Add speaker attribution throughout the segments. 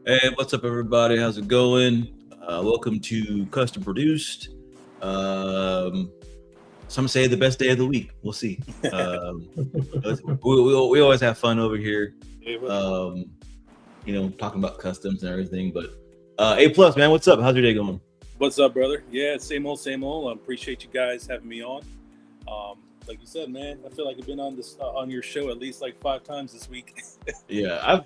Speaker 1: Hey, what's up, everybody? How's it going? Welcome to Custom Produced. Um, some say the best day of the week. We'll see. We always have fun over here. Um, talking about customs and everything. But A plus, man, what's up? How's your day going?
Speaker 2: What's up, brother? Yeah, same old, same old. I appreciate you guys having me on. Like you said, man, I feel like I've been on this on your show at least like 5 times this week.
Speaker 1: Yeah,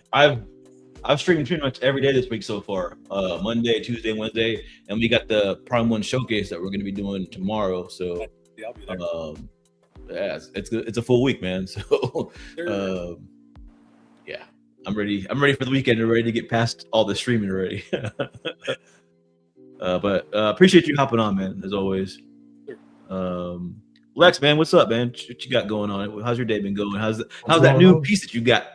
Speaker 1: I've streamed pretty much every day this week so far. Monday, Tuesday, Wednesday, and we got the Prime One showcase that we're going to be doing tomorrow. So
Speaker 2: Yeah, I'll be there.
Speaker 1: yeah, it's good. It's a full week, man. So
Speaker 2: Sure.
Speaker 1: yeah, I'm ready. I'm ready for the weekend. I'm ready to get past all the streaming already. But appreciate you hopping on, man, as always.
Speaker 2: Sure.
Speaker 1: Lex, man, what's up, man? What you got going on? How's your day been going? How's that
Speaker 3: going
Speaker 1: new
Speaker 3: on?
Speaker 1: piece that you got?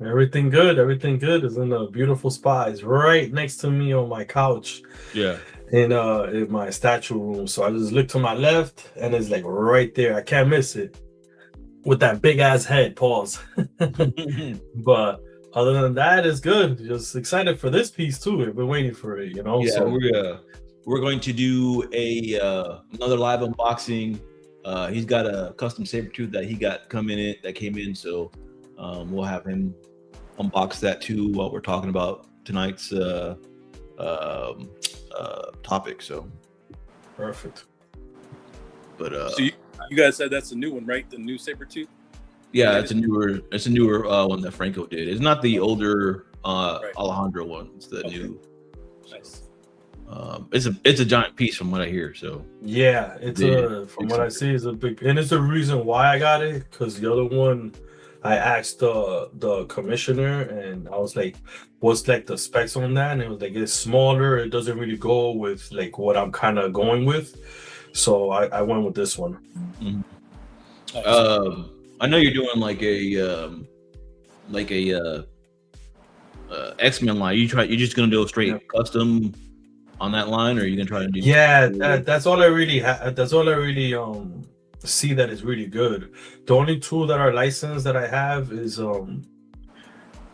Speaker 3: Everything good. Everything good. Is in a beautiful spot. It's right next to me on my couch
Speaker 1: Yeah.
Speaker 3: in my statue room. So I just look to my left and it's like right there. I can't miss it. With that big ass head, pause. But other than that, it's good. Just excited for this piece too. We've been waiting for it, you know.
Speaker 1: Yeah,
Speaker 3: So
Speaker 1: we're going to do another live unboxing. He's got a custom Sabertooth that he got that came in, so we'll have him unbox that too while we're talking about tonight's topic. So
Speaker 3: perfect.
Speaker 1: but
Speaker 2: So you guys said that's the new one, right? The new Sabertooth?
Speaker 1: yeah, it's a newer one that Franco did. It's not the older
Speaker 2: Right.
Speaker 1: Alejandro one. It's the
Speaker 2: Okay.
Speaker 1: new.
Speaker 2: Nice.
Speaker 1: It's a giant piece from what I hear. So
Speaker 3: Yeah, it's
Speaker 1: Big,
Speaker 3: from
Speaker 1: big
Speaker 3: what I
Speaker 1: sucker.
Speaker 3: see, it's a big, and it's the reason why I got it. Because the other one, I asked the commissioner, and I was like, "What's like the specs on that?" And it was like, "It's smaller. It doesn't really go with like what I'm kind of going with." So I went with this one.
Speaker 2: Nice.
Speaker 1: I know you're doing like a X-Men line. You're just gonna do a straight
Speaker 3: Yep.
Speaker 1: custom on that line, or are you gonna try to do?
Speaker 3: Yeah, that's all I really that's all I really see that is really good. The only two that are licensed that I have is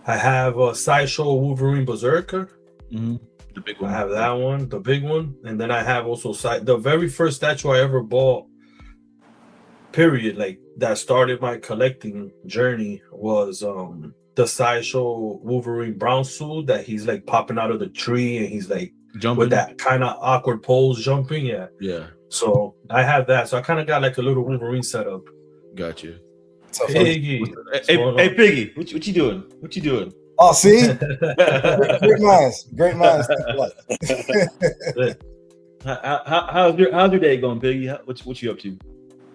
Speaker 3: I have a Sideshow Wolverine Berserker.
Speaker 1: Mhm. The big one.
Speaker 3: I have that one, the big one, and then I have also the very first statue I ever bought. Period, like that started my collecting journey was the Sideshow Wolverine brown suit that he's like popping out of the tree and he's like
Speaker 1: Jumping.
Speaker 3: with that kind of awkward pose jumping. Yeah.
Speaker 1: Yeah,
Speaker 3: So I have that. So I kind of got like a little Wolverine setup.
Speaker 1: got you.
Speaker 3: Piggy.
Speaker 1: Hey, Piggy, what you doing? What you doing?
Speaker 4: Oh, see, great minds, great minds. think alike.
Speaker 1: How's your day going, Piggy? What you up to?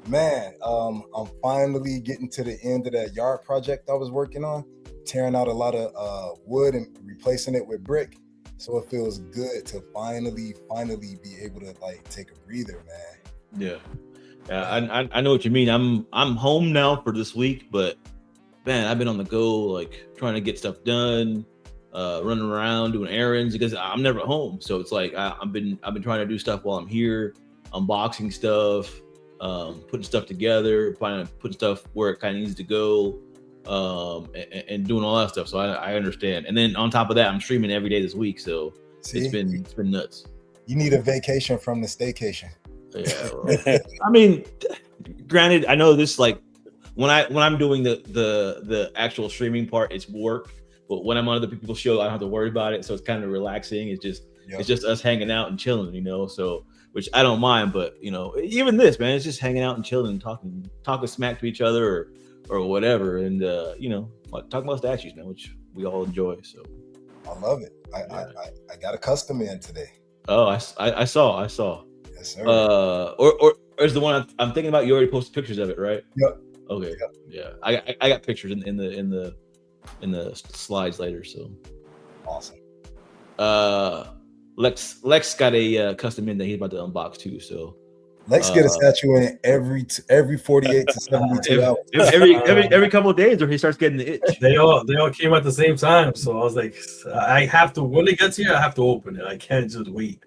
Speaker 4: Man, I'm finally getting to the end of that yard project I was working on, tearing out a lot of wood and replacing it with brick. So it feels good to finally be able to like take a breather, man.
Speaker 1: Yeah, I know what you mean. I'm home now for this week, but man, I've been on the go, like trying to get stuff done, running around doing errands because I'm never home. So it's like I've been trying to do stuff while I'm here, unboxing stuff, putting stuff together, putting stuff where it kind of needs to go, and doing all that stuff. So I understand. And then on top of that, I'm streaming every day this week, so
Speaker 4: See,
Speaker 1: it's been nuts.
Speaker 4: you need a vacation from the staycation.
Speaker 1: Yeah, well, I mean, granted, I know this like when I'm doing the actual streaming part, it's work. But when I'm on other people's show, I don't have to worry about it, so it's kind of relaxing. It's just us hanging out and chilling, you know. So which I don't mind, but you know, even this, man, it's just hanging out and chilling, talking smack to each other or whatever, and you know, like, talking about statues, man, which we all enjoy. So
Speaker 4: I love it. I got a custom in today.
Speaker 1: oh, I saw.
Speaker 4: Yes, sir.
Speaker 1: Or is the one I'm thinking about? You already posted pictures of it, right?
Speaker 4: Yep.
Speaker 1: Okay.
Speaker 4: Yep.
Speaker 1: Yeah, I got pictures in the slides later. So
Speaker 4: Awesome.
Speaker 1: Lex got a custom in that he's about to unbox too. So
Speaker 4: Let's get a statue in every 48 to 72 hours.
Speaker 1: every couple of days, or he starts getting the itch.
Speaker 3: They all came at the same time. So I was like, I have to, when it gets here, I have to open it. I can't just wait.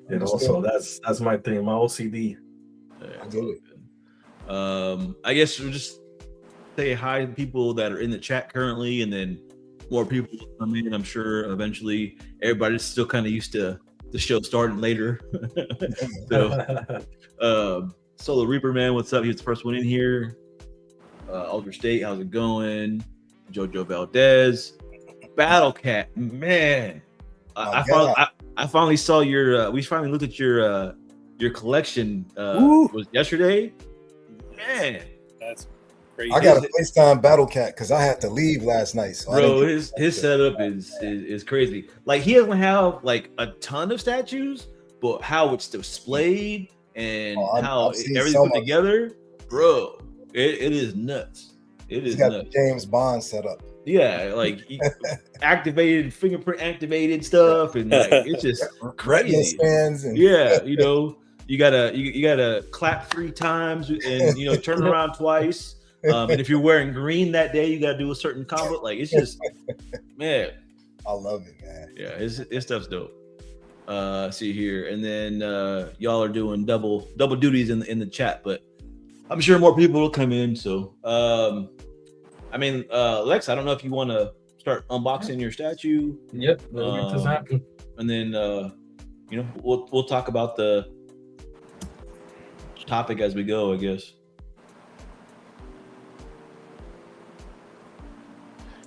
Speaker 3: You know, so that's my thing, my OCD.
Speaker 4: I do it.
Speaker 1: I guess we'll just say hi to people that are in the chat currently, and then more people will come in. I'm sure eventually everybody's still kind of used to the show starting later. So, Solo Reaper, man, what's up? He was the first one in here. Ultra State, how's it going? Jojo Valdez, Battle Cat, man. I finally saw your. We finally looked at your collection. Was yesterday, man.
Speaker 2: That's crazy.
Speaker 4: I got a FaceTime Battle Cat because I had to leave last night. So
Speaker 1: bro, his setup is crazy. Like he doesn't have like a ton of statues, but how it's displayed and how everything's put together, bro, it is nuts. He's got nuts.
Speaker 4: The James Bond setup.
Speaker 1: Yeah, like activated fingerprint activated stuff, and like it's just crazy. Yeah, you know, you gotta clap 3 times and turn around twice. And if you're wearing green that day, you gotta do a certain combo. Like it's just, man,
Speaker 4: I love it, man.
Speaker 1: Yeah, it's stuff's dope. See here, and then y'all are doing double duties in the chat, but I'm sure more people will come in. So, I mean, Lex, I don't know if you want to start unboxing your statue.
Speaker 3: Yep, make this happen.
Speaker 1: And then we'll talk about the topic as we go, I guess.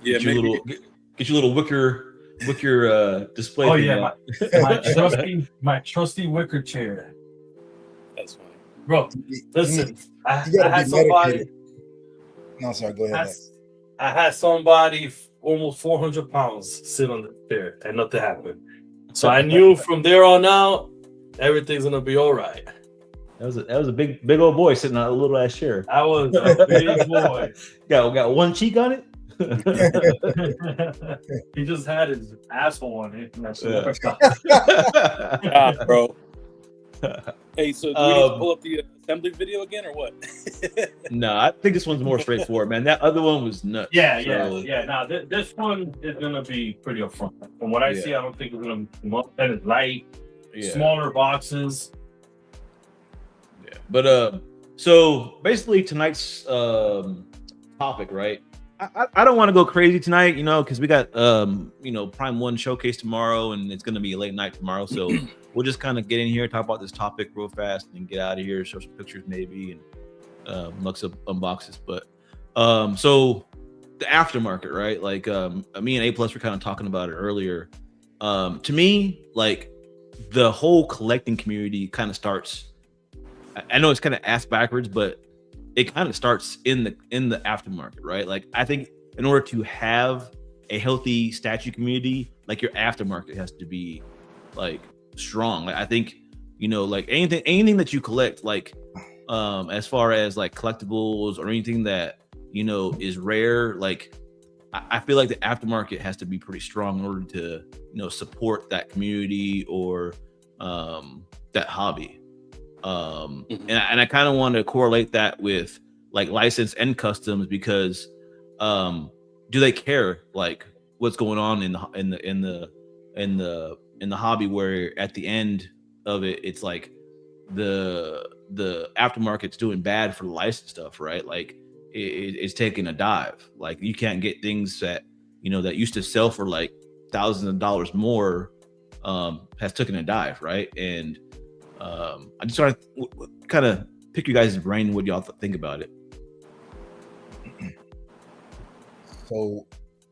Speaker 2: Yeah,
Speaker 1: get your little wicker display.
Speaker 3: Oh yeah, my trusty wicker chair.
Speaker 2: That's funny,
Speaker 3: bro. Listen, I had somebody.
Speaker 4: No, sorry. Go ahead.
Speaker 3: I had somebody almost 400 pounds sit on the chair and nothing happened. So I knew from there on out everything's gonna be all right.
Speaker 1: That was a big old boy sitting on a little ass chair.
Speaker 3: I was a big boy.
Speaker 1: Got one cheek on it.
Speaker 3: He just had his asshole on it.
Speaker 2: Bro. Hey, so do we need to pull up the assembly video again or what?
Speaker 1: No, I think this one's more straightforward, man. That other one was nuts.
Speaker 3: Yeah. Now this one is gonna be pretty upfront. From what I see, I don't think it's gonna be much. And it's light, smaller boxes.
Speaker 1: Yeah, but so basically tonight's topic, right? I don't want to go crazy tonight, because we got Prime 1 showcase tomorrow, and it's gonna be a late night tomorrow. So we'll just kind of get in here, talk about this topic real fast, and get out of here, show some pictures maybe, and Lux unboxes. But so the aftermarket, right? Like me and A+ were kind of talking about it earlier. To me, like the whole collecting community kind of starts. I know it's kind of ass backwards, but it kind of starts in the aftermarket, right? Like I think in order to have a healthy statue community, like your aftermarket has to be like strong. Like I think like anything that you collect, like as far as like collectibles or anything that is rare, like I feel like the aftermarket has to be pretty strong in order to support that community or that hobby. And I kind of want to correlate that with like license and customs, because do they care like what's going on in the hobby, where at the end of it it's like the aftermarket's doing bad for the license stuff, right? Like it's taking a dive. Like you can't get things that that used to sell for like thousands of dollars more has taken a dive, right? And I just want to kind of pick you guys' brain, what y'all think about it.
Speaker 4: So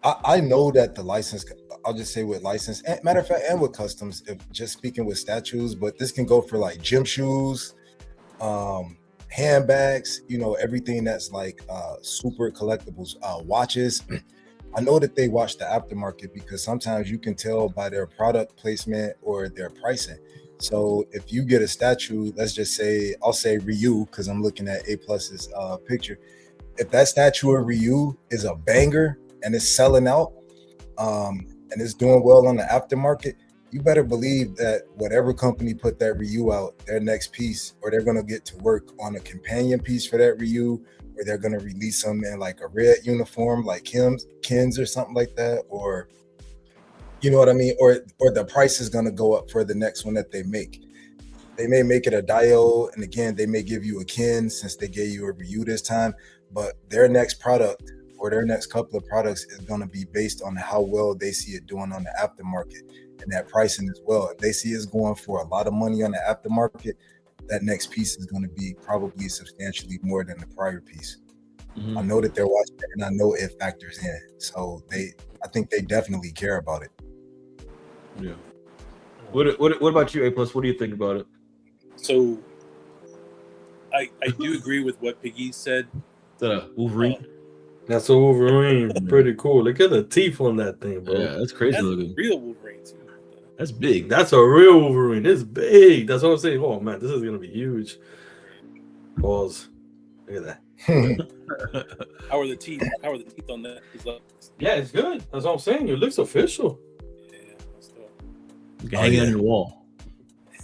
Speaker 4: I know that the license, I'll just say with license, and matter of fact, and with customs, if just speaking with statues, but this can go for like gym shoes, handbags, everything that's like super collectibles, watches. I know that they watch the aftermarket because sometimes you can tell by their product placement or their pricing. So if you get a statue, let's just say, I'll say Ryu, because I'm looking at A+'s picture. If that statue of Ryu is a banger and it's selling out and it's doing well on the aftermarket, you better believe that whatever company put that Ryu out, their next piece, or they're going to get to work on a companion piece for that Ryu, or they're going to release them in like a red uniform like Ken's or something like that, or you know what I mean? Or the price is going to go up for the next one that they make. They may make it a Dio, and again, they may give you a Ken since they gave you a Ryu this time, but their next product or their next couple of products is going to be based on how well they see it doing on the aftermarket and that pricing as well. If they see it's going for a lot of money on the aftermarket, that next piece is going to be probably substantially more than the prior piece. I know that they're watching it, and I know it factors in. So I think they definitely care about it.
Speaker 1: Yeah. What about you, A Plus? What do you think about it?
Speaker 2: So I do agree with what Piggy said.
Speaker 1: The Wolverine.
Speaker 3: That's a Wolverine. Pretty cool. Look at the teeth on that thing, bro.
Speaker 1: Yeah, that's crazy
Speaker 2: That's
Speaker 1: looking.
Speaker 2: real Wolverine too.
Speaker 1: That's big.
Speaker 3: That's a real Wolverine. It's big. That's what I'm saying. Oh man, this is gonna be huge. Pause. Look at that.
Speaker 2: How are the teeth? How are the teeth on that?
Speaker 3: Yeah, it's good. That's what I'm saying. It looks official.
Speaker 2: Yeah, that's dope.
Speaker 1: You can hang it on your wall.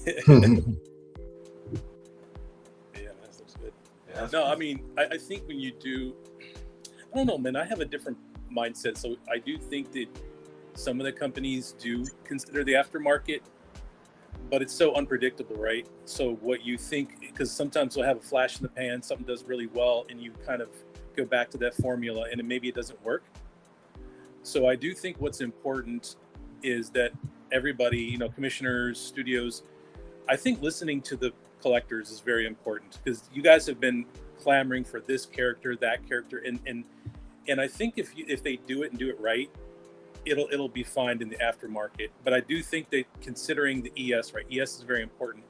Speaker 2: Yeah, that looks good.
Speaker 3: Yeah,
Speaker 2: No, I mean, I think when you do, I don't know, man. I have a different mindset, so I do think that some of the companies do consider the aftermarket, but it's so unpredictable, right? So what you think, because sometimes we'll have a flash in the pan, something does really well, and you kind of go back to that formula, and maybe it doesn't work. So I do think what's important is that everybody, commissioners, studios, I think listening to the collectors is very important, because you guys have been clamoring for this character, that character, and I think if they do it and do it right, it'll be fine in the aftermarket. But I do think that considering the ES, right? ES is very important.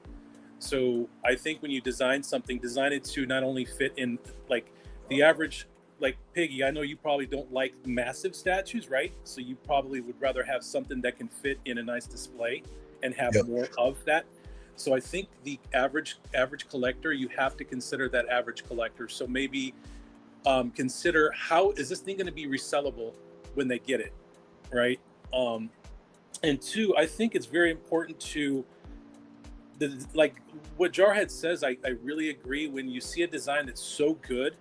Speaker 2: So I think when you design something, design it to not only fit in like the average, like Piggy, I know you probably don't like massive statues, right? So you probably would rather have something that can fit in a nice display and have more of that. So I think the average collector, you have to consider that average collector. So maybe consider, how is this thing going to be resellable when they get it, right? And two, I think it's very important to, like what Jarhead says, I really agree. When you see a design that's so good,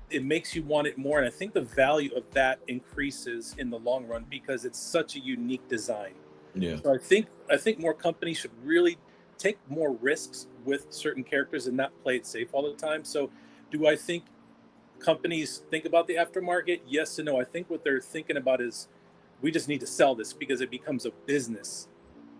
Speaker 2: it makes you want it more. And I think the value of that increases in the long run because it's such a unique design.
Speaker 1: Yeah.
Speaker 2: So I think more companies should really take more risks with certain characters and not play it safe all the time. So do I think companies think about the aftermarket? Yes and no. I think what they're thinking about is, we just need to sell this because it becomes a business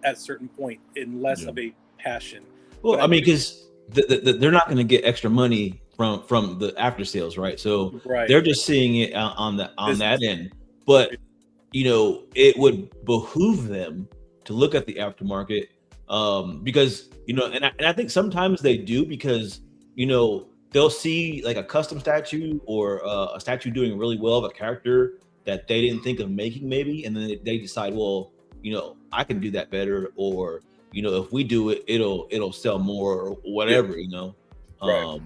Speaker 2: at a certain point and less of a passion.
Speaker 1: Well, I mean, because they're not going to get extra money from the after sales, right? So they're just seeing it on that end. But it would behoove them to look at the aftermarket because and I think sometimes they do, because they'll see like a custom statue or a statue doing really well of a character that they didn't think of making maybe, and then they decide, well, I can do that better, or if we do it, it'll sell more or whatever,
Speaker 2: Right.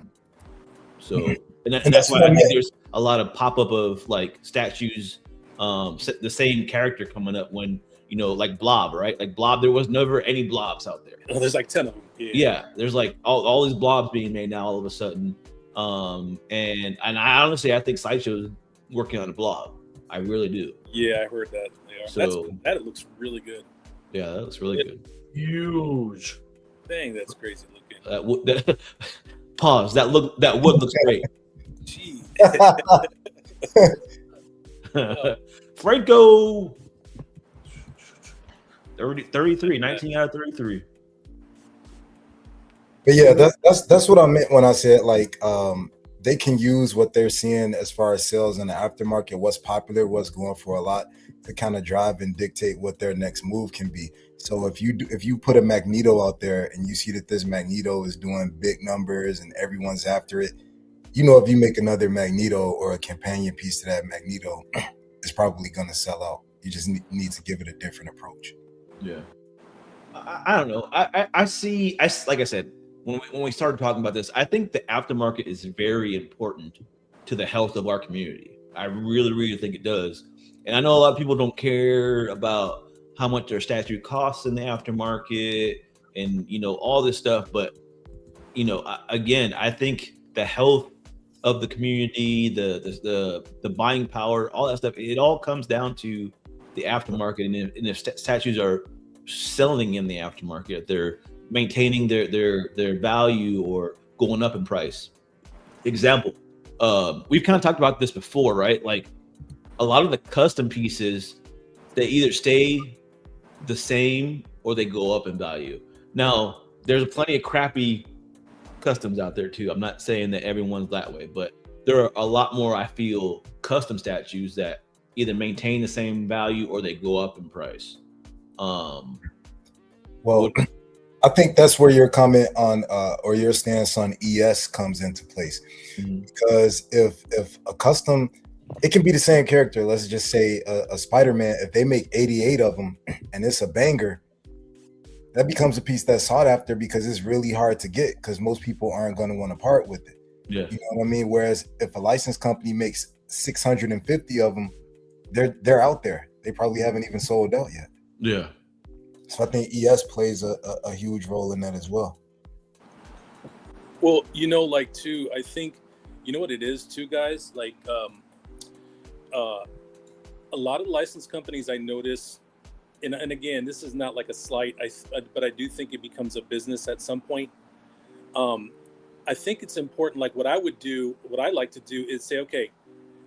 Speaker 1: So and that's why I think there's a lot of pop-up of like statues, the same character coming up when like Blob, right? Like Blob, there was never any Blobs out there.
Speaker 2: Oh, there's like 10 of them.
Speaker 1: Yeah, there's like all these Blobs being made now all of a sudden. And I honestly, I think Sideshow's working on a Blob. I really do.
Speaker 2: Yeah, I heard that. So that looks really good.
Speaker 1: Yeah, that looks really good.
Speaker 3: Huge.
Speaker 2: Dang, that's crazy looking.
Speaker 1: Pause. That wood looks great.
Speaker 2: Gee.
Speaker 1: Franco 33, 19 out of 33.
Speaker 4: But yeah, that's what I meant when I said like they can use what they're seeing as far as sales in the aftermarket, what's popular, what's going for a lot, to kind of drive and dictate what their next move can be. So if you put a Magneto out there and you see that this Magneto is doing big numbers and everyone's after it, if you make another Magneto or a companion piece to that Magneto, it's probably going to sell out. You just need to give it a different approach.
Speaker 1: Yeah. I don't know. I see, like I said, when we started talking about this, I think the aftermarket is very important to the health of our community. I really, really think it does. And I know a lot of people don't care about how much their statue costs in the aftermarket and, all this stuff. But, again, I think the health of the community, the buying power, all that stuff, it all comes down to the aftermarket. And if statues are selling in the aftermarket, they're maintaining their value or going up in price. Example, we've kind of talked about this before, right? Like a lot of the custom pieces, they either stay the same or they go up in value. Now, there's plenty of crappy customs out there too. I'm not saying that everyone's that way, but there are a lot more, I feel, custom statues that either maintain the same value or they go up in price.
Speaker 4: Well, I think that's where your comment on or your stance on ES comes into place. Because if a custom, it can be the same character. Let's just say a Spider-Man. If they make 88 of them and it's a banger, that becomes a piece that's sought after because it's really hard to get because most people aren't going to want to part with it.
Speaker 1: Yeah,
Speaker 4: you know what I mean. Whereas if a licensed company makes 650 of them, they're out there. They probably haven't even sold out yet.
Speaker 1: Yeah.
Speaker 4: So I think ES plays a huge role in that as well.
Speaker 2: Well, you know, like too, I think, you know what it is too, guys? Like a lot of licensed companies I notice, and again, this is not like a slight, but I do think it becomes a business at some point. I think it's important, like what I like to do is say, okay,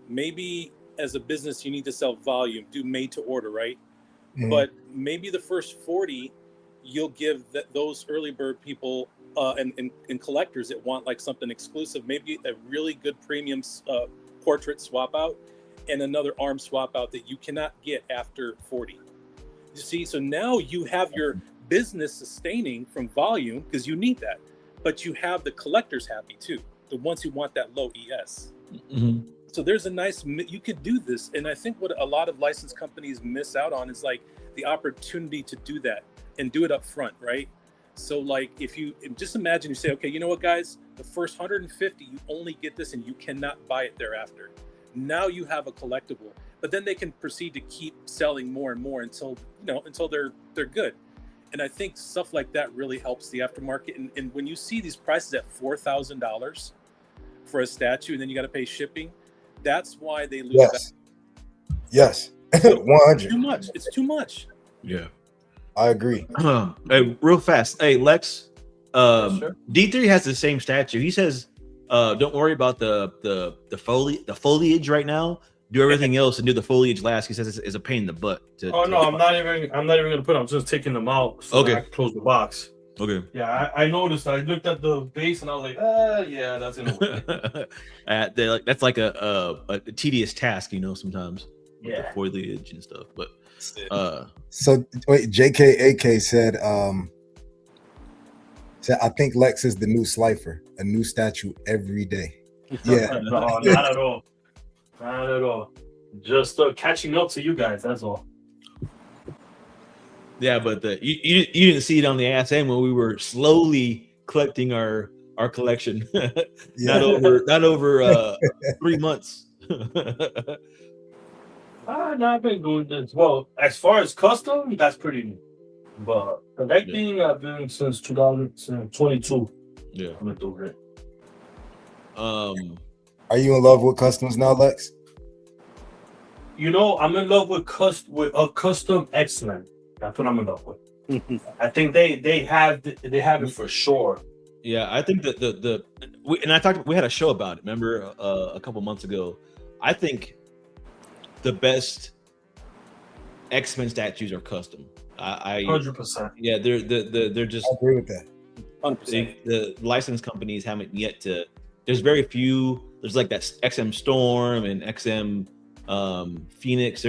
Speaker 2: maybe as a business, you need to sell volume, do made to order, right? Mm-hmm. But maybe the first 40, you'll give those early bird people and collectors that want like something exclusive, maybe a really good premium portrait swap out and another arm swap out that you cannot get after 40. You see, so now you have your business sustaining from volume because you need that, but you have the collectors happy too, the ones who want that low ES. Mm-hmm. So there's a nice, you could do this. And I think what a lot of licensed companies miss out on is like the opportunity to do that and do it up front, right? So like if you just imagine you say, okay, you know what, guys, the first 150, you only get this and you cannot buy it thereafter. Now you have a collectible, but then they can proceed to keep selling more and more until they're good. And I think stuff like that really helps the aftermarket. And when you see these prices at $4,000 for a statue, and then you got to pay shipping, that's why they lose.
Speaker 4: Yes. 100.
Speaker 2: Too much. It's too much.
Speaker 1: Yeah,
Speaker 4: I agree.
Speaker 1: Hey, real fast. Hey, Lex.
Speaker 2: Sure.
Speaker 1: D3 has the same statue. He says, "Don't worry about the foliage right now. Do everything else and do the foliage last." He says it's a pain in the butt.
Speaker 3: I'm not even gonna put them. I'm just taking them out so
Speaker 1: okay.
Speaker 3: I can close the box.
Speaker 1: Okay.
Speaker 3: Yeah, I noticed. I looked at the base and I was like, yeah, that's in the way.
Speaker 1: That's like a tedious task, sometimes. With the foliage and stuff. But
Speaker 4: so wait, JKAK said I think Lex is the new Slifer, a new statue every day. Yeah.
Speaker 3: No, not at all. Not at all. Just catching up to you guys. That's all.
Speaker 1: Yeah, but you didn't see it on the ass end when we were slowly collecting our collection. Not over 3 months.
Speaker 3: I've been doing this. Well, as far as custom, that's pretty new. But collecting, I've been since 2022.
Speaker 1: Yeah.
Speaker 3: I'm doing it.
Speaker 4: Are you in love with customs now, Lex?
Speaker 3: I'm in love with a custom X-Men. That's what I'm in love with. I think they have it for sure.
Speaker 1: Yeah, I think that we had a show about it. Remember a couple months ago. I think the best X-Men statues are custom. I
Speaker 3: 100%.
Speaker 1: Yeah, they're just.
Speaker 4: I agree with that.
Speaker 2: 100%.
Speaker 1: The licensed companies haven't yet to. There's very few. There's like that XM Storm and XM Phoenix.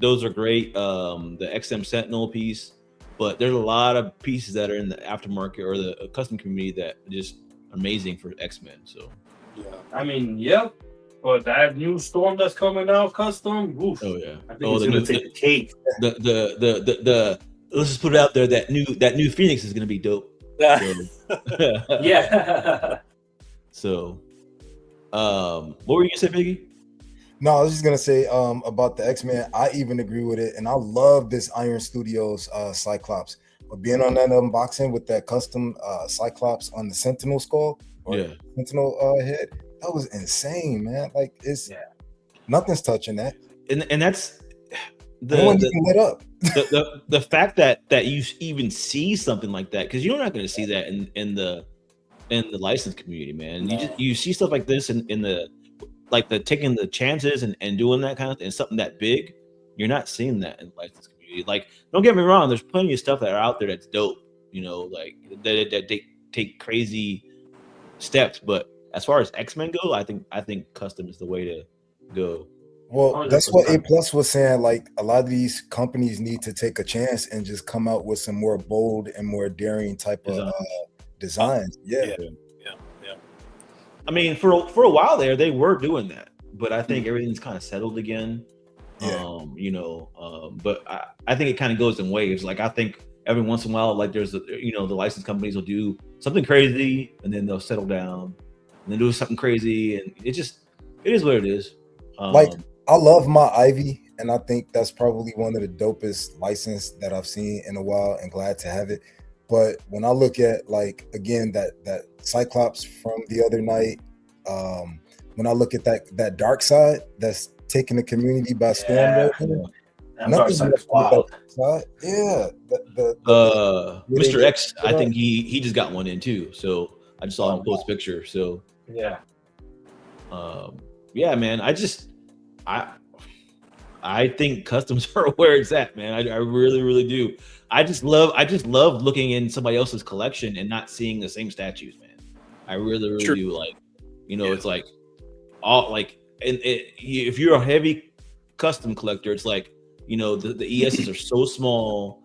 Speaker 1: Those are great. The XM Sentinel piece, but there's a lot of pieces that are in the aftermarket or the custom community that are just amazing for X-Men. So
Speaker 2: yeah,
Speaker 3: I mean, yep. But that new Storm that's coming out, custom. Oof.
Speaker 1: Oh yeah.
Speaker 3: I think it's gonna take the cake.
Speaker 1: The let's just put it out there that new Phoenix is gonna be dope. So,
Speaker 3: yeah.
Speaker 1: So, what were you gonna say, Biggie?
Speaker 4: No, I was just gonna say about the X-Men. I even agree with it, and I love this Iron Studios Cyclops. But being on that unboxing with that custom Cyclops on the Sentinel skull or Sentinel head, that was insane, man. Like nothing's touching that,
Speaker 1: and that's
Speaker 4: no one can let up.
Speaker 1: the fact that you even see something like that, because you're not going to see that in the licensed community, man. You see stuff like this in the like the taking the chances and doing that kind of thing, something that big, you're not seeing that in the license community. Like, don't get me wrong, there's plenty of stuff that are out there that's dope, you know, like that they take crazy steps. But as far as X-Men go, I think custom is the way to go.
Speaker 4: Well, that's what A Plus was saying. Like, a lot of these companies need to take a chance and just come out with some more bold and more daring type of designs. Yeah.
Speaker 1: I mean, for a while there, they were doing that, but I think everything's kind of settled again.
Speaker 4: Yeah.
Speaker 1: You know, but I think it kind of goes in waves. Like, I think every once in a while, like there's the license companies will do something crazy and then they'll settle down and then do something crazy, and it is what it is.
Speaker 4: Like, I love my Ivy, and I think that's probably one of the dopest license that I've seen in a while, and glad to have it. But when I look at, like, again, that Cyclops from the other night, when I look at that Dark Side that's taking the community by storm, nothing wild. Yeah,
Speaker 1: Mr. X, I think he just got one in too. So I just saw him post a picture. So
Speaker 3: yeah,
Speaker 1: man. I think customs are where it's at, man. I really, really do. I just love looking in somebody else's collection and not seeing the same statues, man. I really, really do. Like, you know, it's like all like, and if you're a heavy custom collector, it's like, you know, the ESs are so small.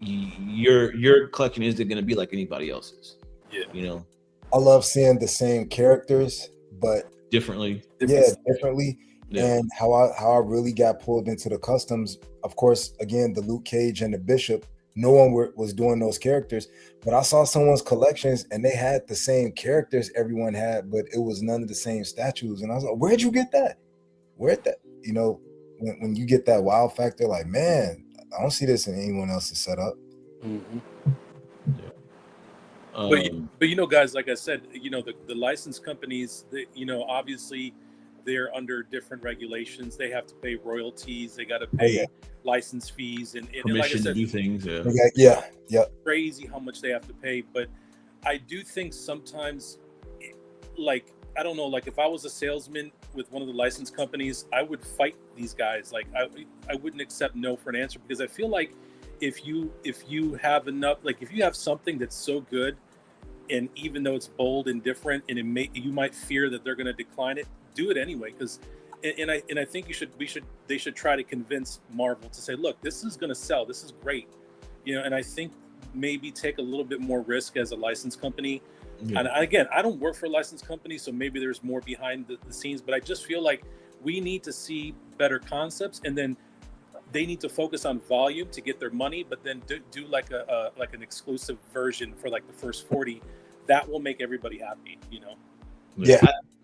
Speaker 1: Your collection isn't going to be like anybody else's.
Speaker 2: Yeah,
Speaker 1: you know.
Speaker 4: I love seeing the same characters, but
Speaker 1: differently.
Speaker 4: Yeah. And how I really got pulled into the customs, of course, again, the Luke Cage and the Bishop, no one was doing those characters, but I saw someone's collections and they had the same characters everyone had, but it was none of the same statues. And I was like, where'd you get that? Where'd that? You know, when you get that wow factor, like, man, I don't see this in anyone else's setup.
Speaker 2: Mm-hmm. But you know, guys, like I said, you know, the license companies, you know, obviously they're under different regulations. They have to pay royalties. They got to pay license fees and
Speaker 1: permission
Speaker 2: like I said,
Speaker 1: to do things.
Speaker 4: Yeah.
Speaker 2: Crazy how much they have to pay. But I do think sometimes, like, I don't know, like if I was a salesman with one of the license companies, I would fight these guys. Like I wouldn't accept no for an answer, because I feel like if you have enough, like if you have something that's so good, and even though it's bold and different, and you might fear that they're going to decline it, do it anyway. Because and I think they should try to convince Marvel to say, look, this is going to sell. This is great, you know. And I think maybe take a little bit more risk as a license company. Yeah. And again, I don't work for a license company, so maybe there's more behind the scenes. But I just feel like we need to see better concepts, and then they need to focus on volume to get their money. But then do like an exclusive version for like the first 40. That will make everybody happy, you know.
Speaker 4: Yeah.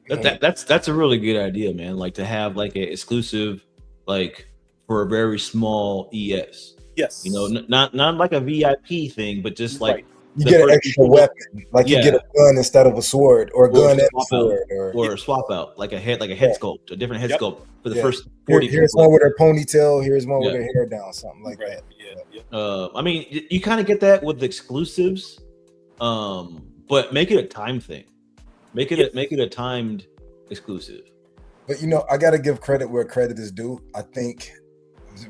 Speaker 1: That's a really good idea, man. Like to have like an exclusive, like for a very small ES.
Speaker 2: Yes.
Speaker 1: You know, not like a VIP thing, but just like
Speaker 4: you get an extra weapon, like you get a gun instead of a sword, or a gun and a sword,
Speaker 1: or a swap out, like a head sculpt, a different head sculpt for the first 40.
Speaker 4: Here's one with her ponytail. Here's one with her hair down, something like that.
Speaker 2: Yeah.
Speaker 1: I mean, you kind of get that with the exclusives, but make it a time thing. Make it a timed exclusive.
Speaker 4: But you know, I got to give credit where credit is due. I think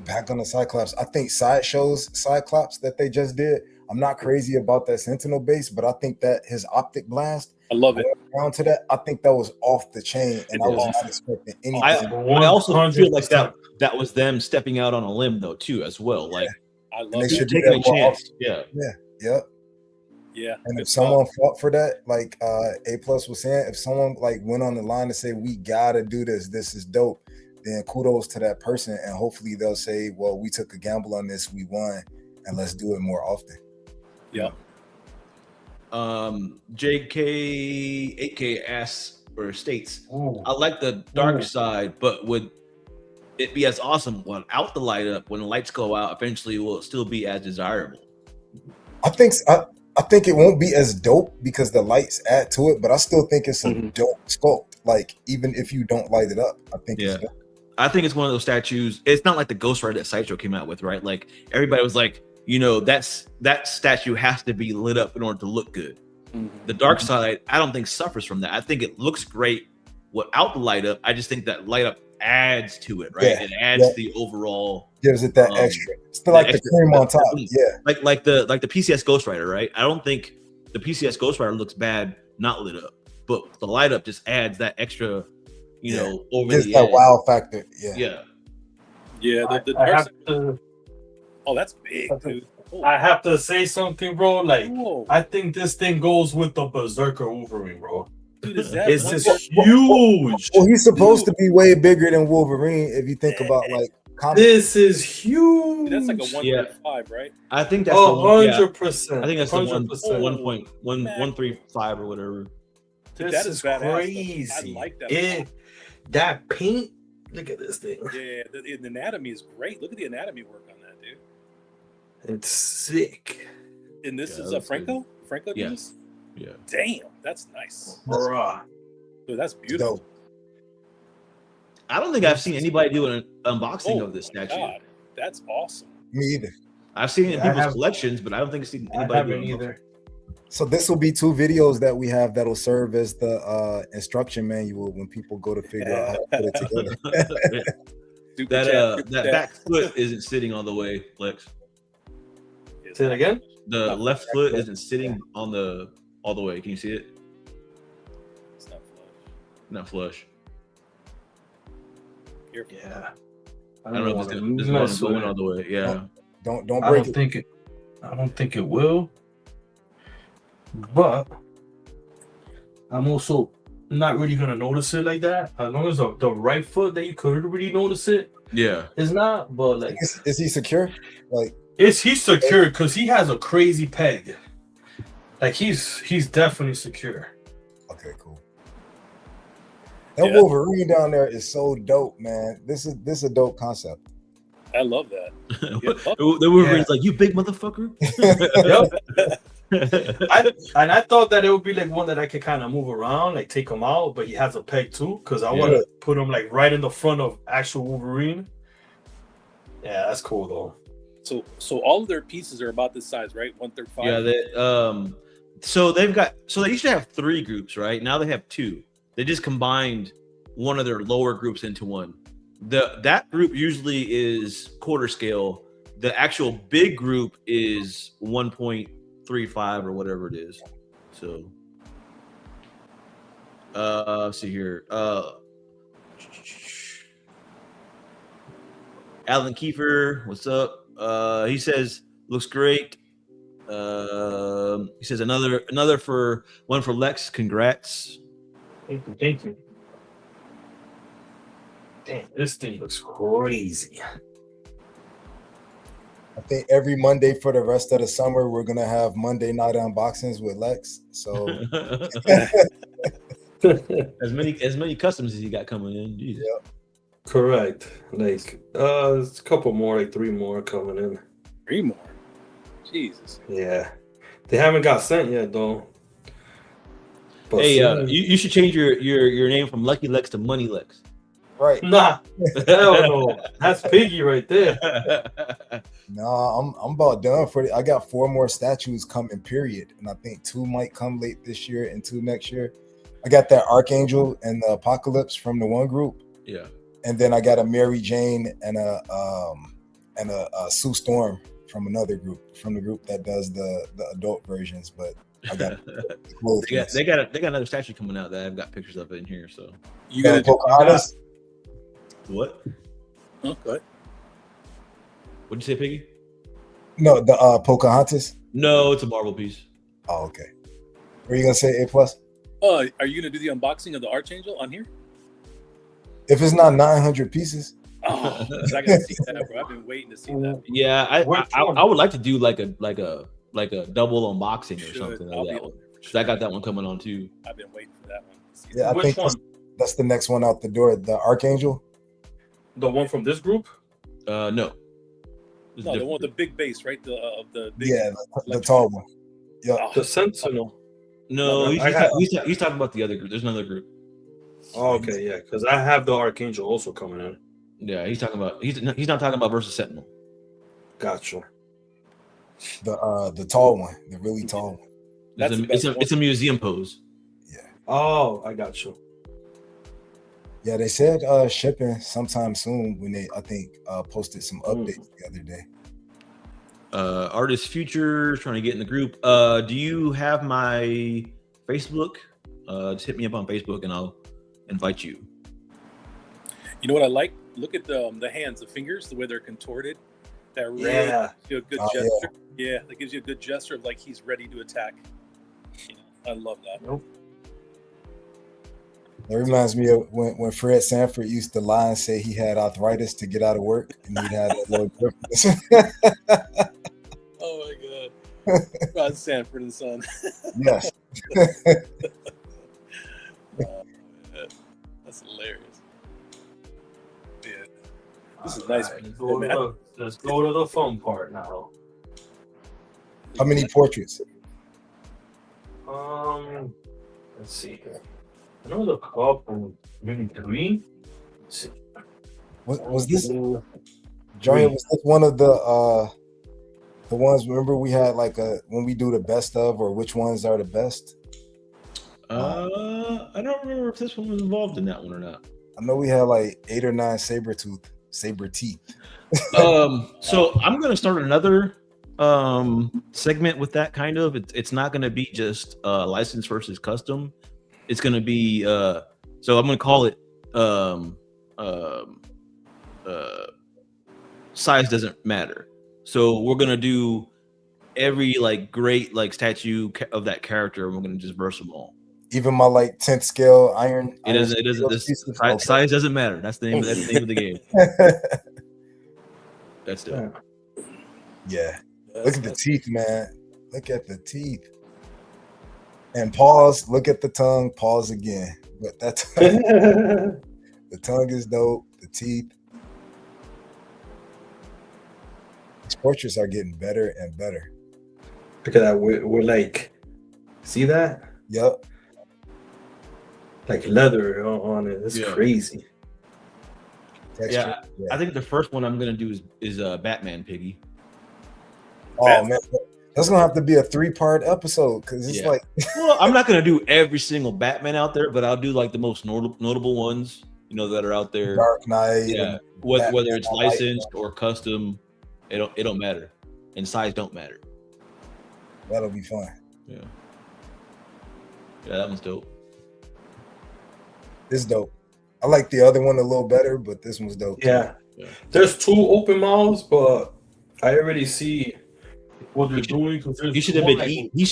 Speaker 4: back on the Cyclops, I think Sideshow's Cyclops that they just did, I'm not crazy about that Sentinel base, but I think that his optic blast,
Speaker 2: I love it.
Speaker 4: Down to that, I think that was off the chain, and I was not expecting anything.
Speaker 1: I also feel like that was them stepping out on a limb though too, as well. Like
Speaker 2: I love
Speaker 4: they should
Speaker 1: taking a chance.
Speaker 2: Yeah.
Speaker 4: And if someone fought for that, like A Plus was saying, if someone like went on the line to say we gotta do this is dope, then kudos to that person, and hopefully they'll say, well, we took a gamble on this, we won, and let's do it more often.
Speaker 2: Yeah.
Speaker 1: JK8K asks or states, I like the dark side, but would it be as awesome without the light up? When the lights go out, eventually will it still be as desirable?
Speaker 4: I think it won't be as dope because the lights add to it, but I still think it's a dope sculpt. Like even if you don't light it up, I think it's dope.
Speaker 1: I think it's one of those statues. It's not like the Ghost Rider that Sideshow came out with, right? Like everybody was like, you know, that statue has to be lit up in order to look good. The dark side, I don't think suffers from that. I think it looks great without the light up. I just think that light up adds to it, right?
Speaker 4: Yeah,
Speaker 1: It adds the overall.
Speaker 4: Gives it that extra. It's still
Speaker 1: that
Speaker 4: like
Speaker 1: extra-
Speaker 4: the cream on top. Yeah.
Speaker 1: Like the PCS Ghost Rider, right? I don't think the PCS Ghost Rider looks bad not lit up, but the light up just adds that extra, you know, over
Speaker 4: Gives
Speaker 1: the
Speaker 4: that
Speaker 1: edge.
Speaker 4: wow factor. Yeah.
Speaker 1: Yeah.
Speaker 2: Yeah, the
Speaker 3: I
Speaker 2: dark
Speaker 3: have
Speaker 2: side-
Speaker 3: to.
Speaker 2: oh, that's big, dude. Oh,
Speaker 3: I have to say something, bro. Like,
Speaker 2: whoa.
Speaker 3: I think this thing goes with the Berserker Wolverine, bro.
Speaker 2: Dude, is that
Speaker 3: It's
Speaker 2: one
Speaker 3: just
Speaker 2: third-
Speaker 3: huge.
Speaker 4: Well, he's supposed to be way bigger than Wolverine if you think about like comics.
Speaker 3: This is huge.
Speaker 2: That's like a 1.5, right?
Speaker 1: I think that's the one. Yeah,
Speaker 3: 100%.
Speaker 1: I think that's the
Speaker 3: 100%.
Speaker 1: 1.135 or whatever.
Speaker 2: Dude,
Speaker 3: This
Speaker 2: that
Speaker 3: is
Speaker 2: badass, though.
Speaker 3: crazy.
Speaker 2: I like that a lot.
Speaker 3: That paint. Look at this thing.
Speaker 2: Yeah, the anatomy is great. Look at the anatomy work on that, dude.
Speaker 3: It's sick,
Speaker 2: And this
Speaker 1: Yeah,
Speaker 2: is
Speaker 1: that's
Speaker 2: Franco? Franco did
Speaker 1: Yeah.
Speaker 2: this?
Speaker 1: Yeah.
Speaker 2: Damn, that's nice.
Speaker 3: bruh.
Speaker 2: Dude, that's beautiful.
Speaker 4: Dope.
Speaker 1: I don't think I've seen anybody do an unboxing
Speaker 2: Oh
Speaker 1: of this
Speaker 2: my
Speaker 1: statue.
Speaker 2: God, that's awesome.
Speaker 4: Me either.
Speaker 1: I've seen it in
Speaker 3: Yeah, I
Speaker 1: people's
Speaker 3: have-
Speaker 1: collections, but I don't think I've seen
Speaker 3: I
Speaker 1: anybody do
Speaker 3: haven't
Speaker 1: an unboxing.
Speaker 3: either.
Speaker 4: So this will be 2 videos that we have that'll serve as the instruction manual when people go to figure out how to put it together.
Speaker 2: Super
Speaker 1: that
Speaker 2: chat, super
Speaker 1: that
Speaker 2: chat.
Speaker 1: back foot isn't sitting all the way, Lex.
Speaker 3: Say it again.
Speaker 1: The
Speaker 2: No,
Speaker 1: left foot isn't sitting on the all the way. Can you see it?
Speaker 2: It's not flush.
Speaker 1: Not flush.
Speaker 2: Careful.
Speaker 3: Yeah.
Speaker 1: I don't know if it's going all the way. Yeah.
Speaker 4: Don't
Speaker 3: I
Speaker 4: break
Speaker 3: don't
Speaker 4: it.
Speaker 3: think it. I don't think it will. But I'm also not really gonna notice it like that. As long as the right foot that you could really notice it
Speaker 1: Yeah.
Speaker 3: is not. But like,
Speaker 4: Is he secure? Like
Speaker 3: he's secure because he has a crazy peg. Like he's definitely secure.
Speaker 4: okay, cool. That
Speaker 2: Yeah.
Speaker 4: Wolverine down there is so dope, man. This is a dope concept.
Speaker 2: I love that.
Speaker 1: The Wolverine's like, you big motherfucker.
Speaker 3: I thought that it would be like one that I could kind of move around, like take him out, but he has a peg too, because I want to put him like right in the front of actual Wolverine. Yeah, that's cool though.
Speaker 2: So all of their pieces are about this size, right? 135.
Speaker 1: Yeah, so they used to have 3 groups, right? Now they have 2. They just combined one of their lower groups into one. That group usually is quarter scale. The actual big group is 1.35 or whatever it is. So let's see here. Alan Kiefer, what's up? He says looks great. He says another for Lex. Congrats.
Speaker 3: Thank you. Damn, this thing looks crazy.
Speaker 4: I think every Monday for the rest of the summer we're gonna have Monday night unboxings with Lex. So
Speaker 1: as many customs as you got coming in. Jeez.
Speaker 3: Correct. Like it's a couple more, like 3 more coming in.
Speaker 2: 3 more. Jesus.
Speaker 3: Yeah. They haven't got sent yet though. But
Speaker 1: Hey,
Speaker 3: soon-
Speaker 1: you should change your name from Lucky Lex to Money Lex.
Speaker 4: right.
Speaker 3: Nah, hell no. That's Piggy right there.
Speaker 4: Nah, I'm about done for it. I got 4 more statues coming, period. And I think 2 might come late this year and 2 next year. I got that Archangel and the Apocalypse from the one group.
Speaker 1: Yeah.
Speaker 4: And then I got a Mary Jane and a Sue Storm from another group, from the group that does the adult versions. But I got
Speaker 1: they got another statue coming out that I've got pictures of it in here. So
Speaker 2: You gonna do
Speaker 4: Pocahontas.
Speaker 1: what?
Speaker 2: oh, go ahead.
Speaker 1: What'd you say, Piggy?
Speaker 4: No, the Pocahontas.
Speaker 1: No, it's a Marvel piece.
Speaker 4: Oh, okay. Were you gonna say A plus?
Speaker 2: Are you gonna do the unboxing of the Archangel on here?
Speaker 4: If it's not 900 pieces,
Speaker 2: Oh, I gotta see that, bro. I've been waiting to see that.
Speaker 1: Yeah, I
Speaker 3: Which one?
Speaker 1: would like to do like a double unboxing or
Speaker 2: Should.
Speaker 1: something
Speaker 2: I'll
Speaker 1: like
Speaker 2: be
Speaker 1: that
Speaker 2: on
Speaker 1: one.
Speaker 2: there for
Speaker 1: 'Cause
Speaker 2: sure.
Speaker 1: I got that one coming on too.
Speaker 2: I've been waiting for that one. See
Speaker 4: yeah, I
Speaker 3: Which
Speaker 4: think
Speaker 3: one?
Speaker 4: that's the next one out the door. The Archangel.
Speaker 3: The one from this group?
Speaker 1: No. It's
Speaker 2: No, the
Speaker 1: different.
Speaker 2: one with the big base, right? The big,
Speaker 4: Yeah, the tall one. Yeah.
Speaker 2: Oh,
Speaker 3: The Sentinel.
Speaker 1: No,
Speaker 3: I got-
Speaker 1: he's talking about the other group. There's another group.
Speaker 3: Oh, okay, yeah, because I have the Archangel also coming in.
Speaker 1: Yeah, he's talking about he's not talking about versus Sentinel.
Speaker 3: Gotcha.
Speaker 4: The tall one, the really tall one.
Speaker 2: That's the best one.
Speaker 1: It's a museum pose.
Speaker 3: Oh, I got you.
Speaker 4: Yeah, they said shipping sometime soon when they, I think, posted some updates the other day.
Speaker 1: Artist Future trying to get in the group. Do you have my Facebook? Just hit me up on Facebook and I'll invite you.
Speaker 2: You know what I like? Look at the hands, the fingers, the way they're contorted. That really gives you a good gesture. Yeah, that gives you a good gesture of like he's ready to attack. You know, I love that.
Speaker 3: Nope.
Speaker 4: It reminds me of when Fred Sanford used to lie and say he had arthritis to get out of work, and he'd have a little grimace.
Speaker 2: Oh my God, Rod Sanford and Son.
Speaker 4: Yes.
Speaker 2: That's hilarious. Yeah, this is nice.
Speaker 3: Right, let's go to the fun part now.
Speaker 4: How many portraits?
Speaker 3: Let's see here. I know the couple, maybe 3. Let's see.
Speaker 4: Was this, Joey? Was this one of the ones? Remember, we had like when we do the best of, or which ones are the best?
Speaker 1: I don't remember if this one was involved in that one or not.
Speaker 4: I know we had like 8 or 9 saber teeth.
Speaker 1: So I'm gonna start another segment with that kind of. It's not gonna be just license versus custom. It's gonna be so I'm gonna call it size doesn't matter. So we're gonna do every like great like statue of that character, and we're gonna just verse them all.
Speaker 4: Even my like 10th scale iron.
Speaker 1: It doesn't. This size doesn't matter. That's the name of the game. That's dope.
Speaker 4: Yeah. Look at the teeth, man. Look at the teeth. And pause. Look at the tongue. Pause again. But that's the tongue is dope. The teeth. These portraits are getting better and better.
Speaker 3: Look at that. We're like, see that?
Speaker 4: Yep.
Speaker 3: Like leather on it. It's crazy.
Speaker 4: Texture.
Speaker 1: Yeah, I think the first one I'm gonna do is Batman Piggy.
Speaker 4: Oh man, that's gonna have to be a 3-part episode because it's like.
Speaker 1: Well, I'm not gonna do every single Batman out there, but I'll do like the most notable ones, you know, that are out there.
Speaker 4: Dark Knight.
Speaker 1: Yeah, whether it's licensed or custom, it don't matter, and size don't matter.
Speaker 4: That'll be fun.
Speaker 1: Yeah, that one's dope.
Speaker 4: It's dope. I like the other one a little better, but this one's dope.
Speaker 3: Yeah. There's 2 open mouths, but I already see what they're doing.
Speaker 1: He should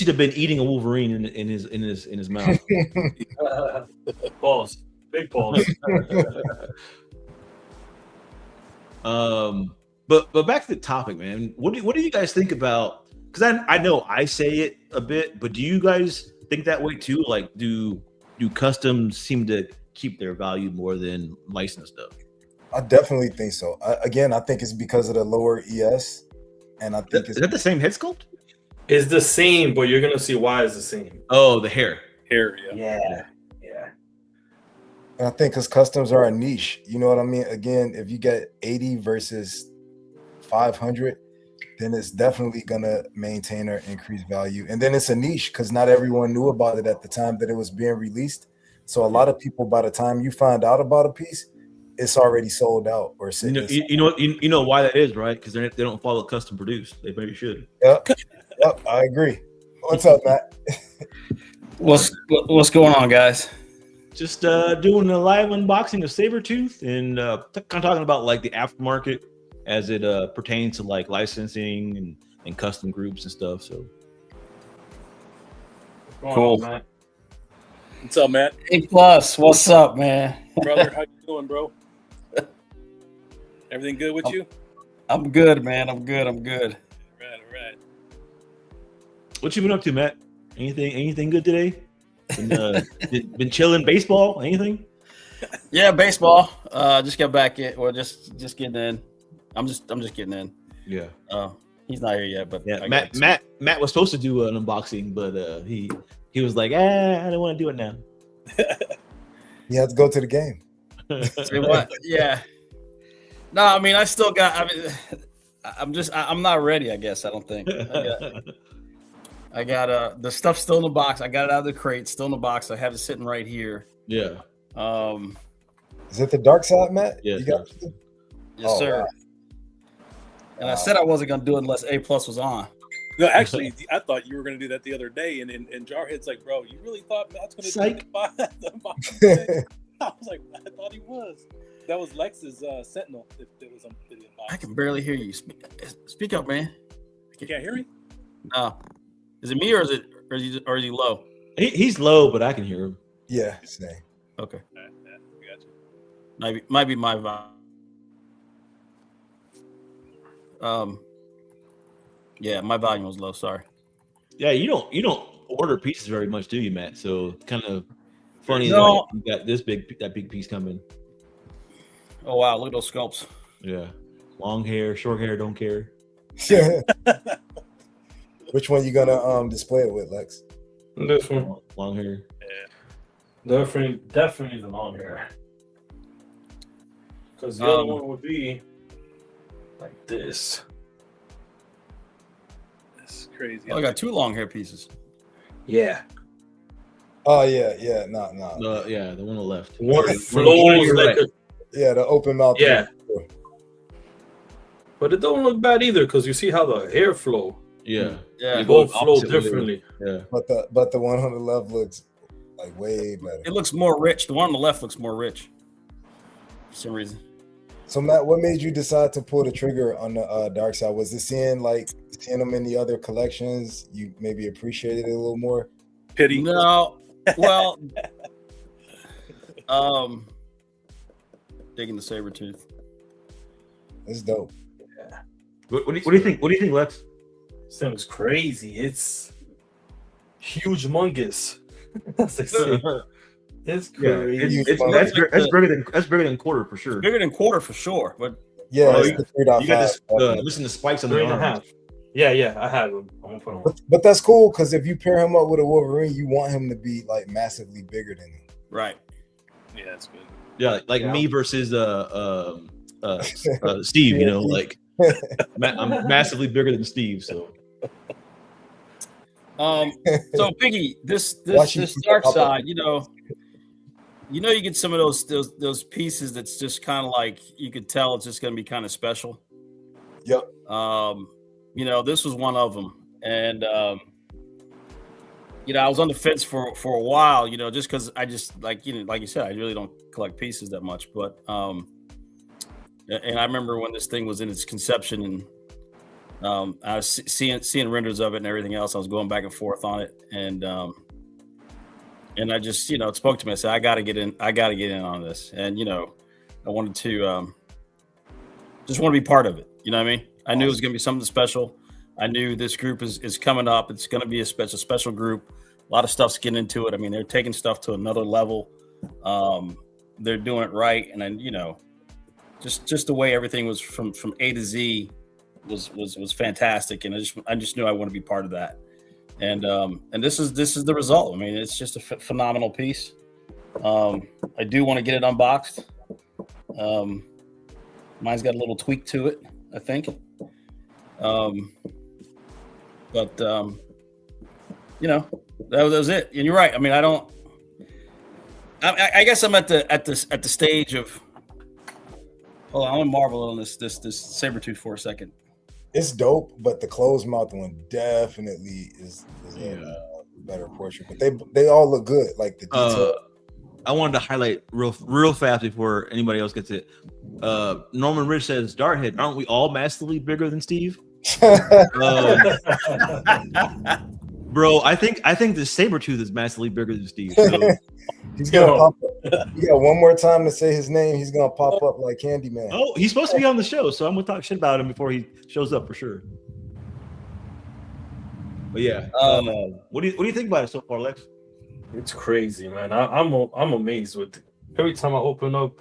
Speaker 1: have been eating a Wolverine in his mouth.
Speaker 3: Balls, big balls.
Speaker 1: But back to the topic, man. What do you guys think about? Because I know I say it a bit, but do you guys think that way too? Like, do customs seem to keep their value more than licensed stuff?
Speaker 4: I definitely think so. I think it's because of the lower ES, and I think
Speaker 1: is that the same head sculpt?
Speaker 3: It's the same, but you're gonna see why it's the same.
Speaker 1: Oh, the hair.
Speaker 3: Yeah.
Speaker 4: And I think because customs are a niche, you know what I mean? Again, if you get 80 versus 500, then it's definitely gonna maintain or increase value. And then it's a niche because not everyone knew about it at the time that it was being released. So a lot of people, by the time you find out about a piece, it's already sold out or
Speaker 1: you know why that is, right? Because they don't follow custom produced. They maybe should.
Speaker 4: Yep, I agree. What's up, Matt?
Speaker 5: What's going on, guys?
Speaker 1: Just doing a live unboxing of Sabretooth and kind of talking about like the aftermarket as it pertains to like licensing and custom groups and stuff. So
Speaker 5: cool.
Speaker 2: What's up, Matt?
Speaker 5: A+, what's up, man?
Speaker 2: Brother, how you doing, bro? Everything good with you?
Speaker 5: I'm good, man. I'm good.
Speaker 2: All right.
Speaker 1: What you been up to, Matt? Anything good today? Been chilling baseball? Anything?
Speaker 5: Yeah, baseball. Just got back in, or just getting in. I'm just getting in.
Speaker 1: Yeah.
Speaker 5: He's not here yet, but
Speaker 1: yeah. Matt was supposed to do an unboxing, but he was like, I don't want to do it now.
Speaker 4: You have to go to the game.
Speaker 5: Yeah. No, I mean, I still got. I'm not ready. I guess I don't think. I got the stuff still in the box. I got it out of the crate, still in the box. I have it sitting right here.
Speaker 1: Yeah.
Speaker 4: Is it the dark side, Matt?
Speaker 1: Yeah,
Speaker 4: You got
Speaker 1: dark
Speaker 4: it?
Speaker 5: Yes,
Speaker 4: Oh,
Speaker 5: sir.
Speaker 4: wow.
Speaker 5: And I said I wasn't gonna do it unless A+ was on.
Speaker 2: No, actually, I thought you were going to do that the other day, and Jarhead's like, bro, you really thought Matt's going to
Speaker 1: Psych.
Speaker 2: do the I was like, I thought he was. That was Lex's Sentinel. That was on video.
Speaker 5: I can barely hear you. Speak up, man.
Speaker 2: You can't hear me?
Speaker 5: No. Is it me or is he low?
Speaker 1: He's low, but I can hear him.
Speaker 4: Yeah, same.
Speaker 5: Okay.
Speaker 2: All right, yeah, we got you.
Speaker 5: Might be my volume. Yeah, my volume was low. Sorry.
Speaker 1: Yeah, you don't order pieces very much, do you, Matt? So it's kind of funny
Speaker 5: No.
Speaker 1: that you got that big piece coming.
Speaker 5: Oh wow, look at those sculpts.
Speaker 1: Yeah, long hair, short hair, don't care.
Speaker 4: Which one you gonna display it with, Lex?
Speaker 3: This one,
Speaker 1: Long hair.
Speaker 3: definitely the long hair. Because the other one would be like this.
Speaker 2: That's crazy.
Speaker 5: Oh, I got 2 long hair pieces.
Speaker 3: Yeah.
Speaker 4: Oh yeah, no.
Speaker 1: Yeah, the one on the left.
Speaker 3: One
Speaker 1: Or-
Speaker 3: flows
Speaker 1: you're
Speaker 3: like
Speaker 1: right.
Speaker 4: Yeah, the open mouth.
Speaker 3: Yeah. But it don't look bad either because you see how the hair flow.
Speaker 1: Yeah,
Speaker 5: Yeah.
Speaker 3: They both flow
Speaker 1: opposite way.
Speaker 3: differently.
Speaker 1: yeah.
Speaker 4: But the one on the left looks like way better.
Speaker 5: It looks more rich. The one on the left looks more rich. For some reason.
Speaker 4: So Matt, what made you decide to pull the trigger on the dark side? Was it seeing them in the other collections? You maybe appreciated it a little more.
Speaker 2: Pity.
Speaker 5: No. Well, digging the saber tooth.
Speaker 4: It's dope.
Speaker 1: What do you think? What do you think, Lex?
Speaker 3: This thing's crazy. It's huge, mungus. That's like saying. It's crazy.
Speaker 1: That's bigger than quarter for sure.
Speaker 5: Bigger than quarter for sure. But
Speaker 4: Yeah,
Speaker 1: Oh,
Speaker 4: it's
Speaker 1: you-
Speaker 4: the 3.5.
Speaker 1: You got this. Listen to spikes on the
Speaker 3: 3.5.
Speaker 1: arms.
Speaker 3: Yeah, I have him. I'm gonna put him on.
Speaker 4: But that's cool because if you pair him up with a Wolverine, you want him to be like massively bigger than him.
Speaker 5: right.
Speaker 2: Yeah, that's good.
Speaker 1: Yeah, like
Speaker 3: Yeah.
Speaker 1: me versus Steve. You know, like I'm massively bigger than Steve. So
Speaker 5: So Piggy, this
Speaker 4: Watch you
Speaker 5: this
Speaker 4: keep
Speaker 5: dark
Speaker 4: it up.
Speaker 5: side, you get some of those pieces that's just kind of like you could tell it's just going to be kind of special.
Speaker 4: Yep.
Speaker 5: This was one of them, and I was on the fence for a while, just because I just like you said, I really don't collect pieces that much, but and I remember when this thing was in its conception, and I was seeing renders of it and everything else. I was going back and forth on it, and I just it spoke to me. I said, I got to get in on this, and I wanted to just want to be part of it. You know what I mean? I knew it was going to be something special. I knew this group is coming up. It's going to be a special group. A lot of stuff's getting into it. I mean, they're taking stuff to another level. They're doing it right, and then just the way everything was from A to Z was fantastic, and I just knew I want to be part of that. And this is the result. I mean, it's just a phenomenal piece. I do want to get it unboxed. Mine's got a little tweak to it, I think. But that was it. And you're right. I mean, I guess I'm at the stage of. Hold on, I'm gonna marvel on this Sabretooth for a second.
Speaker 4: It's dope, but the closed mouth one definitely is a better portrait. But they all look good. Like the detail.
Speaker 1: I wanted to highlight real fast before anybody else gets it. Norman Rich says, "Darthead, aren't we all massively bigger than Steve?" Bro, I think the Sabretooth is massively bigger than Steve. So.
Speaker 4: He's gonna pop up. You got one more time to say his name. He's gonna pop up like Candyman.
Speaker 1: Oh, he's supposed to be on the show, so I'm gonna talk shit about him before he shows up for sure. But yeah, what do you think about it so far, Lex?
Speaker 3: It's crazy, man. I'm amazed with it. Every time I open up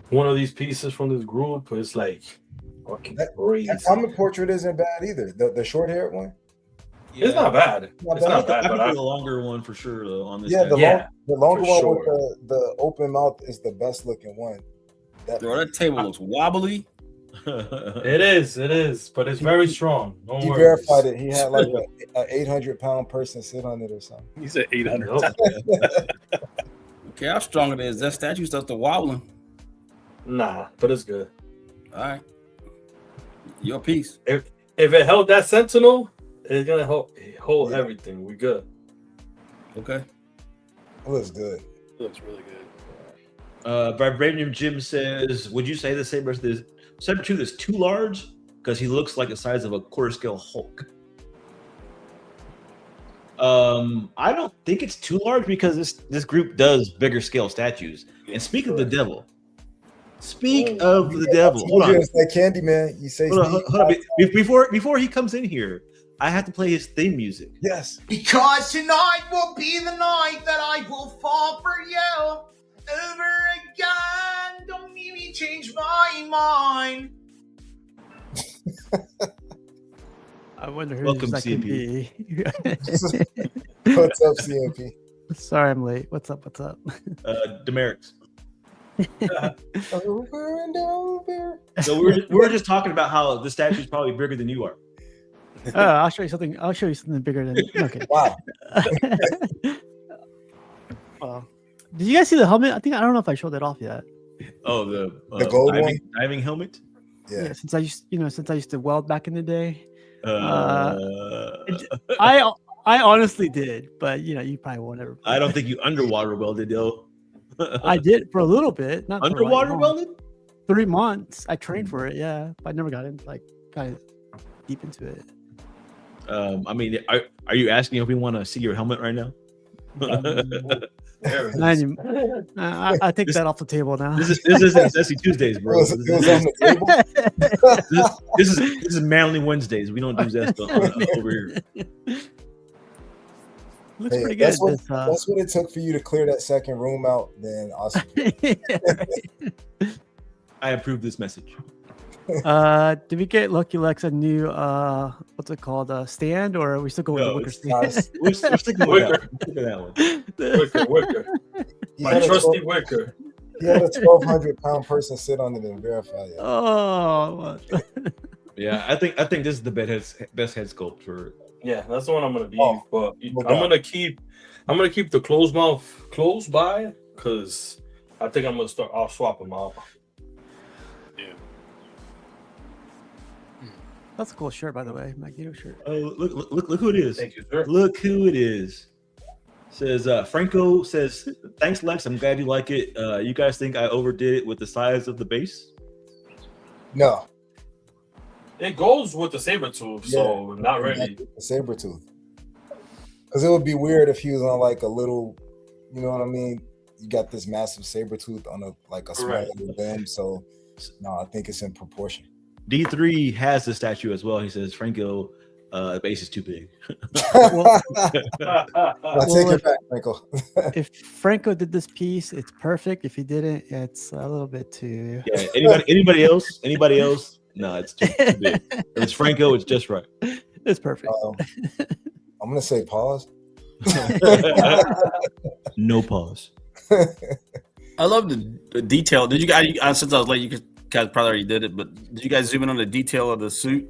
Speaker 3: one of these pieces from this group, it's like fucking crazy.
Speaker 4: That comic portrait isn't bad either. The short haired one.
Speaker 3: It's not bad. It's not bad,
Speaker 1: I
Speaker 3: but
Speaker 1: think the longer one for sure though, on this.
Speaker 4: Yeah,
Speaker 1: guy.
Speaker 4: the longer
Speaker 3: for
Speaker 4: one
Speaker 3: sure.
Speaker 4: with the open mouth is the best looking one.
Speaker 5: Bro, that table looks wobbly.
Speaker 3: It is, but it's very strong. Don't
Speaker 4: He
Speaker 3: worry.
Speaker 4: verified it. He had like an 800-pound person sit on it or something.
Speaker 2: He said 800.
Speaker 3: Nope.
Speaker 5: Okay, how strong it is. That statue starts to wobbling.
Speaker 3: Nah, but it's good.
Speaker 5: All right. Your piece.
Speaker 3: If it held that sentinel, it's gonna hold everything. We good.
Speaker 5: Okay.
Speaker 4: It looks good.
Speaker 2: It looks really good.
Speaker 1: Vibranium Jim says, would you say the Sabretooth is too large? Because he looks like the size of a quarter scale Hulk. I don't think it's too large because this group does bigger scale statues. And speak of the devil. Speak of the devil. Hold on.
Speaker 4: It's like Candyman. You say
Speaker 1: Hold on. Before he comes in here, I have to play his theme music.
Speaker 4: yes.
Speaker 6: Because tonight will be the night that I will fall for you over again. Don't make me change my mind.
Speaker 7: I wonder who
Speaker 1: Welcome,
Speaker 7: that could be.
Speaker 4: What's up, CMP?
Speaker 7: Sorry, I'm late. What's up?
Speaker 1: Demerits.
Speaker 4: Over and over.
Speaker 1: So we're just talking about how the statue is probably bigger than you are.
Speaker 7: I'll show you something. I'll show you something bigger than. Okay.
Speaker 4: Wow.
Speaker 7: Did you guys see the helmet? I don't know if I showed that off yet.
Speaker 1: Oh, the
Speaker 4: gold one?
Speaker 1: diving helmet.
Speaker 4: Yeah.
Speaker 7: Since I used to weld back in the day.
Speaker 1: Uh,
Speaker 7: I honestly did, but you probably won't ever.
Speaker 1: I don't think you underwater welded though.
Speaker 7: I did for a little bit. Not for
Speaker 1: Underwater
Speaker 7: like
Speaker 1: welded?
Speaker 7: 3 months. I trained for it, yeah, but I never got deep into it.
Speaker 1: I mean, are you asking if we want to see your helmet right now?
Speaker 7: I take that off the table now.
Speaker 1: This isn't Sassy Tuesdays, bro.
Speaker 4: It was on the table.
Speaker 1: This is Manly Wednesdays. We don't do Zest over here.
Speaker 7: Looks
Speaker 4: Hey,
Speaker 7: pretty good.
Speaker 4: that's what it took for you to clear that second room out. Then awesome.
Speaker 1: I approve this message.
Speaker 7: Did we get Lucky Lex a new what's it called? Stand, or are we still going with the wicker stand?
Speaker 1: We're sticking with that one.
Speaker 3: Wicker. My trusty Wicker.
Speaker 4: He had a 1,200-pound person sit on it and verify it.
Speaker 7: Oh,
Speaker 1: Yeah, I think this is the best head sculpt for.
Speaker 3: Yeah, that's the one I'm gonna be.
Speaker 4: Oh,
Speaker 3: but
Speaker 4: no
Speaker 3: I'm
Speaker 4: doubt.
Speaker 3: gonna keep the closed mouth close by because I think I'm gonna start. I'll swap them out.
Speaker 7: that's a cool shirt, by the way, Magneto shirt.
Speaker 1: Oh, look who it is.
Speaker 3: Thank you, sir.
Speaker 1: Look who it is. Says Franco says, thanks, Lex. I'm glad you like it. You guys think I overdid it with the size of the base?
Speaker 4: No,
Speaker 3: It goes with the Sabretooth, so not really.
Speaker 4: a Sabretooth. Because it would be weird if he was on like a little, you know what I mean? You got this massive Sabretooth on a small
Speaker 3: Right.
Speaker 4: little limb. So no, I think it's in proportion.
Speaker 1: D3 has the statue as well. He says, Franco, the base is too big.
Speaker 4: I take it back, Michael.
Speaker 7: If Franco did this piece, it's perfect. If he didn't, it's a little bit too.
Speaker 1: Yeah. Anybody else? Anybody else? No, it's too big. If it's Franco, it's just right.
Speaker 7: It's perfect.
Speaker 4: I'm gonna say pause.
Speaker 1: No pause.
Speaker 5: I love the detail. Did you guys? Since I was late, you guys probably already did it, but did you guys zoom in on the detail of the suit?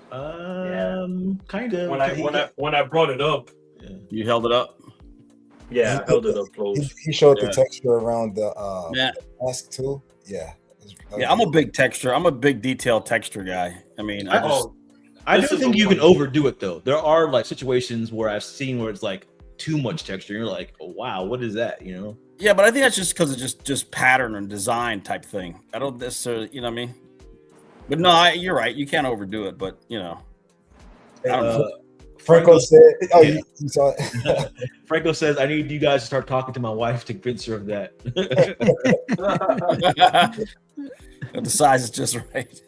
Speaker 1: Kind of.
Speaker 3: When I brought it up,
Speaker 5: You held it up.
Speaker 3: yeah, I held it up close.
Speaker 4: He showed
Speaker 5: Yeah.
Speaker 4: the texture around the
Speaker 5: Yeah,
Speaker 4: mask too. Yeah.
Speaker 5: yeah. I'm a big detail texture guy. I mean, I just
Speaker 1: I
Speaker 3: This
Speaker 1: do
Speaker 3: is
Speaker 1: think
Speaker 3: the
Speaker 1: you
Speaker 3: one.
Speaker 1: can overdo it though. There are like situations where I've seen where it's like too much texture. You're like, oh, wow, what is that? You know?
Speaker 5: yeah, but I think that's just because it's just pattern and design type thing. I don't necessarily, you know what I mean. But no, you're right. You can't overdo it, but I don't know.
Speaker 4: Franco said, "Oh,
Speaker 1: Yeah.
Speaker 4: you saw it."
Speaker 1: Franco says, I need you guys to start talking to my wife to convince her of that.
Speaker 5: The size is just right.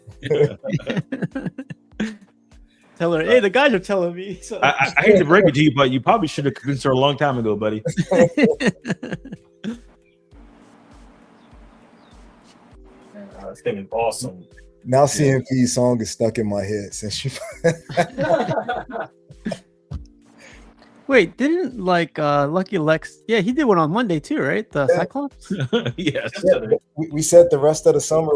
Speaker 7: Tell her, hey, the guys are telling me. So.
Speaker 1: I hate to break it to you, but you probably should have convinced her a long time ago, buddy.
Speaker 3: This thing is awesome.
Speaker 4: Now CMP's song is stuck in my head since you.
Speaker 7: Wait, didn't Lucky Lex? Yeah, he did one on Monday too, right? The Cyclops.
Speaker 1: Yes.
Speaker 4: we said the rest of the summer.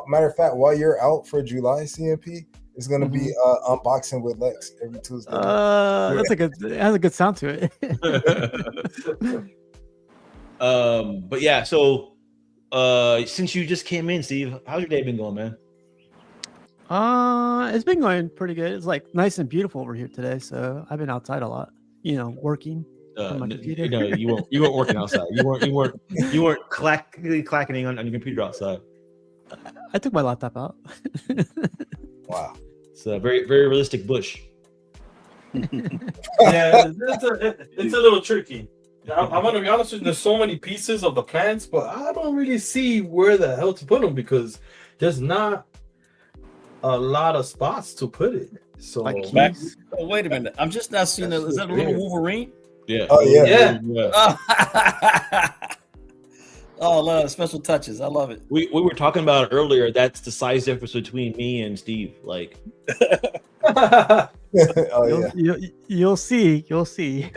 Speaker 4: Matter of fact, while you're out for July, CMP is going to be unboxing with Lex every Tuesday.
Speaker 7: It has a good sound to it.
Speaker 1: But yeah, so since you just came in, Steve, how's your day been going, man?
Speaker 7: It's been going pretty good. It's like nice and beautiful over here today, so I've been outside a lot. Working on my computer.
Speaker 1: No, you weren't working outside. You weren't clacking on your computer outside.
Speaker 7: I took my laptop out.
Speaker 4: Wow.
Speaker 1: It's a very, very realistic bush.
Speaker 3: Yeah, it's a little tricky. I'm gonna be honest with you. There's so many pieces of the plants, but I don't really see where the hell to put them because there's not a lot of spots to put it. So
Speaker 7: Like
Speaker 2: Back-
Speaker 7: keys.
Speaker 5: Oh, wait a minute. I'm just not seeing that. Is that a little Wolverine?
Speaker 1: Yeah.
Speaker 4: Oh, yeah.
Speaker 5: Oh, I love special touches. I love it.
Speaker 1: We were talking about it earlier. That's the size difference between me and Steve. Like,
Speaker 4: Oh yeah.
Speaker 7: You'll see. You'll see.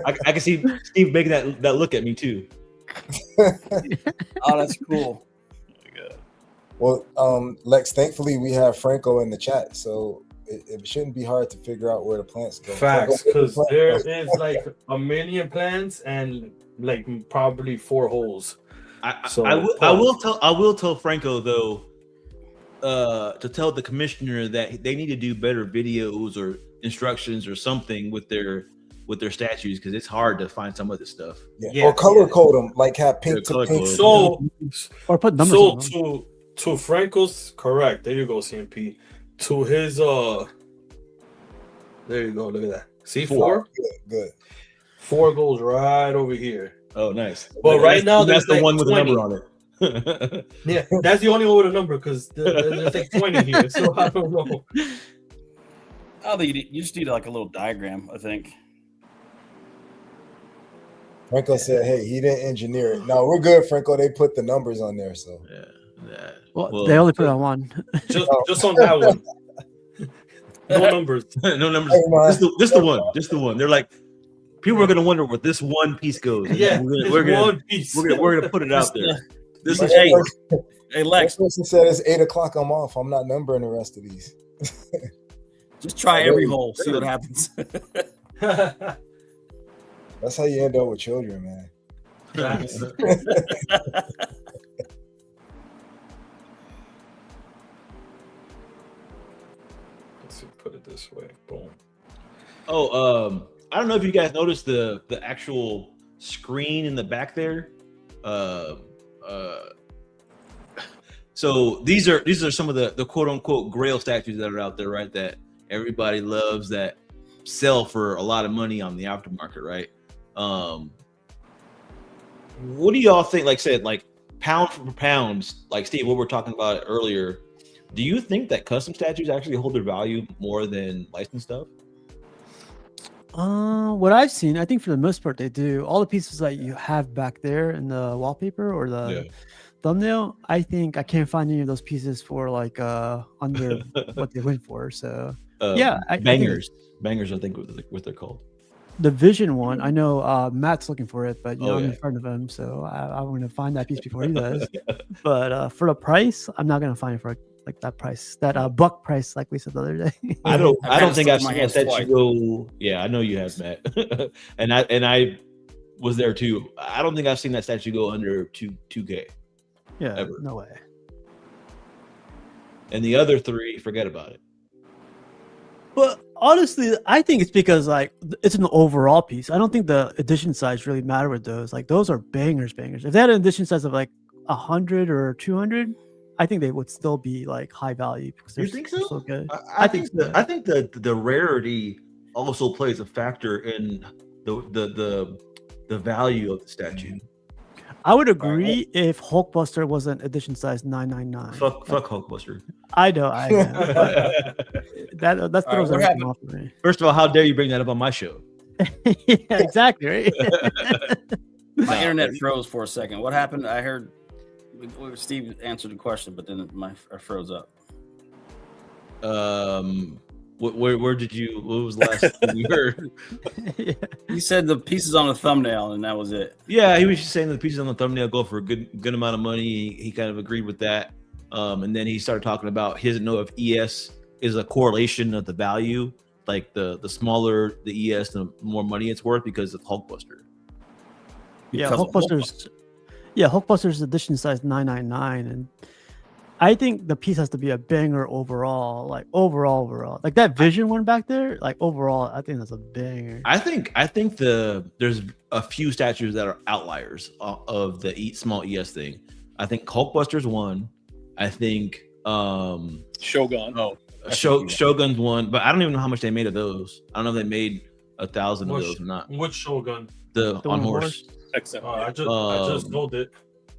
Speaker 1: I can see Steve making that look at me too.
Speaker 5: Oh, that's cool.
Speaker 4: Well, Lex, thankfully we have Franco in the chat, so it shouldn't be hard to figure out where the plants go.
Speaker 3: facts, because there is like 1 million plants and like probably 4 holes. So,
Speaker 1: I will tell Franco though, to tell the commissioner that they need to do better videos or instructions or something with their statues because it's hard to find some of this stuff.
Speaker 4: Yeah. Or color code them, like have pink to
Speaker 1: color
Speaker 4: pink.
Speaker 1: code.
Speaker 3: So
Speaker 7: Or put numbers on them.
Speaker 3: to Franco's correct. There you go, CMP. To his there you go. Look at that. See 4?
Speaker 4: Good.
Speaker 3: 4 goes right over here.
Speaker 1: Oh, nice.
Speaker 3: But right now
Speaker 1: that's the
Speaker 3: there's
Speaker 1: one
Speaker 3: like
Speaker 1: with a
Speaker 3: 20.
Speaker 1: number on it.
Speaker 3: Yeah, that's the only one with a number because there's like 20 here. So I don't know.
Speaker 5: I think you just need like a little diagram. I think.
Speaker 4: Franco said, "Hey, he didn't engineer it. No, we're good, Franco. They put the numbers on there, so
Speaker 1: Yeah.
Speaker 7: Well, they only put it on one.
Speaker 3: Just on that one. No numbers.
Speaker 1: No numbers.
Speaker 4: Hey, man.
Speaker 1: Just the one. Just the one. They're like, people are gonna wonder where this one piece goes.
Speaker 3: Yeah,
Speaker 1: we're gonna
Speaker 3: one piece.
Speaker 1: we're gonna put it out there. This is
Speaker 5: Hey,
Speaker 4: That
Speaker 5: hey, Lex,
Speaker 4: person said it's 8 o'clock. I'm off. I'm not numbering the rest of these.
Speaker 5: just try every hole. See what happens.
Speaker 4: That's how you end up with children, man.
Speaker 3: Facts. Let's put it this way. Boom.
Speaker 1: Oh, I don't know if you guys noticed the actual screen in the back there. So these are some of the quote unquote grail statues that are out there, right? That everybody loves, that sell for a lot of money on the aftermarket, right? What do y'all think? Like I said, like pound for pound, like Steve, what we were talking about earlier. Do you think that custom statues actually hold their value more than licensed stuff?
Speaker 7: What I've seen, I think for the most part they do. All the pieces that you have back there in the wallpaper or the thumbnail, I think I can't find any of those pieces for like under what they went for. So yeah,
Speaker 1: bangers, I think what they're called.
Speaker 7: the Vision one, I know Matt's looking for it, but
Speaker 1: Oh,
Speaker 7: I'm
Speaker 1: yeah.
Speaker 7: in front of him, so I want to find that piece before he does. But for the price, I'm not gonna find it for like that price, that buck price, like we said the other day.
Speaker 1: I don't think I've
Speaker 5: stuck my
Speaker 1: seen
Speaker 5: hands
Speaker 1: that
Speaker 5: twice.
Speaker 1: statue go. Yeah, I know you have, Matt, and I was there too. I don't think I've seen that statue go under 2K.
Speaker 7: Yeah,
Speaker 1: Ever.
Speaker 7: no way.
Speaker 1: And the other 3, forget about it.
Speaker 7: But honestly, I think it's because like it's an overall piece. I don't think the edition size really matter with those. Like those are bangers. If they had an edition size of like 100 or 200, I think they would still be like high value because
Speaker 1: You
Speaker 7: they're
Speaker 1: think
Speaker 7: so
Speaker 1: so?
Speaker 7: good.
Speaker 1: I think the rarity also plays a factor in the value of the statue.
Speaker 7: I would agree if Hulkbuster wasn't edition size 999.
Speaker 1: Fuck Hulkbuster.
Speaker 7: I know. That
Speaker 5: All right,
Speaker 7: throws
Speaker 5: what
Speaker 7: everything
Speaker 5: happened?
Speaker 7: off of me.
Speaker 1: First of all, how dare you bring that up on my show?
Speaker 7: Yeah, exactly. Right.
Speaker 5: My internet froze for a second. What happened? I heard Steve answered the question, but then I froze up.
Speaker 1: Where did you? What was the last thing you heard?
Speaker 7: Yeah.
Speaker 5: He said the pieces on the thumbnail, and that was it.
Speaker 1: Yeah, he was just saying the pieces on the thumbnail go for a good amount of money. He kind of agreed with that. And then he started talking about he doesn't know if ES is a correlation of the value. Like the smaller the ES, the more money it's worth because of Hulkbuster.
Speaker 7: Yeah,
Speaker 5: because of
Speaker 7: Hulkbusters. Yeah, Hulkbusters edition size 999, and I think the piece has to be a banger overall. Like overall. Like that Vision one back there. Like overall, I think that's a banger.
Speaker 1: I think there's a few statues that are outliers of the small ES thing. I think Hulkbuster's one. I think
Speaker 2: Shogun.
Speaker 5: Oh,
Speaker 1: Shogun's one, but I don't even know how much they made of those. I don't know if they made 1,000 of those or not.
Speaker 3: Which Shogun?
Speaker 1: The
Speaker 7: The
Speaker 1: on
Speaker 7: one
Speaker 1: horse.
Speaker 2: XM.
Speaker 3: I just sold it.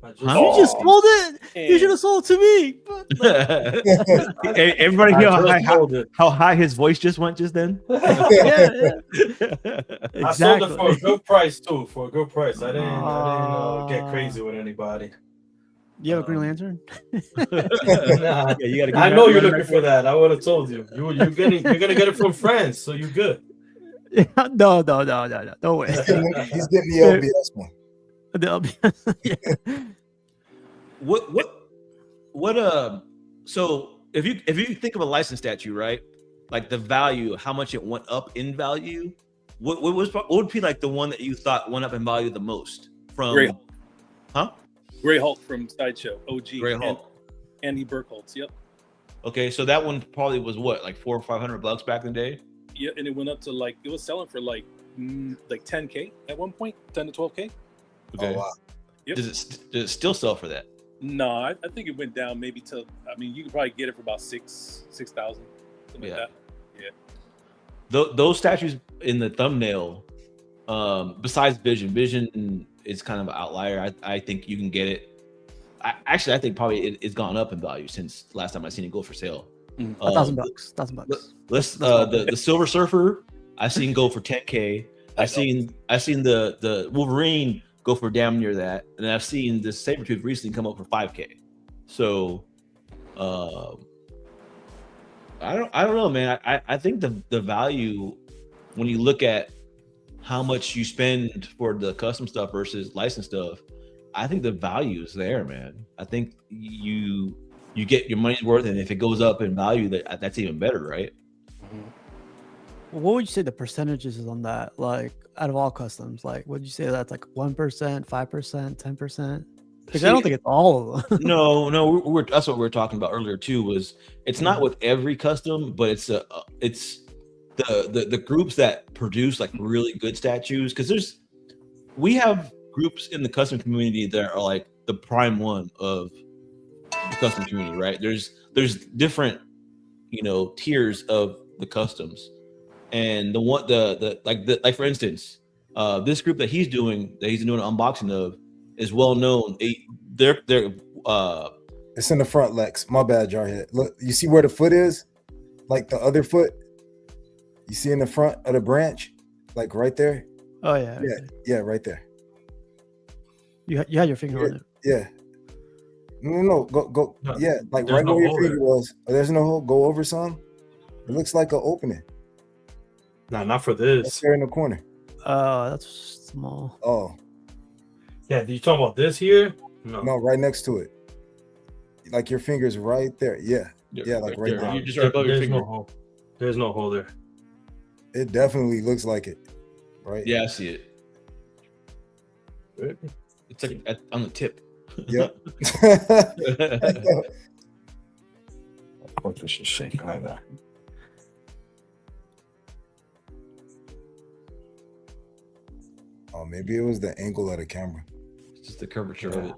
Speaker 1: Huh?
Speaker 7: You just sold it. You
Speaker 2: And-
Speaker 7: should have sold to me. But, like,
Speaker 1: Everybody hear
Speaker 3: I just sold it.
Speaker 1: how high his voice just went just then?
Speaker 7: yeah.
Speaker 3: I sold it
Speaker 7: Exactly.
Speaker 3: for a good price too. For a good price. I didn't get crazy with anybody.
Speaker 7: You have a Green Lantern?
Speaker 3: Nah,
Speaker 1: Yeah, you gotta.
Speaker 3: I know you're looking for that. I would have told you. You're gonna get it from France, so you're good.
Speaker 7: No way.
Speaker 4: He's getting the LBS one.
Speaker 7: Yeah.
Speaker 1: What so if you think of a license statue, right? Like the value, how much it went up in value, what would be like the one that you thought went up in value the most from
Speaker 2: Grey
Speaker 1: Huh?
Speaker 2: Grey Hulk from Sideshow. OG.
Speaker 1: Grey Hulk.
Speaker 2: Andy Burkholz. Yep.
Speaker 1: Okay, so that one probably was what, like $400 or $500 back in the day?
Speaker 2: Yeah, and it went up to like it was selling for like 10K at one point, 10 to 12K.
Speaker 1: Okay.
Speaker 4: Oh wow.
Speaker 2: Yep.
Speaker 1: Does it still sell for that?
Speaker 2: No, I think it went down maybe to. I mean, you could probably get it for about 6,000, something
Speaker 1: Yeah.
Speaker 2: like that.
Speaker 1: Those statues in the thumbnail, besides Vision is kind of an outlier. I think you can get it. I think probably it's gone up in value since last time I seen it go for sale.
Speaker 7: $1,000. $1,000.
Speaker 1: Let's the Silver Surfer I've seen go for 10K. I've seen the Wolverine go for damn near that, and I've seen the Sabretooth recently come up for 5K. So I don't know, man. I think the value when you look at how much you spend for the custom stuff versus licensed stuff, I think the value is there, man. I think you get your money's worth, and if it goes up in value, that's even better, right?
Speaker 7: What would you say the percentages is on that? Like out of all customs, like would you say that's like 1%, 5%, 10%? Because I don't think it's all of them.
Speaker 1: No, that's what we were talking about earlier too. Was it's not with every custom, but it's the groups that produce like really good statues. Because we have groups in the custom community that are like the prime one of the custom community, right? There's different tiers of the customs, and like for instance, this group that he's doing an unboxing of is well known. They're
Speaker 4: It's in the front, Lex. My bad, Jarhead. Look, you see where the foot is? Like the other foot? You see in the front of the branch? Like right there?
Speaker 7: Oh yeah.
Speaker 4: Yeah, right there.
Speaker 7: You had your finger on it.
Speaker 4: Yeah. No. Go.
Speaker 3: No,
Speaker 4: Yeah, like
Speaker 3: there's
Speaker 4: right
Speaker 3: no
Speaker 4: where your
Speaker 3: hole
Speaker 4: finger
Speaker 3: there.
Speaker 4: was. Oh, there's no hole. Go over some. It looks like an opening.
Speaker 3: Nah, not for
Speaker 4: Right
Speaker 3: this.
Speaker 4: there in the corner.
Speaker 7: That's small.
Speaker 4: Oh,
Speaker 3: Yeah, you talking about this here? No.
Speaker 4: no, right next to it. Like your finger's right there. Yeah. Yeah, like right
Speaker 1: there.
Speaker 4: there.
Speaker 1: You just right above your
Speaker 3: There's
Speaker 1: finger.
Speaker 3: no hole. There's no hole there.
Speaker 4: It definitely looks like it. Right?
Speaker 1: Yeah, I see it. It's like on the tip.
Speaker 4: Yep.
Speaker 3: What this should shake like that.
Speaker 4: Oh, maybe it was the angle of the camera.
Speaker 1: It's just the curvature of it.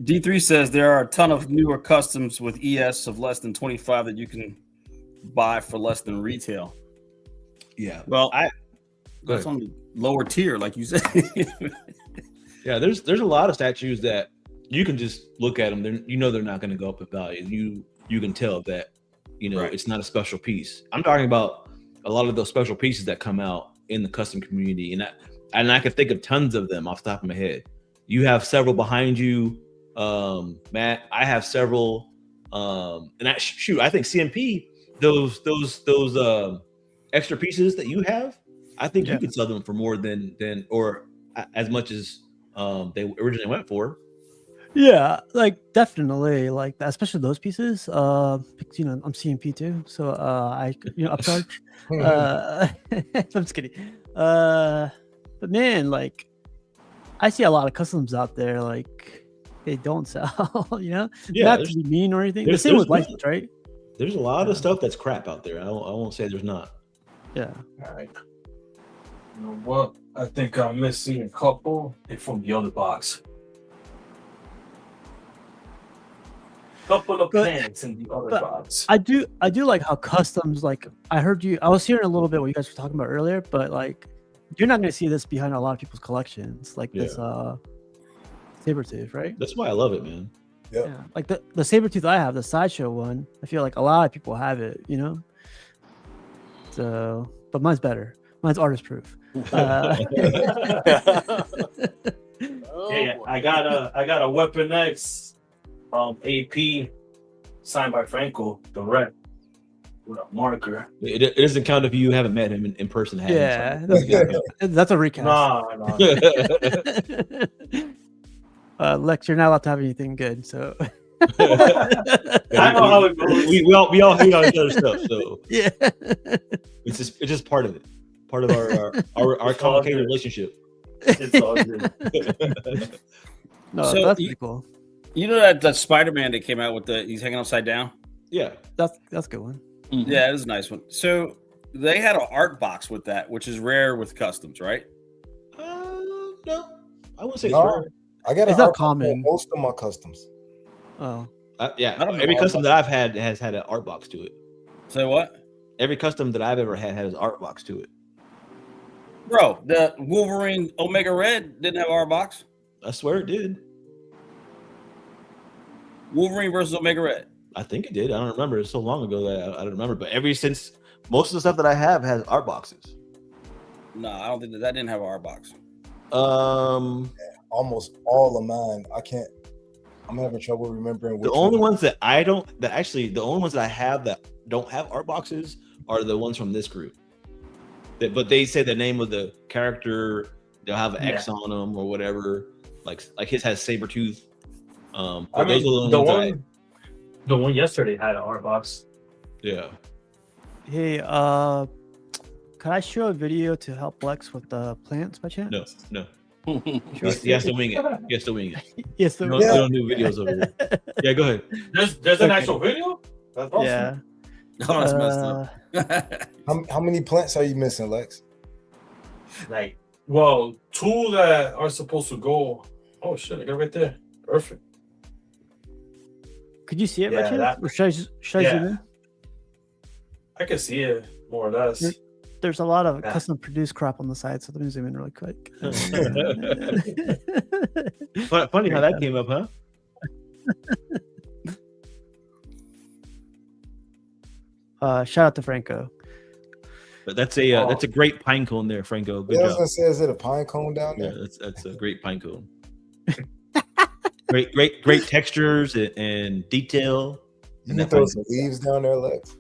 Speaker 5: D3 says there are a ton of newer customs with ES of less than 25 that you can buy for less than retail.
Speaker 1: Yeah.
Speaker 5: Well,
Speaker 1: Go
Speaker 5: that's
Speaker 1: ahead.
Speaker 5: on the lower tier, like you said.
Speaker 1: Yeah, there's a lot of statues that you can just look at them. They're not going to go up in value. You can tell that
Speaker 5: Right.
Speaker 1: it's not a special piece. I'm talking about a lot of those special pieces that come out in the custom community, and I can think of tons of them off the top of my head. You have several behind you, Matt. I have several, and I think CMP those extra pieces that you have. I think you could sell them for more than or as much as they originally went for.
Speaker 7: Yeah, like definitely, like especially those pieces. Because, I'm CMP too, so I upcharge. I'm just kidding. But man, like I see a lot of customs out there, like they don't sell.
Speaker 1: Yeah,
Speaker 7: Not to be mean or anything. The
Speaker 1: there's-
Speaker 7: same with
Speaker 1: there's-
Speaker 7: license, right?
Speaker 1: There's a lot
Speaker 7: Yeah.
Speaker 1: of stuff that's crap out there. I won't say there's not.
Speaker 7: Yeah.
Speaker 3: All right. You know what? I think I'm missing a couple from the other box. Couple of
Speaker 7: But-
Speaker 3: plants in the other
Speaker 7: but
Speaker 3: box.
Speaker 7: I do like how customs, like I was hearing a little bit what you guys were talking about earlier, but like you're not gonna see this behind a lot of people's collections, like this Sabertooth, right?
Speaker 1: That's why I love it, man.
Speaker 4: Yep.
Speaker 7: Yeah. Like the Sabertooth I have, the sideshow one, I feel like a lot of people have it, So but mine's better. Mine's artist proof.
Speaker 2: Oh,
Speaker 3: Yeah,
Speaker 2: boy.
Speaker 3: I got a Weapon X AP signed by Franco, the rep, with a marker.
Speaker 1: It doesn't count if you haven't met him in person. Had him
Speaker 7: Yeah,
Speaker 1: sign
Speaker 7: that's,
Speaker 1: it.
Speaker 7: that's a recast.
Speaker 3: Nah.
Speaker 7: Lex, you're not allowed to have anything good, so
Speaker 3: I know how it goes.
Speaker 1: we all hate on each other's stuff, so
Speaker 7: yeah.
Speaker 1: it's just part of it, part of our
Speaker 3: It's all
Speaker 1: complicated
Speaker 3: good.
Speaker 1: relationship.
Speaker 3: It's all good.
Speaker 7: No,
Speaker 5: So
Speaker 7: that's
Speaker 5: you-
Speaker 7: pretty cool.
Speaker 5: You know that Spider-Man that came out with he's hanging upside down?
Speaker 1: Yeah,
Speaker 7: That's a good one.
Speaker 5: Yeah, it was a nice one. So they had an art box with that, which is rare with customs, right?
Speaker 1: no, I wouldn't say
Speaker 4: No.
Speaker 1: it's rare.
Speaker 4: I got
Speaker 7: It's
Speaker 4: an
Speaker 7: not
Speaker 4: art box on
Speaker 7: common.
Speaker 4: most of my customs.
Speaker 7: Oh,
Speaker 1: Yeah,
Speaker 5: I don't know
Speaker 1: every
Speaker 5: art
Speaker 1: custom
Speaker 5: box.
Speaker 1: that I've had has had an art box to it.
Speaker 5: Say what?
Speaker 1: Every custom that I've ever had has an art box to it.
Speaker 5: Bro, the Wolverine Omega Red didn't have art box.
Speaker 1: I swear it did.
Speaker 5: Wolverine versus Omega Red.
Speaker 1: I think it did. I don't remember. It's so long ago that I don't remember. But since most of the stuff that I have has art boxes.
Speaker 5: No, I don't think that didn't have an art box.
Speaker 4: Almost all of mine. I'm having trouble remembering which
Speaker 1: The only
Speaker 4: one.
Speaker 1: ones that I don't, the only ones that I have that don't have art boxes are the ones from this group. But they say the name of the character, they'll have an X on them or whatever. Like his has Sabretooth.
Speaker 3: I
Speaker 1: But
Speaker 3: mean,
Speaker 1: those are
Speaker 3: the
Speaker 1: ones that
Speaker 3: one yesterday had an art box.
Speaker 1: yeah.
Speaker 7: hey, could I show a video to help Lex with the plants by chance?
Speaker 1: No.
Speaker 7: Sure.
Speaker 1: He has to wing it. He has to wing it.
Speaker 7: Yes,
Speaker 1: We
Speaker 7: sir.
Speaker 1: don't, we don't do videos over here. Yeah, go ahead.
Speaker 3: There's an
Speaker 7: Okay.
Speaker 3: actual video? That's awesome.
Speaker 7: Yeah.
Speaker 5: Oh, that's messed up.
Speaker 4: How many plants are you missing, Lex?
Speaker 3: Like, well, two that are supposed to go. Oh shit, I got it right there. Perfect.
Speaker 7: Could you see it by
Speaker 3: Yeah,
Speaker 7: chance?
Speaker 3: that-
Speaker 7: Or should I zoom
Speaker 3: yeah.
Speaker 7: in?
Speaker 3: I can see it more or less.
Speaker 7: You're- There's a lot of
Speaker 3: Yeah.
Speaker 7: custom produced crap on the side, so let me zoom in really quick.
Speaker 1: Funny how that came up, huh?
Speaker 7: Shout out to Franco.
Speaker 1: But that's a great pine cone there, Franco. Good
Speaker 4: Yeah, I was
Speaker 1: job.
Speaker 4: gonna say, is it a pine cone down
Speaker 1: Yeah,
Speaker 4: there?
Speaker 1: that's a great pine cone. great textures and detail.
Speaker 4: You
Speaker 1: and
Speaker 4: can
Speaker 1: that
Speaker 4: throw
Speaker 1: pine
Speaker 4: some leaves down there, Lex.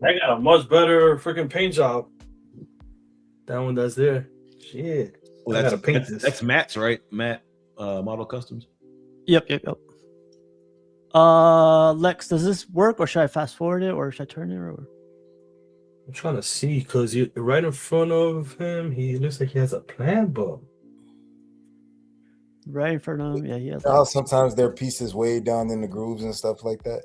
Speaker 3: I got a much better freaking paint job. That one that's there. Shit.
Speaker 1: Well,
Speaker 3: I
Speaker 1: that's,
Speaker 3: gotta paint
Speaker 1: that's,
Speaker 3: this.
Speaker 1: that's Matt's, right? Matt, Model Customs.
Speaker 7: Yep. Lex, does this work, or should I fast forward it, or should I turn it, or?
Speaker 3: I'm trying to see because right in front of him, he looks like he has a plan book.
Speaker 7: Right in front of him. Yeah, he has.
Speaker 4: You know how sometimes there are pieces way down in the grooves and stuff like that.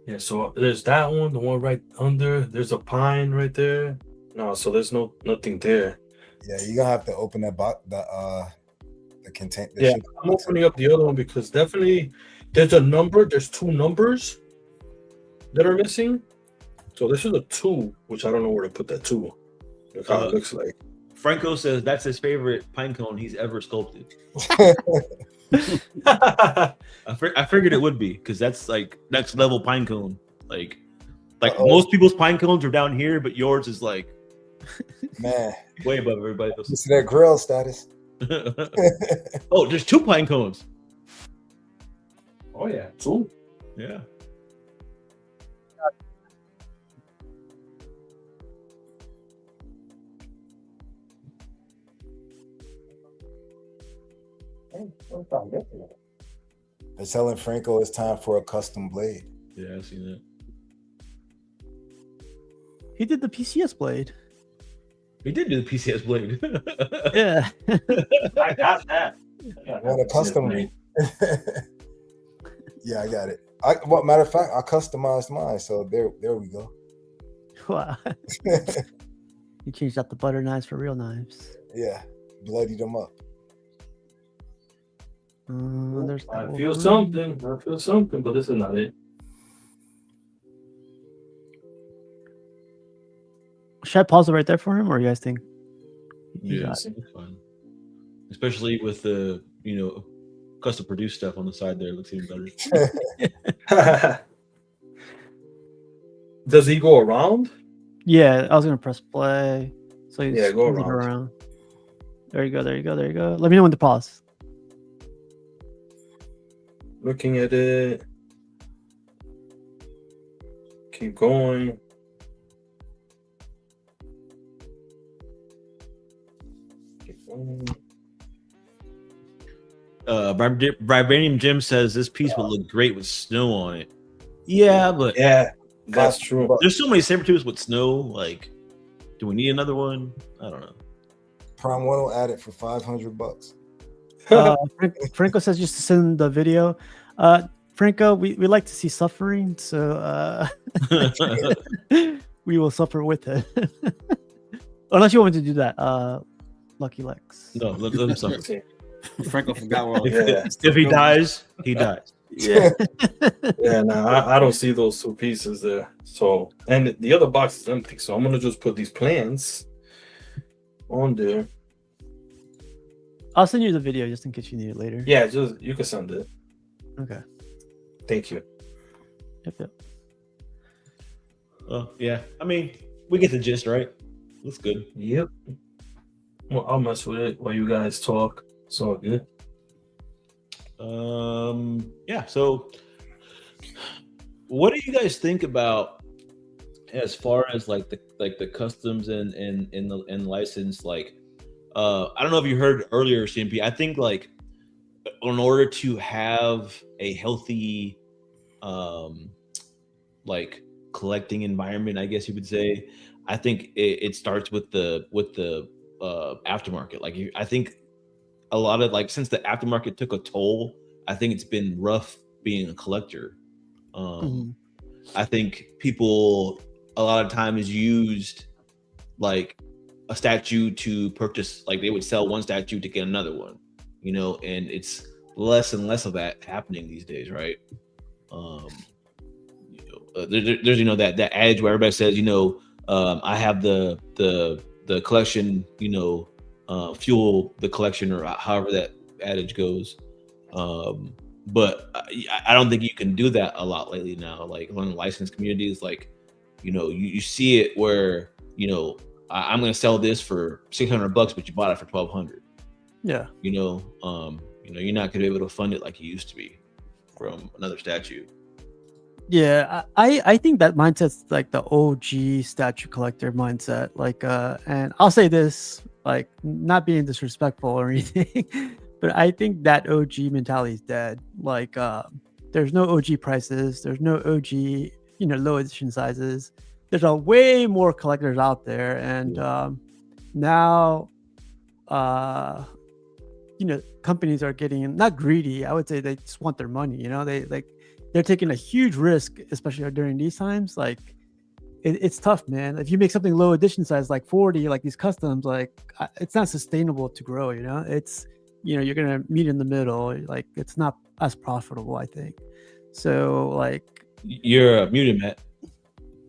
Speaker 3: Yeah, so there's that one, the one right under. There's a pine right there. No, so there's nothing there.
Speaker 4: Yeah, you're gonna have to open that box, the contain. the
Speaker 3: Yeah,
Speaker 4: ship
Speaker 3: I'm
Speaker 4: box.
Speaker 3: opening up the other one because definitely there's a number. There's two numbers that are missing. So this is a 2, which I don't know where to put that 2. Look how it looks like.
Speaker 1: Franco says that's his favorite pine cone he's ever sculpted. I figured it would be because that's like next level pine cone. Like
Speaker 4: Uh-oh.
Speaker 1: most people's pine cones are down here, but yours is like
Speaker 4: Man,
Speaker 1: way above everybody else.
Speaker 4: this is that grill status.
Speaker 1: Oh, there's 2 pine cones.
Speaker 3: Oh yeah, 2.
Speaker 1: Yeah.
Speaker 4: They're telling Franco it's time for a custom blade.
Speaker 1: Yeah, I seen that.
Speaker 7: He did the PCS blade.
Speaker 1: He did do the PCS blade.
Speaker 7: Yeah.
Speaker 3: I got that.
Speaker 4: Want a custom? Yeah, I got it. Well, matter of fact, I customized mine, so there we go.
Speaker 7: Wow. You changed out the butter knives for real knives.
Speaker 4: Yeah, bloodied them up.
Speaker 7: There's
Speaker 3: I
Speaker 7: that
Speaker 3: feel
Speaker 7: one.
Speaker 3: something, but this is not it.
Speaker 7: Should I pause it right there for him, or you guys think? You
Speaker 1: Yeah,
Speaker 7: got
Speaker 1: it's fun. Especially with the custom produced stuff on the side there, it looks even better.
Speaker 3: Does he go around?
Speaker 7: Yeah, I was gonna press play. So you
Speaker 3: Yeah, go
Speaker 7: spins it
Speaker 3: around.
Speaker 7: There you go. There you go. There you go. Let me know when to pause.
Speaker 3: Looking at it. Keep going. Keep going.
Speaker 1: Vibranium Jim says this piece would look great with snow on it. Yeah, but
Speaker 3: Yeah, that's true.
Speaker 4: But
Speaker 1: there's so many Sabertooths with snow. Like, do we need another one? I don't know.
Speaker 4: Prime One will add it for $500.
Speaker 7: Franco says just to send the video. Franco, we like to see suffering, so we will suffer with it. Unless you want me to do that, Lucky Lex.
Speaker 1: No, let him suffer.
Speaker 5: Franco forgot where
Speaker 1: If he dies, he dies.
Speaker 7: Yeah.
Speaker 3: Yeah, nah, I don't see those two pieces there. So, and the other box is empty. So I'm gonna just put these plans on there.
Speaker 7: I'll send you the video just in case you need it later.
Speaker 3: Yeah, just you can send it.
Speaker 7: Okay.
Speaker 3: Thank you.
Speaker 7: Yep.
Speaker 1: Oh yeah, I mean, we get the gist, right? Looks good.
Speaker 3: Yep. Well, I'll mess with it while you guys talk. It's all good.
Speaker 1: Yeah. So, what do you guys think about as far as like the customs and license? Like, I don't know if you heard earlier, CMP. I think like in order to have a healthy, like collecting environment, I guess you would say, I think it starts with the aftermarket. Like, I think a lot of like since the aftermarket took a toll, I think it's been rough being a collector. I think people a lot of times used like a statue to purchase, like they would sell one statue to get another one, and it's less and less of that happening these days, right? There's that adage where everybody says, I have the collection, fuel the collection, or however that adage goes. But I don't think you can do that a lot lately now. Like on the licensed communities, like, you see it where, I'm going to sell this for $600, but you bought it for $1,200.
Speaker 7: Yeah.
Speaker 1: You're not going to be able to fund it like you used to be from another statue.
Speaker 7: Yeah, I think that mindset's like the OG statue collector mindset. Like, and I'll say this, like, not being disrespectful or anything, but I think that OG mentality is dead. Like, there's no OG prices, there's no OG, low edition sizes. There's a way more collectors out there, and now, companies are getting not greedy. I would say they just want their money. They're taking a huge risk, especially during these times. Like, it's tough, man. If you make something low edition size, like 40, like these customs, like it's not sustainable to grow. It's you're gonna meet in the middle. Like, it's not as profitable, I think. So like,
Speaker 1: you're muted, Matt.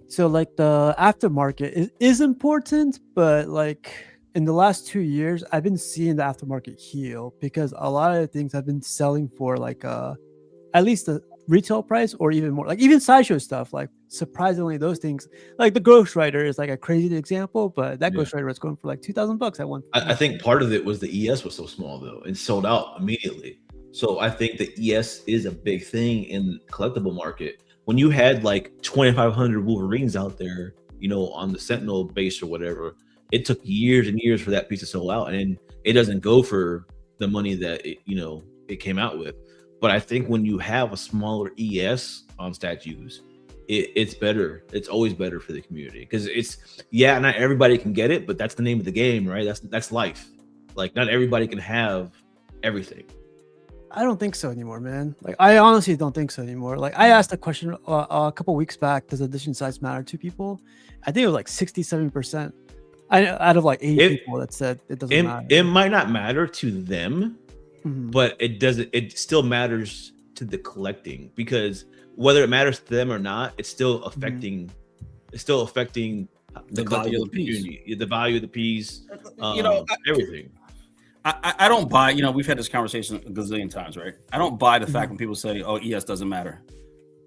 Speaker 7: So like the aftermarket is important, but like in the last 2 years, I've been seeing the aftermarket heal because a lot of the things I've been selling for like at least the retail price or even more, like even sideshow stuff, like surprisingly those things, like the Ghost Rider is like a crazy example, but that Ghost Rider was going for like $2,000 at one point.
Speaker 1: I think part of it was the ES was so small though, and sold out immediately. So I think the ES is a big thing in the collectible market. When you had like 2,500 Wolverines out there, on the Sentinel base or whatever, it took years and years for that piece to sell out, and it doesn't go for the money that it came out with. But I think when you have a smaller ES on statues, it's better. It's always better for the community because not everybody can get it, but that's the name of the game, right? That's life. Like not everybody can have everything.
Speaker 7: I don't think so anymore, man. Like I honestly don't think so anymore. Like I asked a question a couple weeks back, does edition size matter to people? I think it was like 67%. Out of like 80 people that said it doesn't matter.
Speaker 1: It might not matter to them,
Speaker 7: Mhm.
Speaker 1: but it still matters to the collecting, because whether it matters to them or not, it's still affecting
Speaker 5: The value of the piece.
Speaker 1: community, the value of the piece, everything.
Speaker 5: I don't buy, we've had this conversation a gazillion times, right? I don't buy the fact when people say, oh, ES doesn't matter.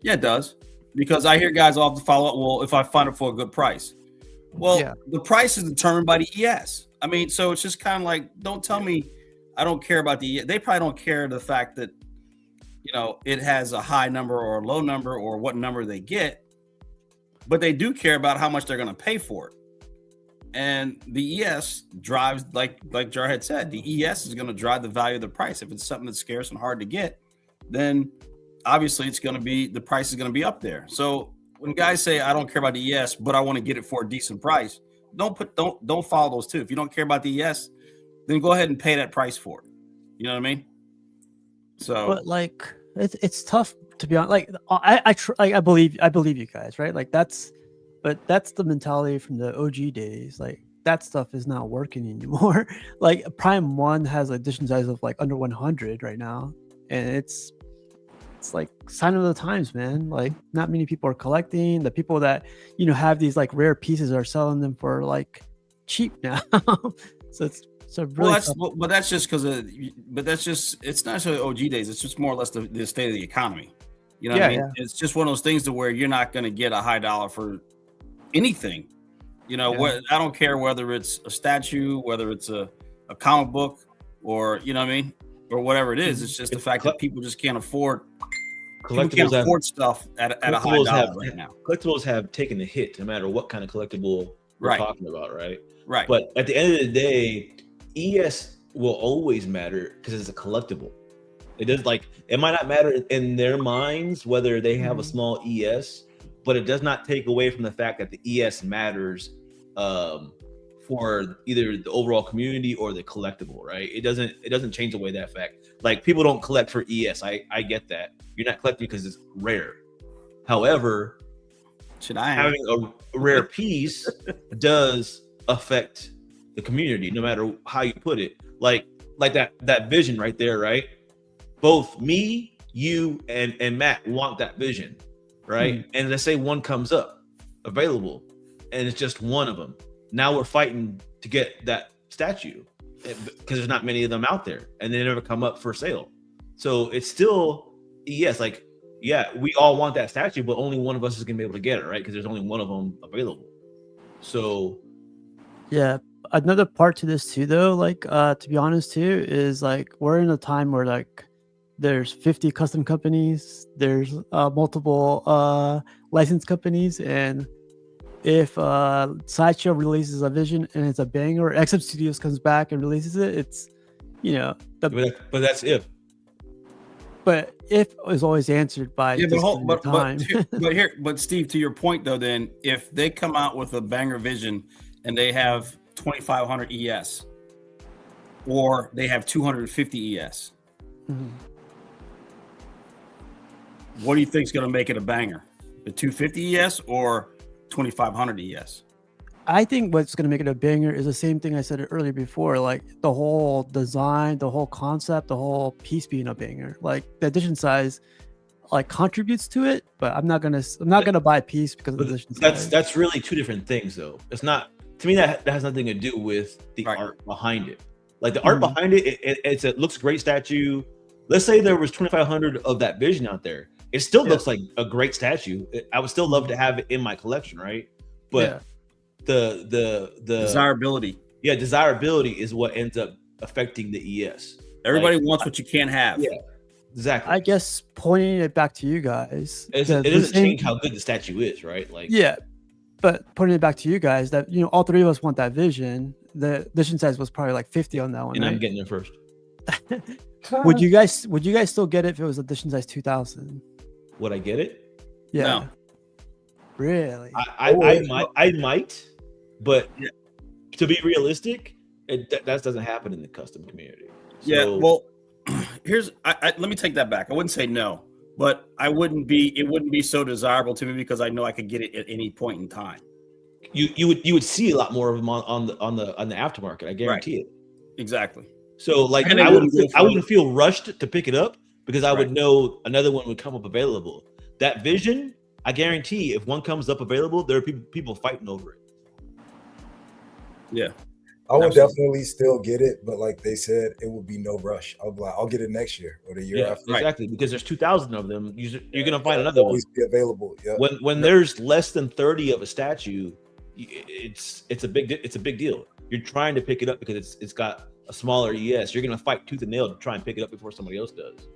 Speaker 5: Yeah, it does. Because I hear guys all have to follow up, well, if I find it for a good price. Well, the price is determined by the ES. I mean, so it's just kind of like, don't tell me I don't care about the ES. They probably don't care the fact that, it has a high number or a low number or what number they get. But they do care about how much they're going to pay for it. And the ES drives, like Jarhead said, the ES is going to drive the value of the price. If it's something that's scarce and hard to get, then obviously the price is going to be up there. So when guys say, I don't care about the ES, but I want to get it for a decent price, don't follow those two. If you don't care about the ES, then go ahead and pay that price for it. You know what I mean? So,
Speaker 7: but like it's tough to be honest. Like I believe you guys, right? Like that's the mentality from the OG days. Like that stuff is not working anymore. Like Prime 1 has edition size of like under 100 right now, and it's like sign of the times, man. Like not many people are collecting. The people that have these like rare pieces are selling them for like cheap now. So it's really
Speaker 5: that's just because it's not necessarily OG days. It's just more or less the state of the economy. You know what I mean? Yeah. It's just one of those things to where you're not going to get a high dollar for anything. I don't care whether it's a statue, whether it's a comic book, or you know what I mean, or whatever it is. It's just the fact that people just can't afford. People can't afford stuff at a high dollar right now.
Speaker 1: Collectibles have taken a hit, no matter what kind of collectible we're talking about, right?
Speaker 5: Right.
Speaker 1: But at the end of the day, ES will always matter because it's a collectible. It does, like, it might not matter in their minds whether they have a small ES, but it does not take away from the fact that the ES matters for either the overall community or the collectible, right? It doesn't change away that fact. Like, people don't collect for ES. I get that. You're not collecting because it's rare. However, having a rare piece does affect the community, no matter how you put it. Like that vision right there, right? Both me, you, and Matt want that vision, right? And let's say one comes up available, and it's just one of them. Now we're fighting to get that statue because there's not many of them out there, and they never come up for sale. So it's still like, yeah, we all want that statue, but only one of us is gonna be able to get it, right? Because there's only one of them available. So
Speaker 7: yeah, another part to this too, though, like to be honest too, is like we're in a time where like there's 50 custom companies, there's multiple license companies, and if Sideshow releases a vision and it's a banger, or XM Studios comes back and releases it, it's
Speaker 1: but that's if.
Speaker 7: But if is always answered by
Speaker 5: but Steve, to your point though, then if they come out with a banger vision and they have 2,500 ES or they have 250 ES, what do you think is going to make it a banger? The 250 ES or 2,500 ES?
Speaker 7: I think what's going to make it a banger is the same thing I said earlier before, like the whole design, the whole concept, the whole piece being a banger. Like the edition size like contributes to it, but I'm not gonna buy a piece because of the edition size.
Speaker 1: That's really two different things, though. It's not, to me, that has nothing to do with the art behind it. Like the art behind it, it looks great statue. Let's say there was 2,500 of that vision out there. It still looks like a great statue. I would still love to have it in my collection, right? But the
Speaker 5: desirability.
Speaker 1: Yeah, desirability is what ends up affecting the ES.
Speaker 5: Everybody wants what you can't have.
Speaker 1: Yeah, exactly.
Speaker 7: I guess pointing it back to you guys,
Speaker 1: it doesn't change how good the statue is, right? Like,
Speaker 7: yeah, but pointing it back to you guys, that all three of us want that vision. The edition size was probably like 50 on that one,
Speaker 1: and
Speaker 7: right?
Speaker 1: I'm getting it first.
Speaker 7: Would you guys still get it if it was edition size 2000?
Speaker 1: Would I get it?
Speaker 7: Yeah. Really?
Speaker 1: I might, but
Speaker 5: Yeah.
Speaker 1: to be realistic, that doesn't happen in the custom community. So,
Speaker 5: Yeah, well, here's let me take that back. I wouldn't say no, but it wouldn't be so desirable to me because I know I could get it at any point in time.
Speaker 1: you would see a lot more of them on the aftermarket. I guarantee it.
Speaker 5: Exactly.
Speaker 1: So like
Speaker 5: And they
Speaker 1: I
Speaker 5: wouldn't go for
Speaker 1: wouldn't feel rushed to pick it up because I would
Speaker 5: Right.
Speaker 1: know another one would come up available. That Vision, I guarantee if one comes up available, there are people fighting over it.
Speaker 5: Yeah.
Speaker 4: I would
Speaker 5: Absolutely.
Speaker 4: definitely still get it, but like they said, it would be no rush. I'll be like, I'll get it next year or the year
Speaker 1: Yeah,
Speaker 4: after.
Speaker 5: Right.
Speaker 1: exactly. Because there's 2,000 of them. You're gonna find
Speaker 4: It'll
Speaker 1: another one.
Speaker 4: always be available. Yeah.
Speaker 1: When there's less than 30 of a statue, it's a big deal. You're trying to pick it up because it's got a smaller ES. You're gonna fight tooth and nail to try and pick it up before somebody else does.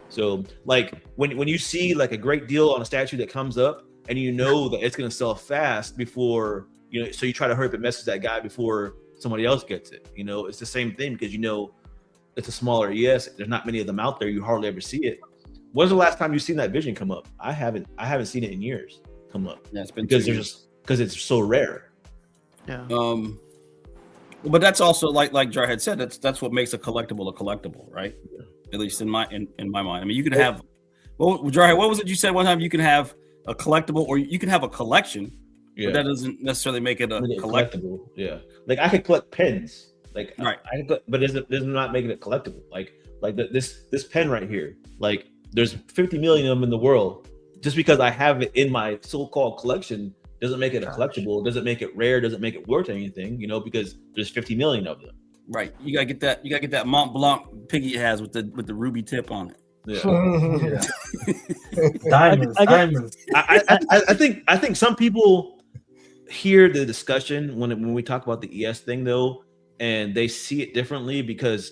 Speaker 1: So like when you see like a great deal on a statue that comes up and you know that it's gonna sell fast before so you try to hurry up and message that guy before somebody else gets it. It's the same thing because it's a smaller ES. There's not many of them out there. You hardly ever see it. When's the last time you've seen that Vision come up? I haven't seen it in years come up
Speaker 5: Yeah, it's been
Speaker 1: because
Speaker 5: 2 years.
Speaker 1: it's so rare.
Speaker 7: Yeah.
Speaker 5: But that's also like Jar had said, that's what makes a collectible, right?
Speaker 1: Yeah.
Speaker 5: At least in my mind. I mean, you can have Jar, what was it you said one time? You can have a collectible or you can have a collection,
Speaker 1: Yeah,
Speaker 5: but that doesn't necessarily make it a
Speaker 1: Make it
Speaker 5: collectible.
Speaker 1: Yeah, like I could collect pens, like
Speaker 5: Right.
Speaker 1: I could, but does not making it collectible. Like this pen right here, like there's 50 million of them in the world. Just because I have it in my so-called collection doesn't make it a collectible. Doesn't make it rare. Doesn't make it worth anything. Because there's 50 million of them.
Speaker 5: Right. You gotta get that Mont Blanc piggy it has with the ruby tip on it.
Speaker 1: Yeah,
Speaker 3: Diamonds,
Speaker 7: I get-
Speaker 3: diamonds.
Speaker 1: I think some people hear the discussion when we talk about the ES thing though, and they see it differently because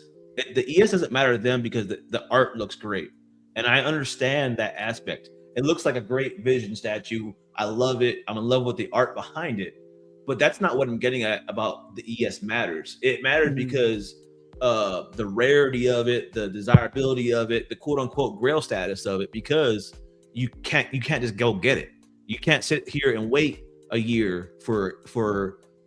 Speaker 1: the ES doesn't matter to them because the art looks great, and I understand that aspect. It looks like a great Vision statue. I love it. I'm in love with the art behind it, but that's not what I'm getting at about the ES matters. It matters because the rarity of it, the desirability of it, the quote unquote grail status of it, because you can't just go get it. You can't sit here and wait a year for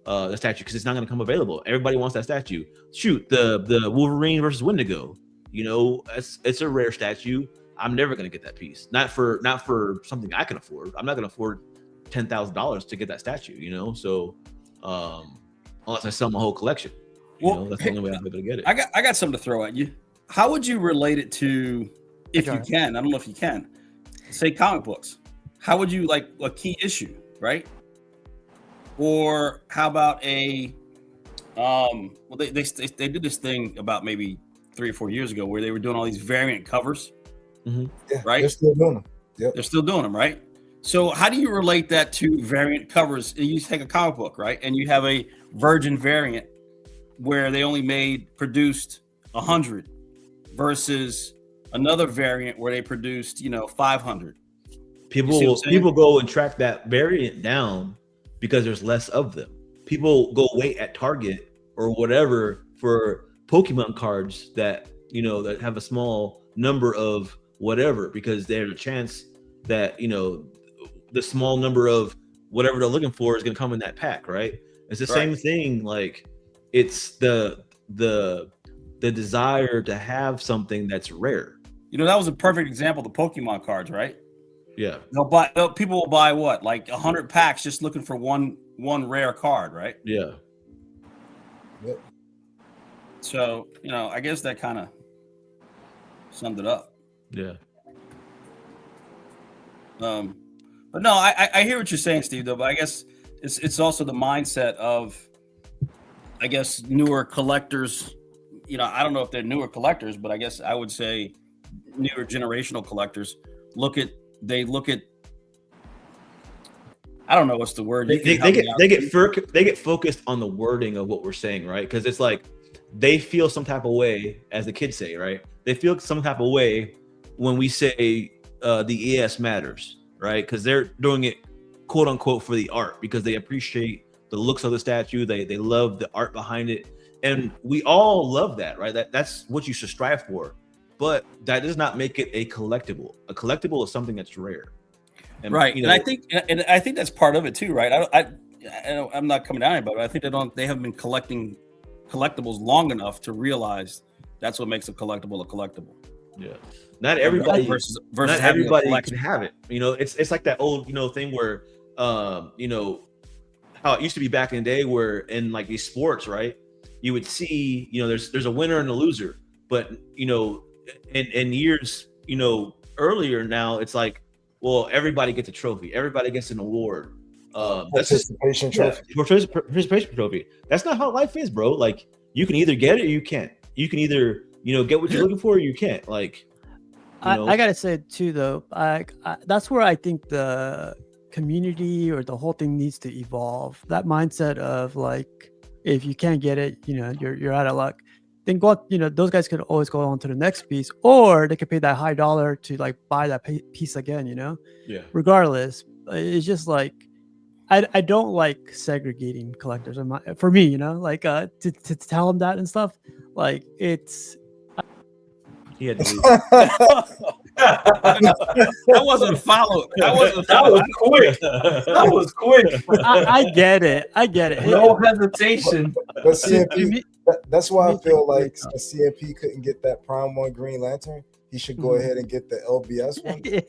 Speaker 1: the statue because it's not going to come available. Everybody wants that statue. Shoot, the Wolverine versus Wendigo, it's a rare statue. I'm never going to get that piece. Not for something I can afford. I'm not going to afford $10,000 to get that statue. So unless I sell my whole collection, that's the only way I'm able to get it.
Speaker 5: I got something to throw at you. How would you relate it to, if you can? I don't know if you can. Say comic books. How would you like a key issue, right? Or how about a they did this thing about maybe 3 or 4 years ago where they were doing all these variant covers.
Speaker 4: Yeah,
Speaker 5: Right?
Speaker 4: they're still doing them. Yep.
Speaker 5: They're still doing them, right? So how do you relate that to variant covers? You take a comic book, right? And you have a virgin variant where they only produced 100 versus another variant where they produced, 500.
Speaker 1: People go and track that variant down because there's less of them. People go wait at Target or whatever for Pokemon cards that that have a small number of whatever because there's a chance that the small number of whatever they're looking for is going to come in that pack, right? It's the same thing. Like it's the desire to have something that's rare.
Speaker 5: That was a perfect example of the Pokemon cards, right?
Speaker 1: Yeah.
Speaker 5: People will buy what, like 100 packs just looking for one rare card, right?
Speaker 1: Yeah.
Speaker 4: Yep.
Speaker 5: So, I guess that kind of summed it up.
Speaker 1: Yeah.
Speaker 5: But no, I hear what you're saying, Steve, though, but I guess it's also the mindset of, I guess, newer collectors. I don't know if they're newer collectors, but I guess I would say newer generational collectors they look at I don't know what's the word.
Speaker 1: They get focused on the wording of what we're saying, right? Because it's like they feel some type of way, as the kids say, right? They feel some type of way when we say the ES matters, right? Because they're doing it, quote unquote, for the art because they appreciate the looks of the statue. They love the art behind it, and we all love that, right? That's what you should strive for. But that does not make it a collectible. A collectible is something that's rare.
Speaker 5: Right,
Speaker 1: You
Speaker 5: and I think that's part of it too, right? I'm not coming down, but I think they haven't been collecting collectibles long enough to realize that's what makes a collectible.
Speaker 1: Yeah, not everybody
Speaker 5: versus
Speaker 1: not
Speaker 5: having a
Speaker 1: everybody
Speaker 5: collection.
Speaker 1: can have it. It's like that old thing where how it used to be back in the day, where in like these sports, right? You would see there's a winner and a loser, but in years earlier, now it's like, well, everybody gets a trophy, everybody gets an award. That's just
Speaker 4: Participation trophy.
Speaker 1: participation trophy. That's not how life is, bro. Like, you can either get it or you can't. You can either get what you're looking for or you can't. Like,
Speaker 7: I gotta say too, though, that's where I think the community or the whole thing needs to evolve. That mindset of like, if you can't get it, you're out of luck. Then go, those guys could always go on to the next piece, or they could pay that high dollar to like buy that piece again.
Speaker 1: Yeah.
Speaker 7: Regardless, it's just like, I don't like segregating collectors. For me, like to tell them that and stuff. Like, it's.
Speaker 1: He had to leave.
Speaker 5: That wasn't a follow. That
Speaker 3: was quick. That was quick.
Speaker 7: I get it.
Speaker 3: No hesitation.
Speaker 4: But CMP, that's why I feel like CMP couldn't get that Prime 1 Green Lantern. He should go ahead and get the LBS one.
Speaker 7: Yeah,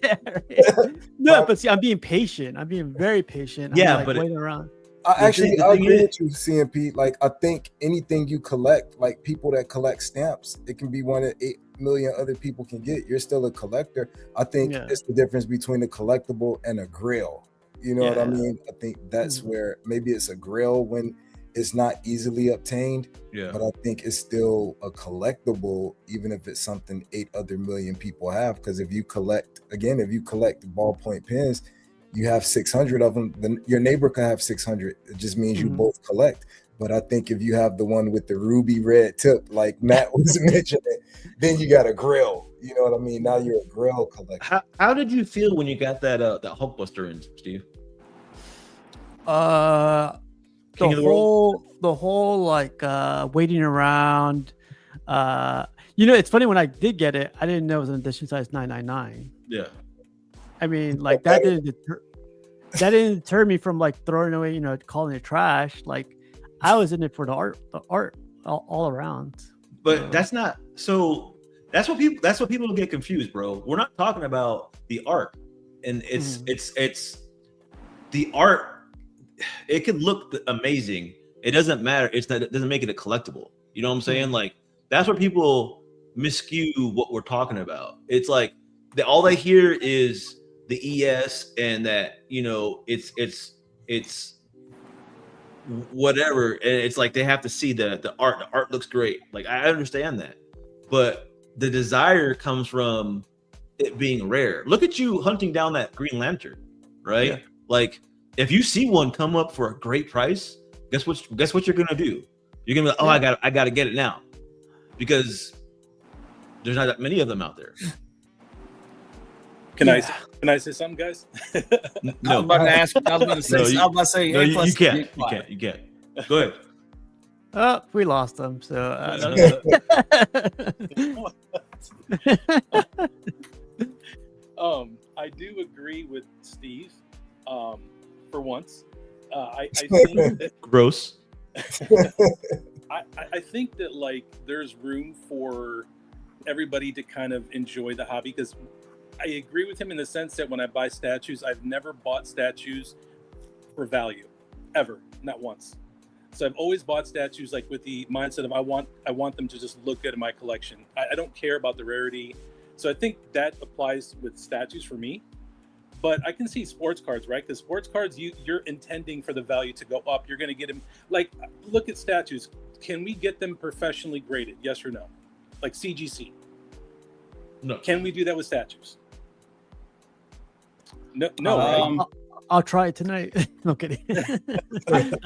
Speaker 7: right. No, but see, I'm being patient. I'm being very patient.
Speaker 1: Yeah,
Speaker 7: I'm,
Speaker 1: but
Speaker 7: waiting around.
Speaker 4: I agree with you, CMP. Like, I think anything you collect, like people that collect stamps, it can be one of 8 million other people can get. You're still a collector. I think it's the difference between a collectible and a grail. You know what I mean? I think that's where maybe it's a grail when it's not easily obtained. Yeah. But I think it's still a collectible, even if it's something 8 other million people have. Because if you collect ballpoint pens, you have 600 of them, then your neighbor can have 600. It just means you both collect. But I think if you have the one with the ruby red tip, like Matt was mentioning, then you got a grill. You know what I mean? Now you're a grill collector.
Speaker 1: How did you feel when you got that Hulkbuster in, Steve?
Speaker 7: The whole like waiting around. It's funny, when I did get it, I didn't know it was an edition size 999.
Speaker 1: Yeah.
Speaker 7: I mean, like, that didn't deter me from like throwing away, calling it trash. Like, I was in it for the art all around.
Speaker 1: But that's not so. That's what people get confused, bro. We're not talking about the art, and it's the art. It can look amazing. It doesn't matter. It doesn't make it a collectible. You know what I'm saying? Like, that's where people miscue what we're talking about. It's like all they hear is the ES, and that it's whatever, and it's like they have to see the art. The art looks great. Like, I understand that, but the desire comes from it being rare. Look at you hunting down that Green Lantern, right? Yeah. Like, if you see one come up for a great price, guess what you're gonna do? You're gonna be like, I gotta get it now, because there's not that many of them out there.
Speaker 2: Can I say something, guys?
Speaker 5: No. I was about to ask. I was about to say. No,
Speaker 1: you can't. You can't. Go ahead.
Speaker 7: Oh, we lost them. So.
Speaker 2: I do agree with Steve. For once, I think that
Speaker 1: gross.
Speaker 2: I think that, like, there's room for everybody to kind of enjoy the hobby, because I agree with him in the sense that when I buy statues, I've never bought statues for value, ever, not once. So I've always bought statues like with the mindset of I want them to just look good in my collection. I don't care about the rarity. So I think that applies with statues for me. But I can see sports cards, right? Because sports cards, you're intending for the value to go up. You're going to get them. Like, look at statues. Can we get them professionally graded? Yes or no? Like CGC.
Speaker 1: No.
Speaker 2: Can we do that with statues? No, right?
Speaker 7: I'll try it tonight. No kidding.
Speaker 2: But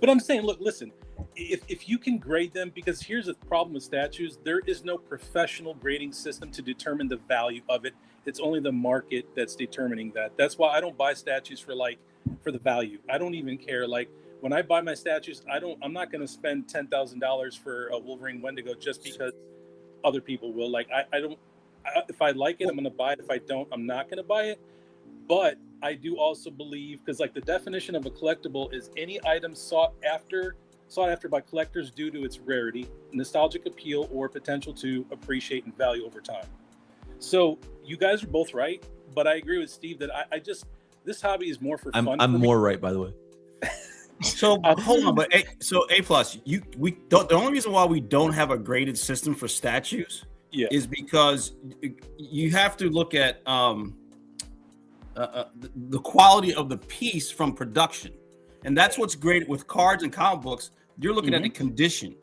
Speaker 2: I'm saying, look, listen. If you can grade them, because here's the problem with statues, there is no professional grading system to determine the value of it. It's only the market that's determining that. That's why I don't buy statues for the value. I don't even care. Like, when I buy my statues, I'm not going to spend $10,000 for a Wolverine Wendigo just because other people will. Like, I if I like it, I'm going to buy it. If I don't, I'm not going to buy it. But I do also believe, because like the definition of a collectible is any item sought after by collectors due to its rarity, nostalgic appeal, or potential to appreciate and value over time. So you guys are both right, but I agree with Steve that I just, this hobby is more for fun.
Speaker 1: I'm
Speaker 2: for
Speaker 1: more
Speaker 2: me.
Speaker 1: right, by the way.
Speaker 5: So hold on, but A plus, we don't. The only reason why we don't have a graded system for statues is because you have to look at the quality of the piece from production, and that's what's great with cards and comic books. You're looking at the condition,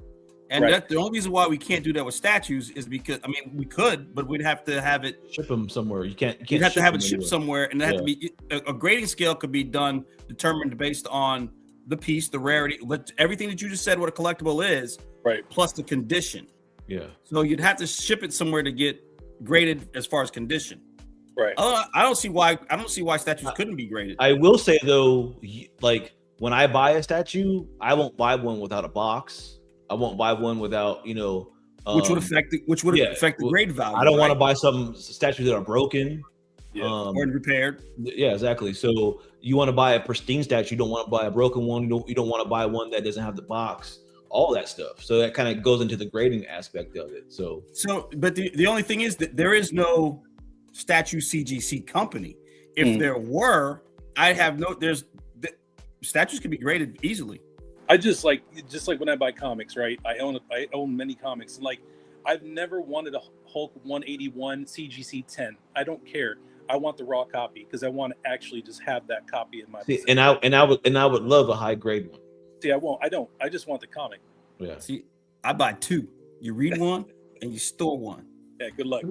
Speaker 5: and that's the only reason why we can't do that with statues is because we could, but we'd have to have it
Speaker 1: ship them somewhere. You can't
Speaker 5: you'd have to have it
Speaker 1: ship
Speaker 5: shipped somewhere, and it had to be a grading scale could be determined based on the piece, the rarity, everything that you just said what a collectible is,
Speaker 2: right?
Speaker 5: Plus the condition.
Speaker 1: Yeah.
Speaker 5: So you'd have to ship it somewhere to get graded as far as condition.
Speaker 2: Right.
Speaker 5: I don't see why statues couldn't be graded.
Speaker 1: I will say though, like when I buy a statue, I won't buy one without a box. I won't buy one without,
Speaker 5: which would affect the grade value.
Speaker 1: I don't want to buy some statues that are broken.
Speaker 5: Or repaired.
Speaker 1: Yeah, exactly. So you want to buy a pristine statue, you don't want to buy a broken one, you don't want to buy one that doesn't have the box, all that stuff. So that kind of goes into the grading aspect of it. So
Speaker 5: but the only thing is that there is no statue CGC company. If there were, I'd have statues could be graded easily.
Speaker 2: I just like when I buy comics, right? I own many comics, and like I've never wanted a Hulk 181 CGC 10. I don't care. I want the raw copy because I want to actually just have that copy in my possession.
Speaker 1: and I would love a high grade one.
Speaker 2: See, I won't. I don't. I just want the comic.
Speaker 1: Yeah.
Speaker 5: See, I buy two. You read one and you store one.
Speaker 2: Yeah. Good luck.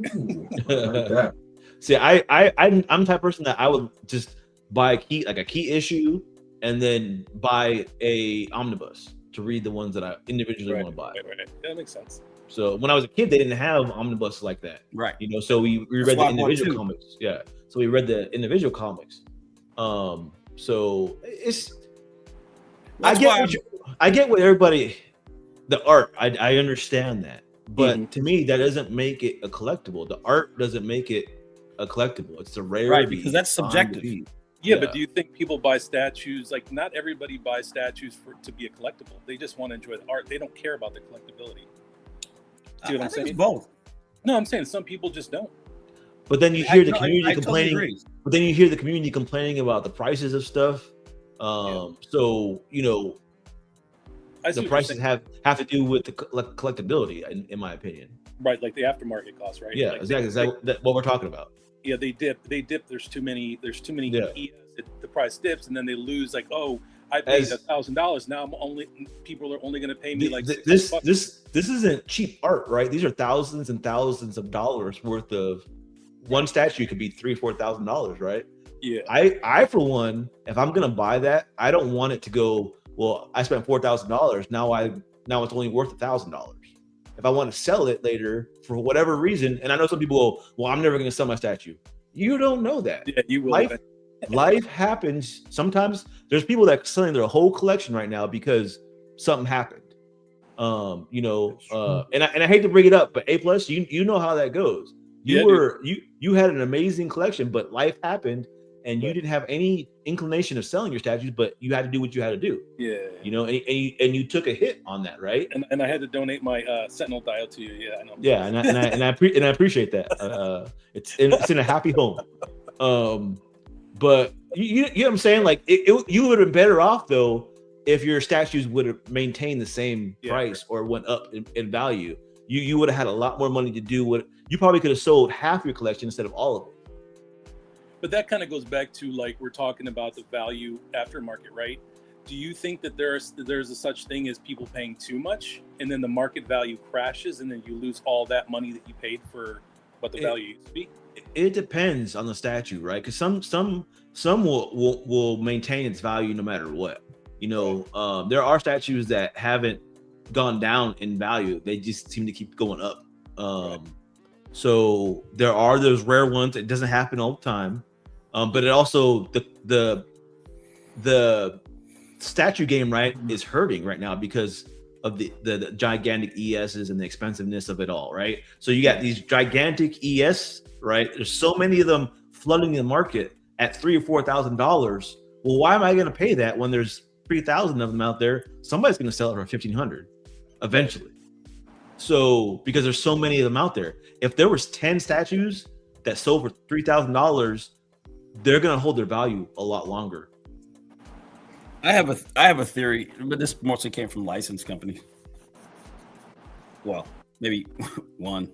Speaker 1: See, I'm the type of person that I would just buy a key issue and then buy a omnibus to read the ones that I individually want to buy.
Speaker 2: Right. That makes sense.
Speaker 1: So when I was a kid, they didn't have omnibus like that.
Speaker 5: Right.
Speaker 1: So we read the individual comics. Yeah. So we read the individual comics. So it's I get what everybody, the art, I understand that. But to me, that doesn't make it a collectible. The art doesn't make it a collectible. It's the rarity.
Speaker 5: Right, because that's subjective.
Speaker 2: Yeah, but do you think people buy statues? Like, not everybody buys statues to be a collectible. They just want to enjoy the art. They don't care about the collectability. See what I'm saying?
Speaker 5: It's both.
Speaker 2: No, I'm saying some people just don't.
Speaker 1: But then you hear the community complaining.
Speaker 5: Totally
Speaker 1: but then you hear the community complaining about the prices of stuff. So the prices have to do with the collectability, in my opinion.
Speaker 2: Right, like the aftermarket costs, right?
Speaker 1: Yeah,
Speaker 2: like
Speaker 1: exactly. That's what we're talking about.
Speaker 2: Yeah, they dip. There's too many. The price dips, and then they lose. Like, oh, I paid $1,000. Now people are only going to pay me like
Speaker 1: this. This isn't cheap art, right? These are thousands and thousands of dollars worth of. One statue could be $3,000-$4,000, right?
Speaker 2: Yeah.
Speaker 1: I for one, if I'm gonna buy that, I don't want it to go. Well, I spent $4,000. Now it's only worth $1,000. If I want to sell it later for whatever reason, and I know some people go, well, I'm never going to sell my statue. You don't know that.
Speaker 2: Yeah, you will.
Speaker 1: Life happens. Sometimes there's people that are selling their whole collection right now because something happened. And I hate to bring it up, but A+, you know how that goes. You had an amazing collection, but life happened. And you didn't have any inclination of selling your statues, but you had to do what you had to do. Yeah. And you took a hit on that, right?
Speaker 2: And I had to donate my Sentinel dial to you. Yeah, I know.
Speaker 1: Yeah, and I appreciate that. It's in a happy home. But you know what I'm saying? Like you would have been better off though if your statues would have maintained the same price or went up in value. You would have had a lot more money to do what you probably could have sold half your collection instead of all of it.
Speaker 2: But that kind of goes back to like we're talking about the value aftermarket, right? Do you think that there's a such thing as people paying too much and then the market value crashes and then you lose all that money that you paid for what the value used to be?
Speaker 1: It depends on the statue, right? Because some will maintain its value no matter what. There are statues that haven't gone down in value; they just seem to keep going up. So there are those rare ones. It doesn't happen all the time, but it also the statue game, right, is hurting right now because of the gigantic ESs and the expensiveness of it all, right? So you got these gigantic ES, right? There's so many of them flooding the market at $3,000 or $4,000. Well, why am I going to pay that when there's 3,000 of them out there? Somebody's going to sell it for 1,500 eventually. So because there's so many of them out there, if there was 10 statues that sold for $3,000, they're going to hold their value a lot longer.
Speaker 5: I have a theory, but this mostly came from licensed companies. Well, maybe one.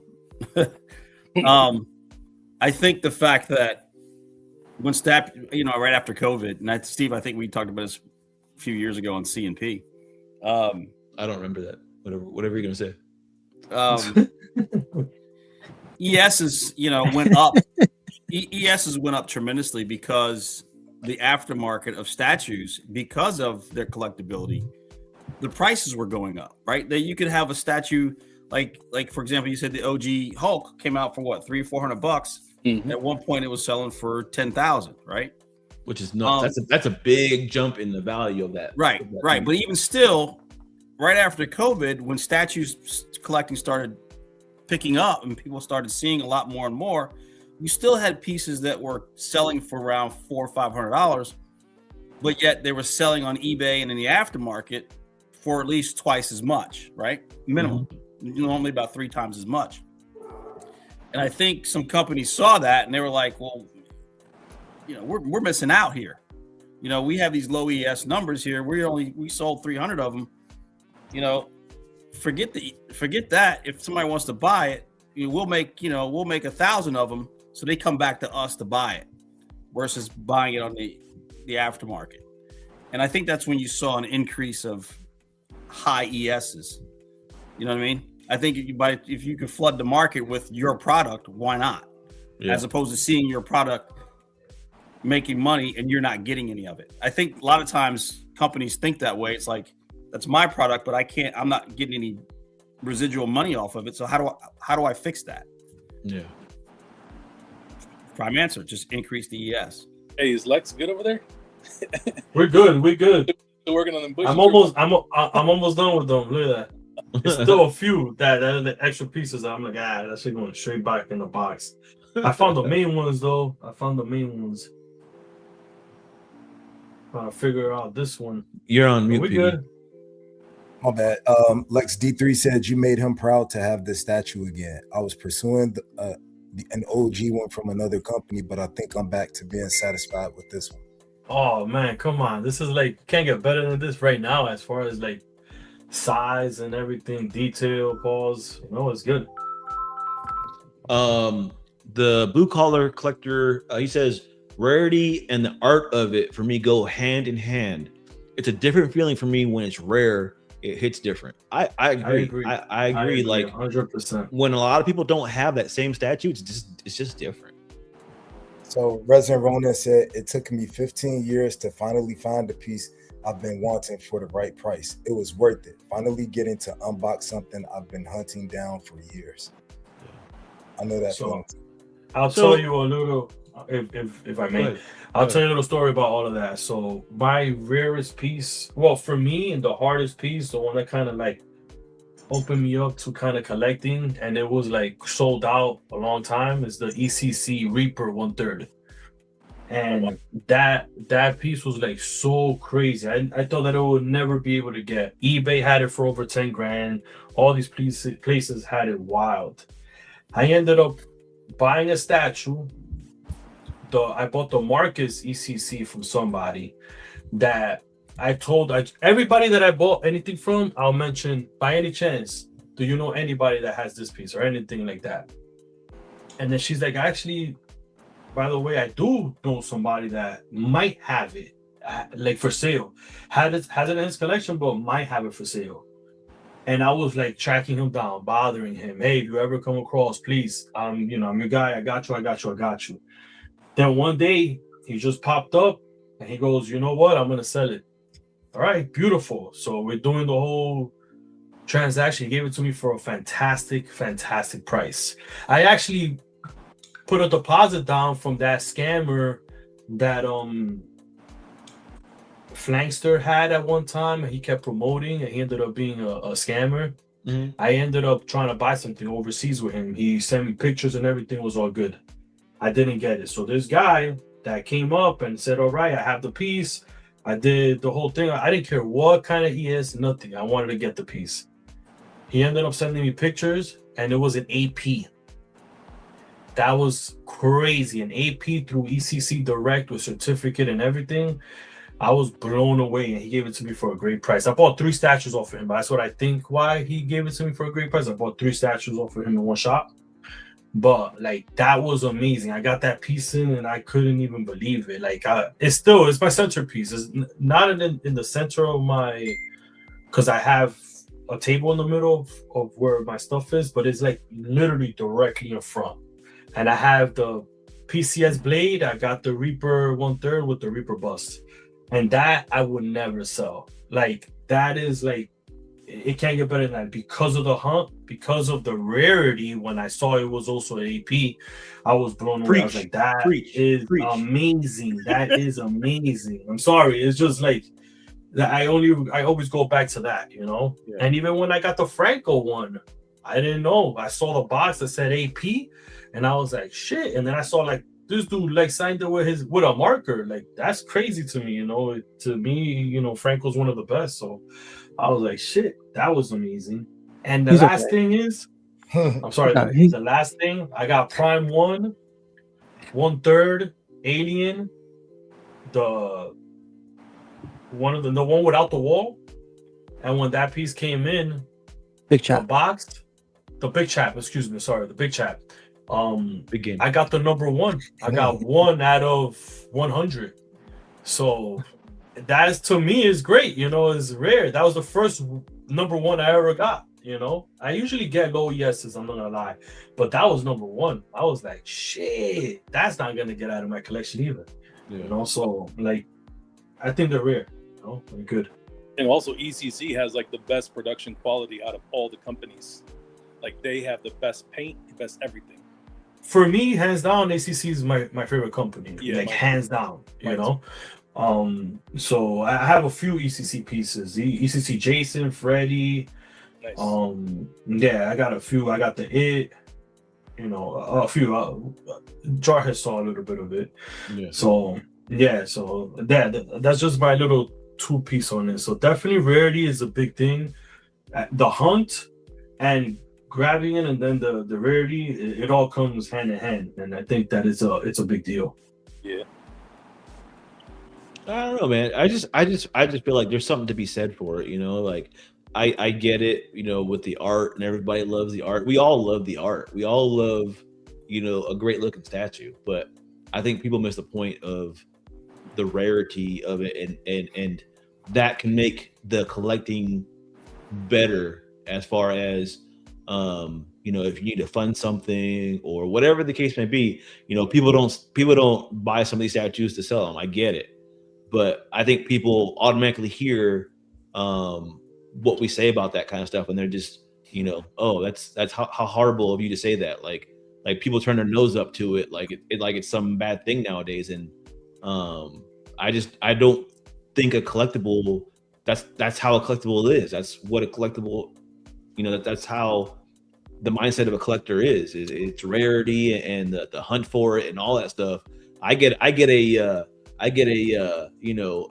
Speaker 5: I think the fact that when right after COVID, and Steve, I think we talked about this a few years ago on CNP.
Speaker 1: I don't remember that. Whatever you're gonna say.
Speaker 5: ESs, went up. ESs went up tremendously because the aftermarket of statues, because of their collectability, the prices were going up, right? That you could have a statue like for example, you said the OG Hulk came out for what, $300-400.
Speaker 2: Mhm.
Speaker 5: At one point it was selling for 10,000, right?
Speaker 1: Which is nuts. That's a big jump in the value of that.
Speaker 5: Right. But even still, right after COVID, when statues collecting started picking up and people started seeing a lot more and more, you still had pieces that were selling for around $400 or $500, but yet they were selling on eBay and in the aftermarket for at least twice as much, right? Minimum, normally about 3 times as much. And I think some companies saw that and they were like, well, we're missing out here. We have these low ES numbers here. We sold 300 of them. Forget that. If somebody wants to buy it, we'll make 1,000 of them. So they come back to us to buy it versus buying it on the aftermarket. And I think that's when you saw an increase of high ESs. You know what I mean? I think if you could flood the market with your product, why not? Yeah. As opposed to seeing your product making money and you're not getting any of it. I think a lot of times companies think that way. It's like, that's my product, but I'm not getting any residual money off of it. So how do I fix that?
Speaker 1: Yeah.
Speaker 5: Prime answer, just increase the ES.
Speaker 2: Hey, is Lex good over there?
Speaker 3: We're good.
Speaker 2: Still working on them bushes.
Speaker 3: I'm almost done with them. Look at that. There's still a few that are the extra pieces. I'm like, that shit going straight back in the box. I found the main ones though. Trying to figure out this one.
Speaker 1: You're on mute.
Speaker 3: We good?
Speaker 4: My bad. Lex D3 said you made him proud to have this statue again. I was pursuing an OG one from another company, but I think I'm back to being satisfied with this one.
Speaker 3: Oh man, come on. This is like, can't get better than this right now as far as like size and everything, detail, pause. It's good.
Speaker 1: The blue collar collector, he says rarity and the art of it for me go hand in hand. It's a different feeling for me when it's rare. It hits different. I agree. I agree. Like
Speaker 3: 100%.
Speaker 1: When a lot of people don't have that same statue, it's just different.
Speaker 4: So Resident Ronin said it took me 15 years to finally find a piece I've been wanting for the right price. It was worth it. Finally getting to unbox something I've been hunting down for years. I know that feeling.
Speaker 3: I'll tell you a little, if I may. I'll tell you a little story about all of that. So my rarest piece, well, for me, and the hardest piece, the one that kind of like opened me up to kind of collecting, and it was like sold out a long time, is the ECC Reaper 1/3. And that piece was like so crazy. I thought that it would never be able to get. eBay had it for over 10 grand. All these places had it wild. I ended up buying a statue. I bought the Marcus ECC from somebody that I told everybody that I bought anything from, I'll mention, by any chance, do you know anybody that has this piece or anything like that? And then she's like, actually, by the way, I do know somebody that might have it, like for sale. Has it in his collection, but might have it for sale. And I was like tracking him down, bothering him. Hey, if you ever come across, please, I'm your guy. I got you. Then one day he just popped up and he goes, you know what? I'm going to sell it. All right, beautiful. So we're doing the whole transaction. He gave it to me for a fantastic price. I actually put a deposit down from that scammer that Flankster had at one time, and he kept promoting, and he ended up being a scammer.
Speaker 1: Mhm.
Speaker 3: I ended up trying to buy something overseas with him. He sent me pictures and everything was all good. I didn't get it. So this guy that came up and said, all right, I have the piece. I did the whole thing. I didn't care what kind of he is, nothing. I wanted to get the piece. He ended up sending me pictures, and it was an AP. That was crazy. An AP through ECC Direct with certificate and everything. I was blown away, and he gave it to me for a great price. I bought 3 statues off of him. That's what I think why he gave it to me for a great price. I bought 3 statues off of him in one shot. But like that was amazing. I got that piece in, and I couldn't even believe it. Like it's my centerpiece. It's not in the center of my, because I have a table in the middle of where my stuff is, but it's like literally directly in front. And I have the PCS blade. I got the Reaper 1/3 with the Reaper bust, and that I would never sell. Like that is like, it can't get better than that because of the hunt, because of the rarity. When I saw it was also an AP, I was blown away. I was like, that is amazing. That is amazing. I'm sorry. It's just like that. I always go back to that, you know? Yeah. And even when I got the Franco one, I didn't know. I saw the box that said AP, and I was like, shit. And then I saw like this dude like signed it with a marker. Like that's crazy to me, you know? To me, you know, Franco's one of the best. So I was like, shit, that was amazing. And the last thing is, I'm sorry, the last thing, I got Prime 1/3 Alien, the one without the wall. And when that piece came in,
Speaker 7: Big Chap,
Speaker 3: the Big Chap, excuse me, sorry, the Big Chap.
Speaker 1: Big game.
Speaker 3: I got the number 1. I got 1 out of 100. So that to me is great, you know, is rare. That was the first number 1 I ever got, you know. I usually get low yeses, I'm not gonna lie, but that was number 1. I was like, shit, that's not gonna get out of my collection either. You know, so like I think they're rare, you know, they're good.
Speaker 2: And also ECC has like the best production quality out of all the companies. Like they have the best paint, the best everything.
Speaker 3: For me, hands down, ACC is my favorite company. Yeah, like hands down, you know. So I have a few ECC pieces. The ECC Jason, Freddy.
Speaker 2: Nice.
Speaker 3: Yeah, I got a few. I got the It, you know, a few. Jarhead saw a little bit of it. Yeah. So yeah, so that's just my little 2-piece on it. So definitely rarity is a big thing. The hunt and grabbing it, and then the rarity, it all comes hand in hand, and I think that it's a big deal.
Speaker 2: Yeah.
Speaker 1: I don't know, man. I just feel like there's something to be said for it, you know. Like I get it, you know, with the art, and everybody loves the art. We all love the art. We all love, you know, a great looking statue. But I think people miss the point of the rarity of it, and that can make the collecting better as far as you know, if you need to fund something or whatever the case may be. You know, people don't buy some of these statues to sell them. I get it. But I think people automatically hear what we say about that kind of stuff, and they're just, you know, oh, that's how horrible of you to say that. Like people turn their nose up to it, like it's some bad thing nowadays. And I don't think a collectible. That's how a collectible is. That's what a collectible. You know, that's how the mindset of a collector is it's rarity and the hunt for it and all that stuff. I get a you know,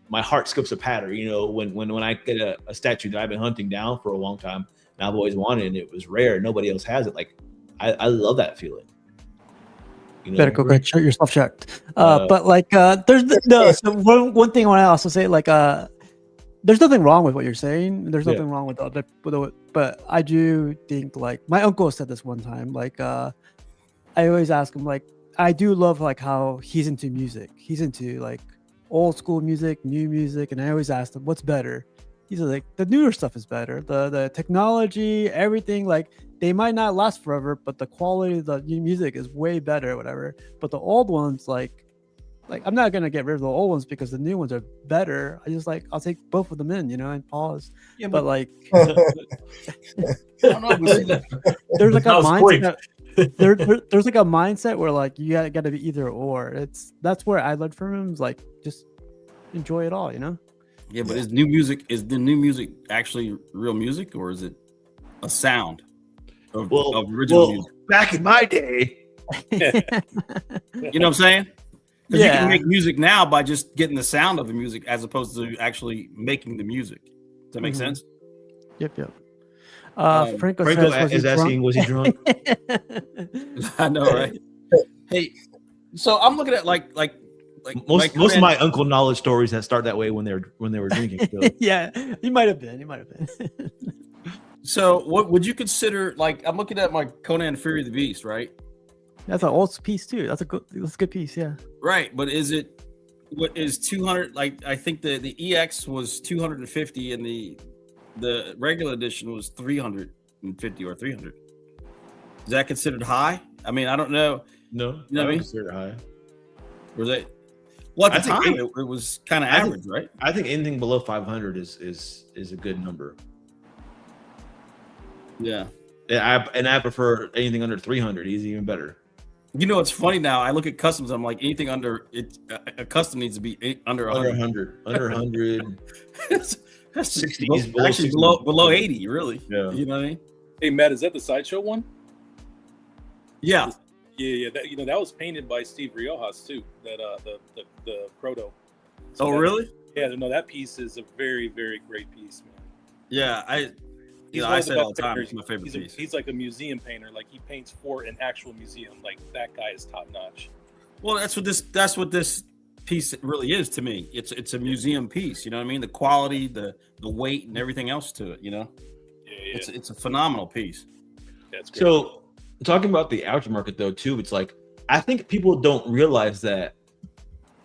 Speaker 1: my heart skips a patter, you know, when I get a statue that I've been hunting down for a long time and I've always wanted, and it was rare, nobody else has it. Like I love that feeling. You know?
Speaker 7: Better go get yourself checked. But like there's so one thing I want to also say, like there's nothing wrong with what you're saying. There's nothing wrong with but I do think, like, my uncle said this one time, like I always ask him, like, I do love like how he's into music. He's into like old school music, new music, and I always ask him, what's better? He's like, the newer stuff is better. The technology, everything, like they might not last forever, but the quality of the new music is way better, whatever. But the old ones, like I'm not gonna get rid of the old ones because the new ones are better. I just I'll take both of them in, you know, and pause. Yeah, but like there's like a mindset. There's like a mindset where like you gotta be either or. That's where I learned from him. Is like just enjoy it all. You know.
Speaker 5: Yeah, but is the new music actually real music, or is it a sound of original music?
Speaker 1: Back in my day,
Speaker 5: You know what I'm saying? 'Cause you can make music now by just getting the sound of the music as opposed to actually making the music. Does that make sense?
Speaker 7: Yep.
Speaker 1: Franco
Speaker 7: Franco says,
Speaker 1: is asking, was he drunk?
Speaker 5: I know, right? Hey, so I'm looking at like
Speaker 1: Most of my uncle knowledge stories that start that way when they were drinking. So.
Speaker 7: Yeah, he might have been.
Speaker 5: So what would you consider, like, I'm looking at my Conan Fury of the Beast, right?
Speaker 7: That's an old piece too. That's a good piece, yeah.
Speaker 5: Right, but what is 200? Like, I think the EX was 250 and the regular edition was 350 or 300. Is that considered high? I mean, I don't know.
Speaker 1: No,
Speaker 5: You know what I mean?
Speaker 1: consider it high.
Speaker 5: Was it? Well, at the
Speaker 1: I
Speaker 5: time,
Speaker 1: think
Speaker 5: it was kind of
Speaker 1: I think-
Speaker 5: average, right?
Speaker 1: I think anything below 500 is a good number.
Speaker 5: Yeah.
Speaker 1: I prefer anything under 300. Is even better.
Speaker 5: You know, it's funny now. I look at customs. I'm like, anything under it, a custom needs to be under 100.
Speaker 1: Under 100.
Speaker 5: That's
Speaker 1: 60
Speaker 5: below,
Speaker 1: is below
Speaker 5: actually
Speaker 1: 60.
Speaker 5: below 80, really.
Speaker 1: Yeah.
Speaker 5: You know what I mean?
Speaker 2: Hey Matt, is that the Sideshow one?
Speaker 5: Yeah.
Speaker 2: Yeah. That was painted by Steve Riojas too. That the proto.
Speaker 5: Oh,
Speaker 2: that-
Speaker 5: really?
Speaker 2: Yeah, no, that piece is a very, very great piece, man.
Speaker 5: Yeah. I
Speaker 2: one of
Speaker 5: say
Speaker 2: the
Speaker 5: it all
Speaker 2: best
Speaker 5: the time.
Speaker 2: painters.
Speaker 5: It's my favorite piece.
Speaker 2: He's like a museum painter. Like he paints for an actual museum. Like that guy is top notch.
Speaker 5: Well, that's what this piece really is to me. It's a museum piece. You know what I mean? The quality, the weight, and everything else to it. You know,
Speaker 2: Yeah.
Speaker 5: it's a phenomenal piece.
Speaker 2: That's great.
Speaker 1: So talking about the aftermarket though too, it's like I think people don't realize that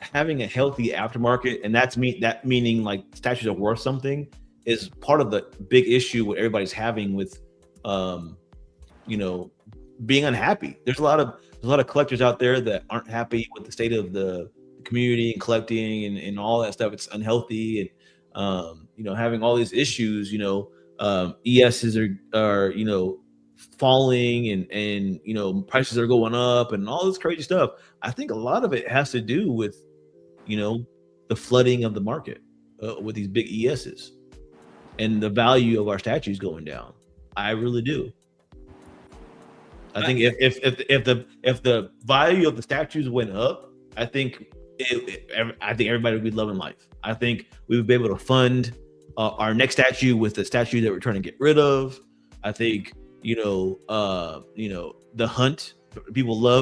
Speaker 1: having a healthy aftermarket, and that meaning like statues are worth something, is part of the big issue what everybody's having with being unhappy. There's a lot of collectors out there that aren't happy with the state of the community and collecting and all that stuff. It's unhealthy, and having all these issues. ESs are falling, and prices are going up, and all this crazy stuff. I think a lot of it has to do with the flooding of the market with these big ESs and the value of our statues going down. I really do. I think if the value of the statues went up, I think everybody would be loving life. I think we would be able to fund our next statue with the statue that we're trying to get rid of. I think the hunt.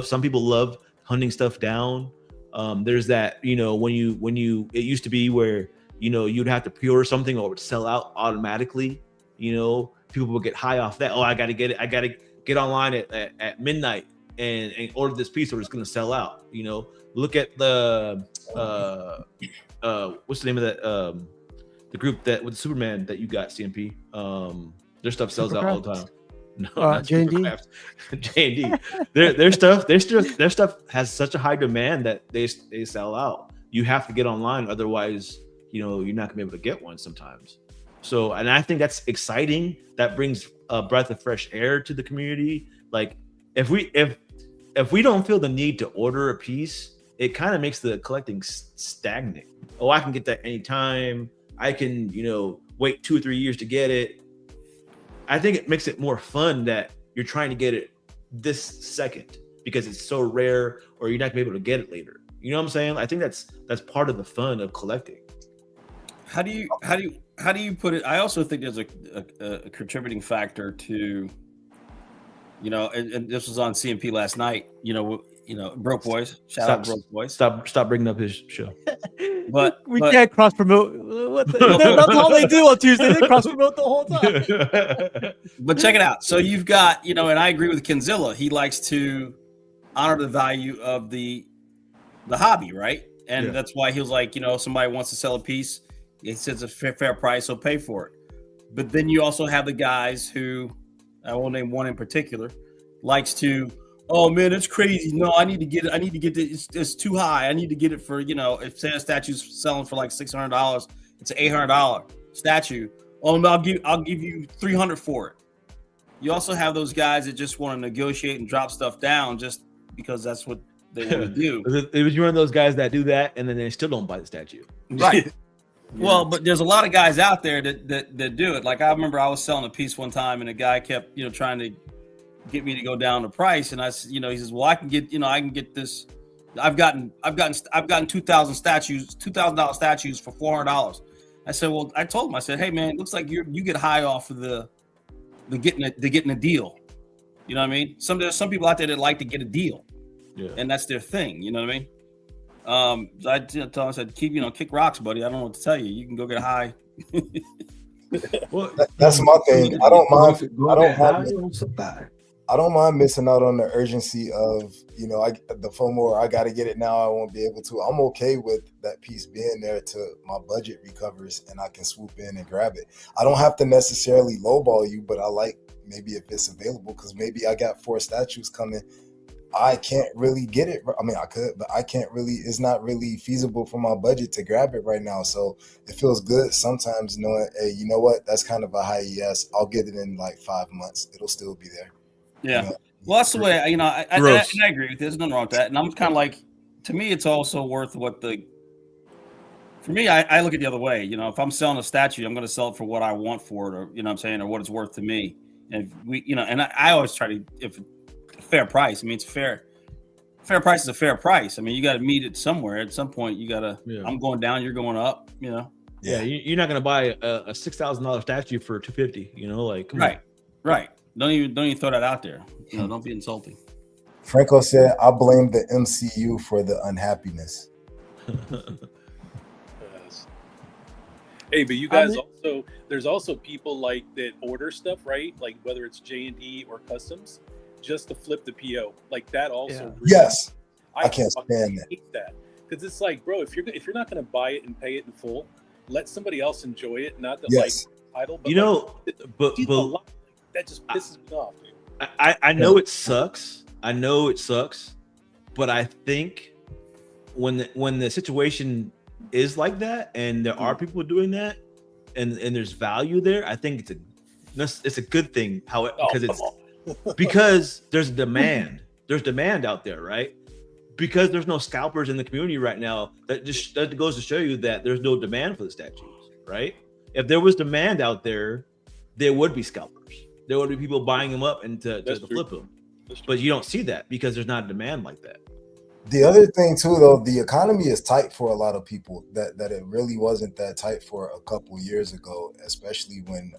Speaker 1: Some people love hunting stuff down. There's that when you it used to be where you'd have to pre-order something or it would sell out automatically. People would get high off that. Oh, I gotta get it. I gotta get online at midnight and order this piece or it's gonna sell out. Look at the what's the name of that the group that with Superman that you got, CMP. Their stuff sells out all the time. No,
Speaker 7: J&D.
Speaker 1: J&D. Their stuff has such a high demand that they sell out. You have to get online, otherwise, you're not gonna be able to get one sometimes. So, and I think that's exciting. That brings a breath of fresh air to the community. Like, if we don't feel the need to order a piece, it kind of makes the collecting stagnant. Oh, I can get that anytime. I can, wait 2 or 3 years to get it. I think it makes it more fun that you're trying to get it this second because it's so rare, or you're not gonna be able to get it later. You know what I'm saying? I think that's part of the fun of collecting.
Speaker 5: How do you put it? I also think there's a contributing factor to, and this was on CMP last night. Broke Boys. Shout out Broke Boys.
Speaker 1: Stop bringing up his show.
Speaker 5: But
Speaker 7: we can't cross promote. That's all they do on Tuesday. They cross promote the whole time.
Speaker 5: But check it out. So you've got, and I agree with Kenzilla. He likes to honor the value of the hobby, right? And that's why he was like, somebody wants to sell a piece, he says a fair price, he'll pay for it. But then you also have the guys who, I won't name one in particular, likes to, oh man, it's crazy. No, I need to get it. It's too high. I need to get it for, if say a statue's selling for like $600, it's an $800 statue. Oh no, I'll give you $300 for it. You also have those guys that just want to negotiate and drop stuff down just because that's what they want to do.
Speaker 1: It was one of those guys that do that, and then they still don't buy the statue.
Speaker 5: Right. Well, but there's a lot of guys out there that do it. Like I remember I was selling a piece one time, and a guy kept trying to get me to go down the price, and I said, he says, well, I can get this. I've gotten $2,000 statues for $400. I said, well, I told him, I said, hey man, it looks like you get high off of the getting a deal. You know what I mean? There's some people out there that like to get a deal, and that's their thing. You know what I mean? So I told him, I said, kick rocks, buddy. I don't know what to tell you. You can go get high.
Speaker 1: Well,
Speaker 4: That's my thing. I don't mind. I don't mind missing out on the urgency of, the FOMO, or I got to get it now, I won't be able to. I'm okay with that piece being there till my budget recovers and I can swoop in and grab it. I don't have to necessarily lowball you, but I like maybe if it's available, because maybe I got 4 statues coming. I can't really get it. I mean, I could, but I can't really, it's not really feasible for my budget to grab it right now. So it feels good sometimes knowing, hey, you know what? That's kind of a high yes. I'll get it in like 5 months. It'll still be there.
Speaker 5: Yeah. Well, that's the way, I agree with this. There's nothing wrong with that. And I'm kind of like, to me, it's also worth for me, I look at the other way. If I'm selling a statue, I'm going to sell it for what I want for it, or, what I'm saying, or what it's worth to me. And and I always try to, if fair price. I mean, it's fair price is a fair price. I mean, you got to meet it somewhere. At some point, you got to. Yeah. I'm going down. You're going up.
Speaker 1: Yeah, you're not going to buy a $6,000 statue for $250. Come on.
Speaker 5: Right. Don't even throw that out there. Don't be insulting.
Speaker 4: Franco said, "I blame the MCU for the unhappiness."
Speaker 2: Yes. Hey, but you guys there's also people like that order stuff, right? Like whether it's J&D or customs, just to flip the PO, like that also.
Speaker 4: Yeah. Yes, I can't stand
Speaker 2: that because it's like, bro, if you're not going to buy it and pay it in full, let somebody else enjoy it. Not the title, but that just pisses me off. Dude.
Speaker 1: I know it sucks. But I think when the situation is like that, and there are people doing that, and there's value there, I think it's a good thing. Because there's demand. There's demand out there, right? Because there's no scalpers in the community right now. That goes to show you that there's no demand for the statues, right? If there was demand out there, there would be scalpers. There would be people buying them up and to flip them. But you don't see that because there's not a demand like that.
Speaker 4: The other thing too, though, the economy is tight for a lot of people. That it really wasn't that tight for a couple years ago, especially when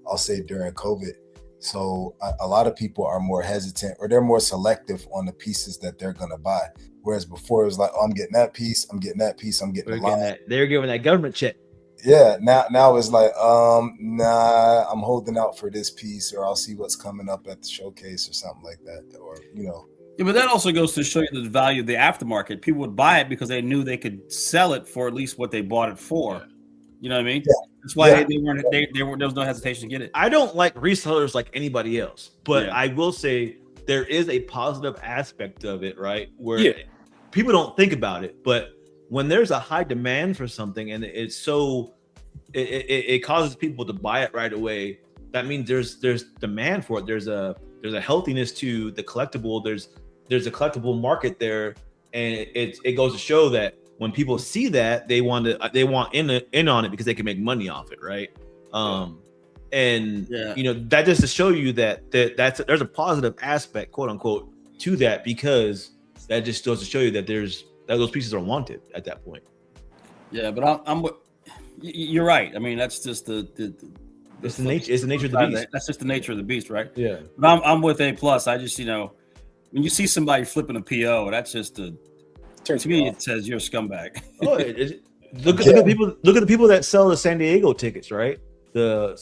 Speaker 4: I'll say during COVID. So a lot of people are more hesitant, or they're more selective on the pieces that they're going to buy. Whereas before it was like, oh, I'm getting that piece, I'm getting that piece, I'm getting the line.
Speaker 1: They're giving that government check.
Speaker 4: Yeah, now it's like, nah, I'm holding out for this piece, or I'll see what's coming up at the showcase or something like that, or
Speaker 5: Yeah, but that also goes to show you the value of the aftermarket. People would buy it because they knew they could sell it for at least what they bought it for. You know what I mean? Yeah. That's why there was no hesitation to get it.
Speaker 1: I don't like resellers like anybody else, but I will say there is a positive aspect of it, right? Where people don't think about it, but when there's a high demand for something and it's so it causes people to buy it right away, that means there's demand for it. There's a healthiness to the collectible. There's a collectible market there, and it goes to show that when people see that, they want in on it because they can make money off it, right? That just to show you that there's a positive aspect, quote unquote, to that, because that just goes to show you that those pieces are wanted at that point.
Speaker 5: Yeah, but you're right. I mean, that's just
Speaker 1: it's the nature of the beast.
Speaker 5: That's just the nature of the beast, right?
Speaker 1: Yeah.
Speaker 5: But I'm with A+. I just, when you see somebody flipping a PO, that's just to me, it says you're a scumbag.
Speaker 1: Look at the people that sell the San Diego tickets, right? The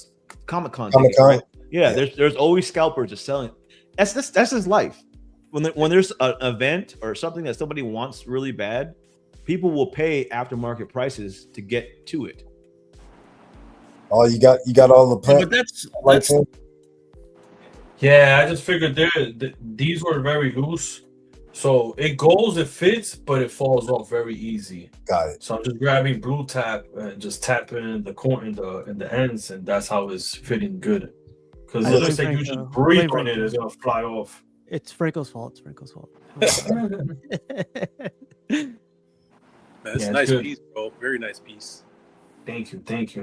Speaker 1: Comic-Con tickets, right? Yeah, there's always scalpers just selling. That's his life. When there's an event or something that somebody wants really bad, people will pay aftermarket prices to get to it.
Speaker 4: Oh, you got all the
Speaker 5: plans. But that's
Speaker 3: yeah, I just figured these were very loose. So it goes, it fits, but it falls off very easy.
Speaker 4: Got it.
Speaker 3: So I'm just grabbing blue tap and just tapping the corner in the ends, and that's how it's fitting good. Because it looks like you just breathe on it, it's gonna fly off.
Speaker 7: It's Franco's fault.
Speaker 2: That's
Speaker 3: Yeah,
Speaker 2: a nice
Speaker 3: good.
Speaker 2: piece, bro. Very nice piece.
Speaker 3: Thank you.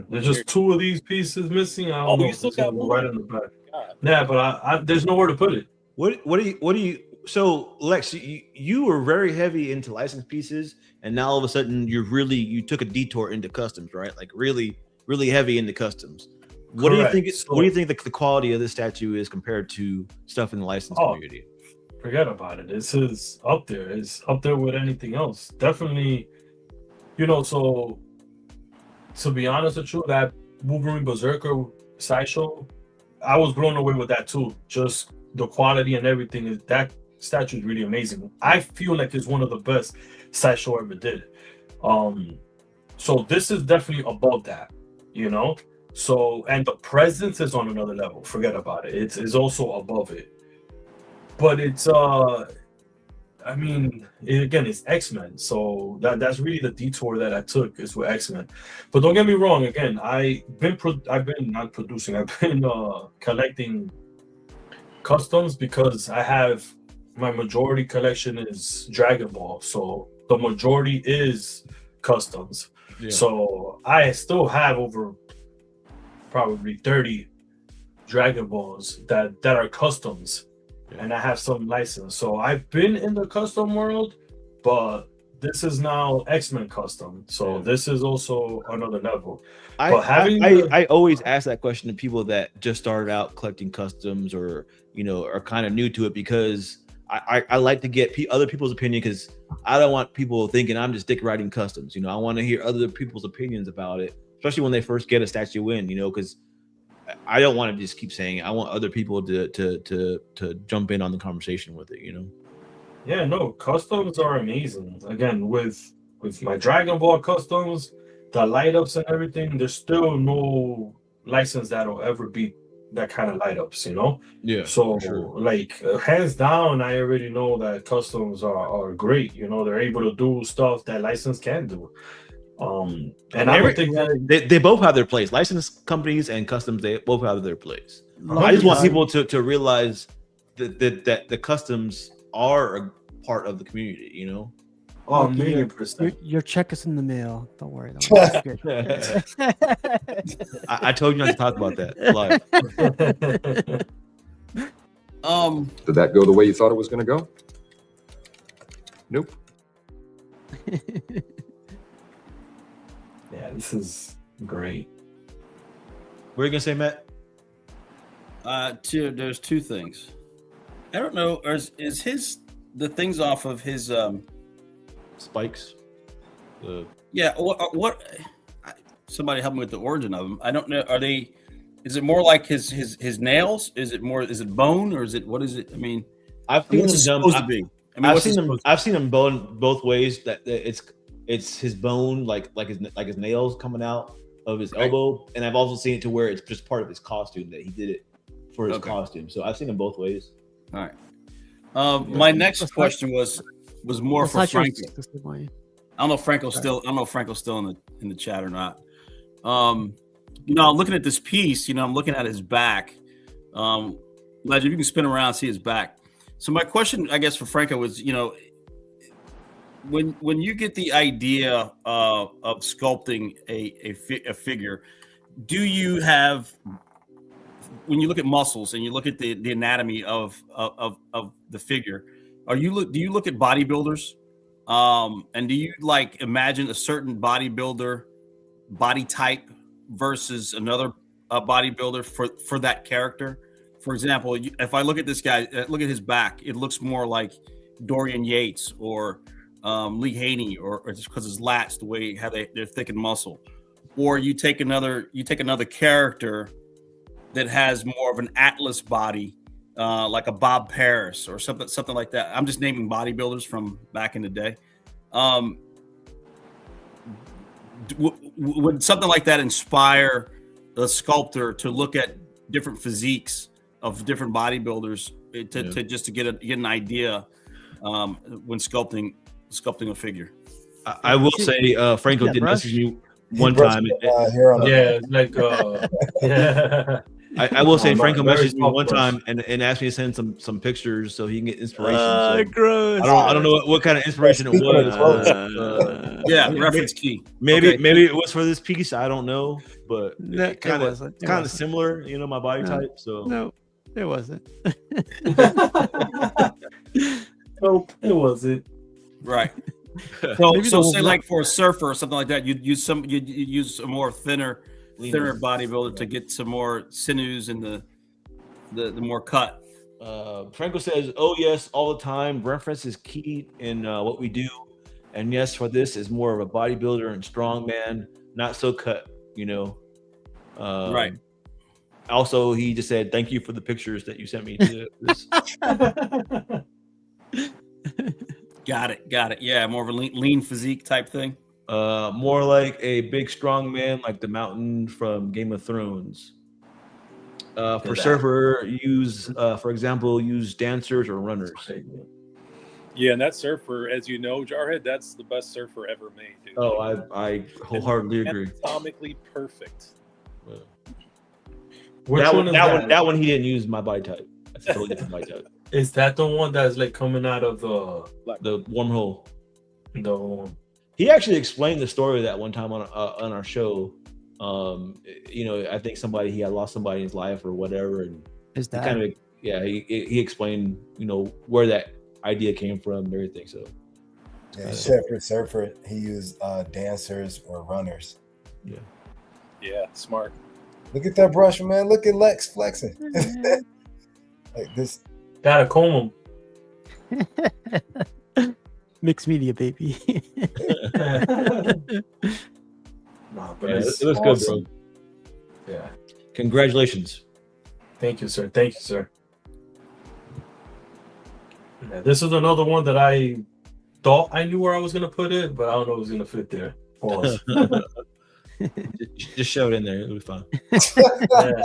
Speaker 3: There's just 2 of these pieces missing. I
Speaker 2: Oh,
Speaker 3: don't know
Speaker 2: you
Speaker 3: if
Speaker 2: still
Speaker 3: it's gonna
Speaker 2: got
Speaker 3: go
Speaker 2: more?
Speaker 3: right in the back.
Speaker 2: God.
Speaker 3: Yeah, but I there's nowhere to put it.
Speaker 1: What do you so Lex, you were very heavy into licensed pieces, and now all of a sudden you took a detour into customs, right? Like really heavy into customs. What do you
Speaker 3: Correct.
Speaker 1: think?
Speaker 3: So-
Speaker 1: What do you think the quality of this statue is compared to stuff in the licensed
Speaker 3: Oh.
Speaker 1: community?
Speaker 3: Forget about it. This is up there. It's up there with anything else. Definitely, so to be honest with you, that Wolverine Berserker sideshow, I was blown away with that too. Just the quality and everything. That statue is really amazing. I feel like it's one of the best sideshow ever did. So this is definitely above that, So, and the presence is on another level. Forget about it. It's also above it. But it's again, it's X-Men. So that's really the detour that I took is with X-Men. But don't get me wrong, again, I've been collecting customs because I have my majority collection is Dragon Ball. So the majority is customs.
Speaker 1: Yeah.
Speaker 3: So I still have over probably 30 Dragon Balls that are customs. And I have some license. So I've been in the custom world, but this is now X-Men custom. So this is also another level. But
Speaker 1: I always ask that question to people that just started out collecting customs or are kind of new to it, because I like to get other people's opinion, because I don't want people thinking I'm just dick riding customs. I want to hear other people's opinions about it, especially when they first get a statue in, because I don't want to just keep saying it. I want other people to jump in on the conversation with it,
Speaker 3: Yeah, no, customs are amazing. Again, with my Dragon Ball customs, the light ups and everything, there's still no license that'll ever beat that kind of light ups,
Speaker 1: Yeah.
Speaker 3: So
Speaker 1: for sure.
Speaker 3: like hands down, I already know that customs are great. They're able to do stuff that license can't do. And I don't think that
Speaker 1: They both have their place. Licensed companies and customs, they both have their place. I just want people to realize that the customs are a part of the community,
Speaker 3: Oh,
Speaker 7: Look,
Speaker 3: 1,000,000%.
Speaker 7: Your check is in the mail. Don't worry. It's good.
Speaker 1: I told you not to talk about that live.
Speaker 8: Did that go the way you thought it was going to go? Nope.
Speaker 3: Yeah, this is great.
Speaker 1: What are you gonna say, Matt?
Speaker 5: There's 2 things. I don't know. Is the things off of his
Speaker 1: Spikes.
Speaker 5: Yeah. What? Somebody help me with the origin of them. I don't know. Are they? Is it more like his nails? Is it bone, or is it what is it? I mean,
Speaker 1: I've seen
Speaker 5: what's it
Speaker 1: them
Speaker 5: supposed to be? I mean,
Speaker 1: I've seen them both ways. That it's his bone, like his nails coming out of his elbow, and I've also seen it to where it's just part of his costume, that he did it for his costume. So I've seen them both ways.
Speaker 5: All right. My next question was more for Franco. I don't know if Franco's still in the chat or not. I'm looking at this piece. I'm looking at his back. Legend, you can spin around and see his back. So my question, I guess, for Franco was, when you get the idea of sculpting a figure, do you have, when you look at muscles and you look at the anatomy of the figure, do you look at bodybuilders, and do you imagine a certain bodybuilder body type versus another bodybuilder for that character? For example, if I look at this guy, look at his back, it looks more like Dorian Yates or Lee Haney, or just because his lats, the way how they're thick and muscle. Or you take another character that has more of an Atlas body, like a Bob Paris or something like that. I'm just naming bodybuilders from back in the day. Would something like that inspire a sculptor to look at different physiques of different bodybuilders to get an idea when sculpting a figure?
Speaker 1: I will say, Franco did message me one time. I will say
Speaker 3: no,
Speaker 1: Franco
Speaker 3: very
Speaker 1: messaged me one
Speaker 3: tough
Speaker 1: time and asked me to send some pictures so he can get inspiration. So
Speaker 7: Gross.
Speaker 1: I don't know what kind of inspiration it
Speaker 4: Speaking of
Speaker 1: was.
Speaker 4: clothes.
Speaker 5: Yeah,
Speaker 1: maybe-
Speaker 5: reference key.
Speaker 1: Maybe
Speaker 5: Okay.
Speaker 1: maybe it was for this piece. I don't know, but
Speaker 7: No, it
Speaker 1: kind of
Speaker 7: wasn't. It
Speaker 1: kind of
Speaker 7: wasn't.
Speaker 1: similar. You know, my body
Speaker 7: No.
Speaker 1: type. So
Speaker 7: No, it wasn't.
Speaker 3: Nope, it wasn't.
Speaker 5: Right. So,
Speaker 7: Maybe
Speaker 5: so
Speaker 7: the
Speaker 5: say
Speaker 7: whole-
Speaker 5: like for a surfer or something like that, you'd use you'd use a more thinner
Speaker 1: leaner.
Speaker 5: bodybuilder to get some more sinews and the more cut.
Speaker 1: Franco says, "Oh yes, all the time. Reference is key in what we do, and yes, for this is more of a bodybuilder and strong man, not so cut. You know."
Speaker 5: Right.
Speaker 1: Also, he just said, "Thank you for the pictures that you sent me." To this.
Speaker 5: Got it. Yeah, more of a lean physique type thing.
Speaker 1: More like a big strong man, like the Mountain from Game of Thrones. For
Speaker 3: that.
Speaker 1: surfer, for example, use dancers or runners.
Speaker 2: Yeah, and that surfer, as you know, Jarhead, that's the best surfer ever made, dude.
Speaker 1: Oh, I wholeheartedly agree.
Speaker 2: Anatomically perfect.
Speaker 3: Which
Speaker 1: that
Speaker 3: one is that?
Speaker 1: That one he didn't use my body type. That's a totally different body type.
Speaker 3: Is that the one that's like coming out of
Speaker 1: The wormhole.
Speaker 3: the
Speaker 1: He actually explained the story that one time on our show. You know, I think he had lost somebody in his life or whatever, and
Speaker 7: Is
Speaker 1: he
Speaker 7: that
Speaker 1: kind of he explained, you know, where that idea came from and everything. So
Speaker 4: Yeah, he said for surfer, he used dancers or runners.
Speaker 2: Yeah, smart.
Speaker 4: Look at that brush, man. Look at Lex flexing. Like this.
Speaker 3: gotta comb
Speaker 7: mixed media, baby?
Speaker 3: them? Nah, but
Speaker 1: yeah, it
Speaker 3: it's
Speaker 1: was
Speaker 3: awesome.
Speaker 1: good, bro.
Speaker 3: Yeah.
Speaker 1: Congratulations.
Speaker 3: Thank you, sir. Thank you, sir. Yeah, this is another one that I thought I knew where I was gonna put it, but I don't know if it was gonna fit there. Pause.
Speaker 1: Just shove it in there. It'll be fine.
Speaker 3: Yeah.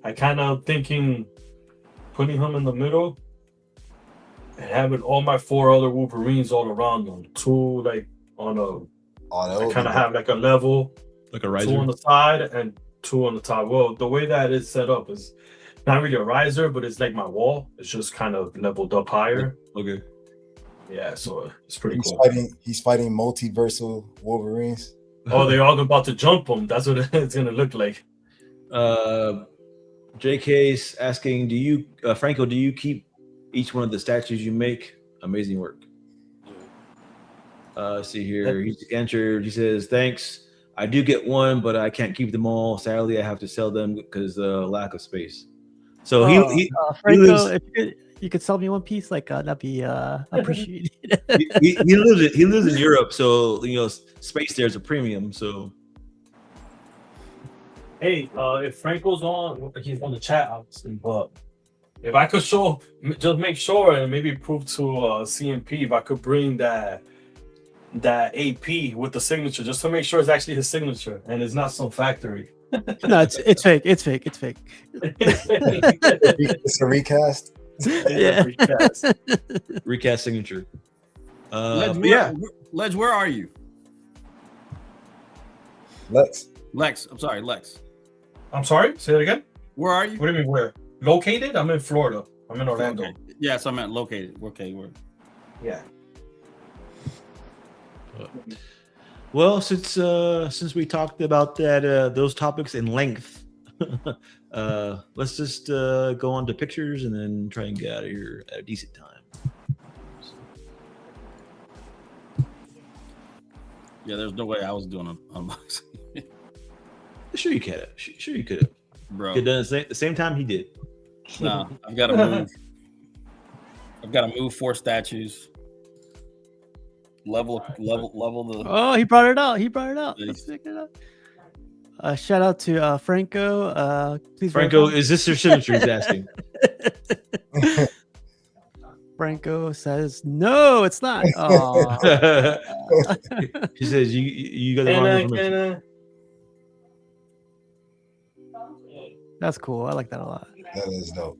Speaker 3: I kind of thinking putting him in the middle and having all my 4 other Wolverines all around them. 2 like on a I kind of have like a level,
Speaker 1: Like a
Speaker 3: 2
Speaker 1: riser.
Speaker 3: on the side and 2 on the top. Well, the way that it's set up is not really a riser, but it's like my wall. It's just kind of leveled up higher.
Speaker 1: Okay.
Speaker 3: Yeah, so it's pretty
Speaker 4: He's
Speaker 3: cool.
Speaker 4: He's fighting multiversal Wolverines.
Speaker 3: Oh, they're all about to jump him. That's what it's gonna look like.
Speaker 1: JK's asking, Franco, do you keep each one of the statues you make? Amazing work. See here. He's answered. He says, thanks. I do get one, but I can't keep them all. Sadly, I have to sell them because lack of space. So he
Speaker 7: Franco,
Speaker 1: lives-
Speaker 7: if you could sell me one piece, like that'd be appreciated.
Speaker 1: he lives in Europe, so you know space there's a premium. So
Speaker 3: Hey, if Franco's on, he's on the chat, obviously. But if I could show, just make sure and maybe prove to CMP if I could bring that AP with the signature, just to make sure it's actually his signature and it's not some factory.
Speaker 7: No, it's fake. It's fake. It's fake.
Speaker 4: It's a recast.
Speaker 7: Yeah.
Speaker 1: recast signature.
Speaker 5: Ledge,
Speaker 1: But yeah,
Speaker 5: Ledge, where are you?
Speaker 4: Lex.
Speaker 5: Lex, I'm sorry, Lex.
Speaker 3: I'm sorry, say it again.
Speaker 5: Where are you?
Speaker 3: What do you mean where? Located? I'm in Florida. I'm in Orlando.
Speaker 5: Okay. Yes, I meant located. Okay, where?
Speaker 3: Yeah.
Speaker 1: well, since we talked about those topics in length, let's just go on to pictures and then try and get out of here at a decent time.
Speaker 5: Yeah, there's no way I was doing an unboxing,
Speaker 1: Sure, you could have. Sure, you could have.
Speaker 5: bro.
Speaker 1: Could have done it the same time he did.
Speaker 5: No, I've got to move. I've got to move 4 statues. Level the.
Speaker 7: Oh, he brought it out. He brought it out.
Speaker 5: Nice.
Speaker 7: Let's check it out. Shout out to Franco. Please
Speaker 1: Franco,
Speaker 7: verify.
Speaker 1: is this your signature? He's asking.
Speaker 7: Franco says no, it's not. Oh,
Speaker 1: He says you got the wrong information.
Speaker 7: that's cool. I like that a lot.
Speaker 4: That is dope.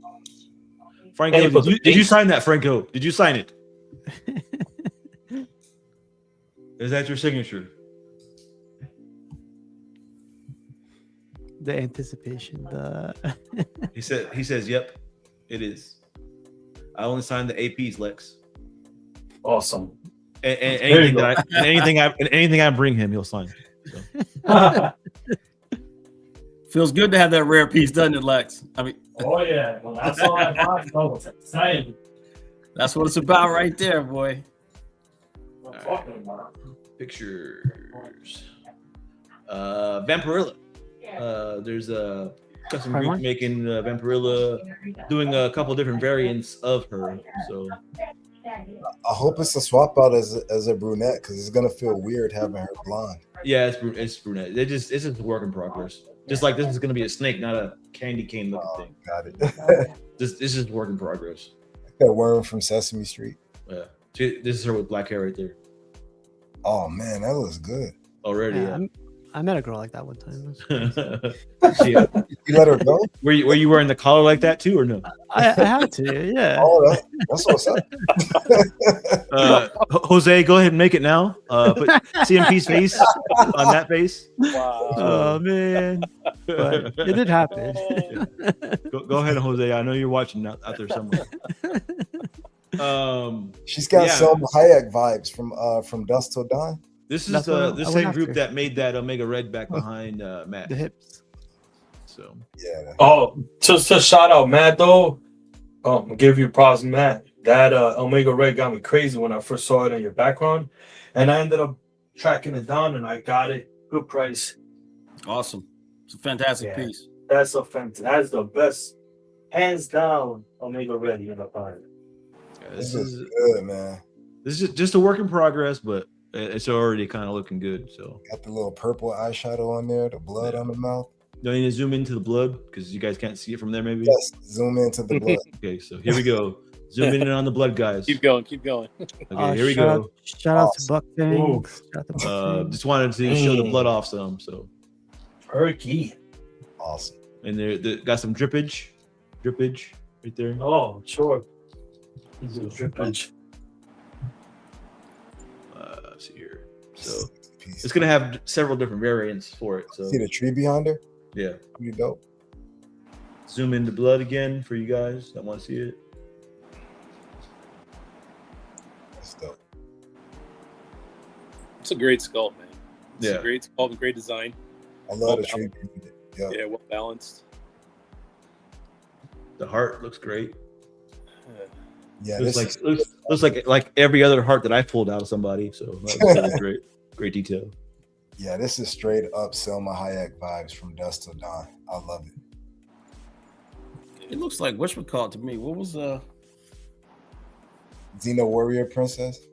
Speaker 1: Franco,
Speaker 3: Hey, but
Speaker 1: did you sign that, Franco? Did you sign it? Is that your signature?
Speaker 7: The anticipation. The
Speaker 1: He says, "Yep, it is." I only signed the APs, Lex.
Speaker 3: Awesome.
Speaker 1: And
Speaker 3: There you
Speaker 1: anything I bring him, he'll sign. So.
Speaker 5: Feels good to have that rare piece, doesn't it, Lex? I mean,
Speaker 3: Oh yeah, well that's all I want. No, it's exciting.
Speaker 5: that's what it's about right there, boy.
Speaker 1: Pictures. Vampirilla. There's a custom group making Vampirilla, doing a couple different variants of her. So
Speaker 4: I hope it's a swap out as a brunette because it's gonna feel weird having her blonde.
Speaker 1: yeah, it's brunette. It's just a work in progress. Just like this is gonna be a snake, not a candy cane looking thing.
Speaker 4: Got it.
Speaker 1: This is just work in progress.
Speaker 4: That worm from Sesame Street.
Speaker 1: Yeah. This is her with black hair right there.
Speaker 4: Oh man, that looks good.
Speaker 1: Already.
Speaker 7: yeah, I met a girl like that one time.
Speaker 1: Yeah.
Speaker 4: You let her go?
Speaker 1: Were you wearing the collar like that too, or no?
Speaker 7: I had to, yeah.
Speaker 4: Oh, that's what's up.
Speaker 1: Jose, go ahead and make it now. Put CMP's face on that face.
Speaker 2: Wow.
Speaker 7: Oh man, but it did happen.
Speaker 1: Go ahead, Jose. I know you're watching out there somewhere.
Speaker 4: She's got
Speaker 1: Yeah.
Speaker 4: Selma Hayek vibes from Dusk Till Dawn.
Speaker 1: This is
Speaker 7: That's what I
Speaker 1: the
Speaker 7: went
Speaker 1: same
Speaker 7: after.
Speaker 1: group that made that Omega Red back behind Matt.
Speaker 7: The hips.
Speaker 1: So
Speaker 4: Yeah.
Speaker 3: Oh, just to shout out Matt though. Give you props, Matt. That Omega Red got me crazy when I first saw it in your background, and I ended up tracking it down, and I got it good price.
Speaker 5: Awesome. It's a fantastic
Speaker 3: Yeah.
Speaker 5: piece.
Speaker 3: That's the best, hands down. Omega Red you gonna find.
Speaker 1: yeah,
Speaker 4: This
Speaker 1: this
Speaker 4: is
Speaker 1: is
Speaker 4: good, man.
Speaker 1: just a work in progress, but it's already kind of looking good. So
Speaker 4: Got the little purple eyeshadow on there, the blood on the mouth.
Speaker 1: do I need to zoom into the blood because you guys can't see it from there? Maybe.
Speaker 4: Yes, zoom into the blood.
Speaker 1: Okay, so here we go. Zoom in on the blood, guys.
Speaker 2: Keep going. Keep going.
Speaker 1: Okay, here we
Speaker 7: shout
Speaker 1: go.
Speaker 7: Shout out to Buck Fangs.
Speaker 3: Ooh.
Speaker 7: Shout out to Buck Fangs.
Speaker 1: Just wanted to show the blood off some. So
Speaker 3: Perky.
Speaker 4: Awesome.
Speaker 1: and they got some drippage right there.
Speaker 3: Oh, sure. He's a drippage.
Speaker 1: Let's see here. So
Speaker 4: Piece.
Speaker 1: it's gonna have several different variants for it. So
Speaker 4: See the tree behind her?
Speaker 1: yeah,
Speaker 4: Pretty dope.
Speaker 1: zoom into blood again for you guys that want to see it.
Speaker 4: That's dope.
Speaker 2: It's a great sculpt, man. It's
Speaker 1: Yeah.
Speaker 2: a great sculpt and great design.
Speaker 4: I love the tree behind it. Yeah.
Speaker 2: Yeah, well balanced.
Speaker 1: The heart looks great.
Speaker 4: Yeah,
Speaker 1: Looks
Speaker 4: this
Speaker 1: like
Speaker 4: is
Speaker 1: looks like every other heart that I pulled out of somebody. So that was great detail.
Speaker 4: yeah, this is straight up Selma Hayek vibes from Dusk Till Dawn. I love it.
Speaker 5: It looks like whatchamacallit to me. What was
Speaker 4: Xena Warrior Princess.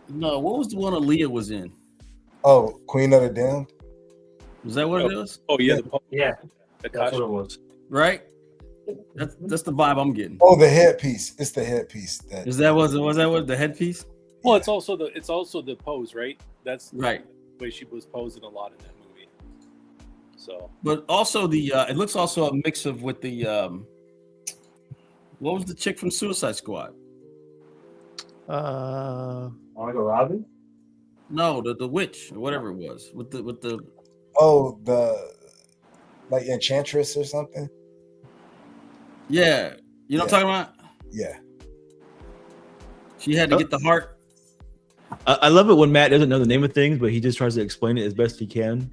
Speaker 5: no, what was the one Aaliyah was in?
Speaker 4: Oh, Queen of the Damned.
Speaker 5: Was that what it was?
Speaker 2: Oh yeah,
Speaker 3: Yeah,
Speaker 2: the
Speaker 3: that's what
Speaker 2: costume.
Speaker 3: it was.
Speaker 5: Right? That's the vibe I'm getting.
Speaker 4: Oh, the headpiece. It's the headpiece. That
Speaker 5: Is that was that what the headpiece?
Speaker 2: Well, it's also the pose, right? That's
Speaker 5: Right.
Speaker 2: the way she was posing a lot in that movie. So
Speaker 5: But also the it looks also a mix of with the what was the chick from Suicide Squad?
Speaker 3: Margot Robbie?
Speaker 5: No, the witch or whatever it was with the
Speaker 4: oh, the like Enchantress or something.
Speaker 5: yeah, you know what I'm talking about?
Speaker 4: Yeah.
Speaker 5: She had to get the heart.
Speaker 1: I love it when Matt doesn't know the name of things, but he just tries to explain it as best he can.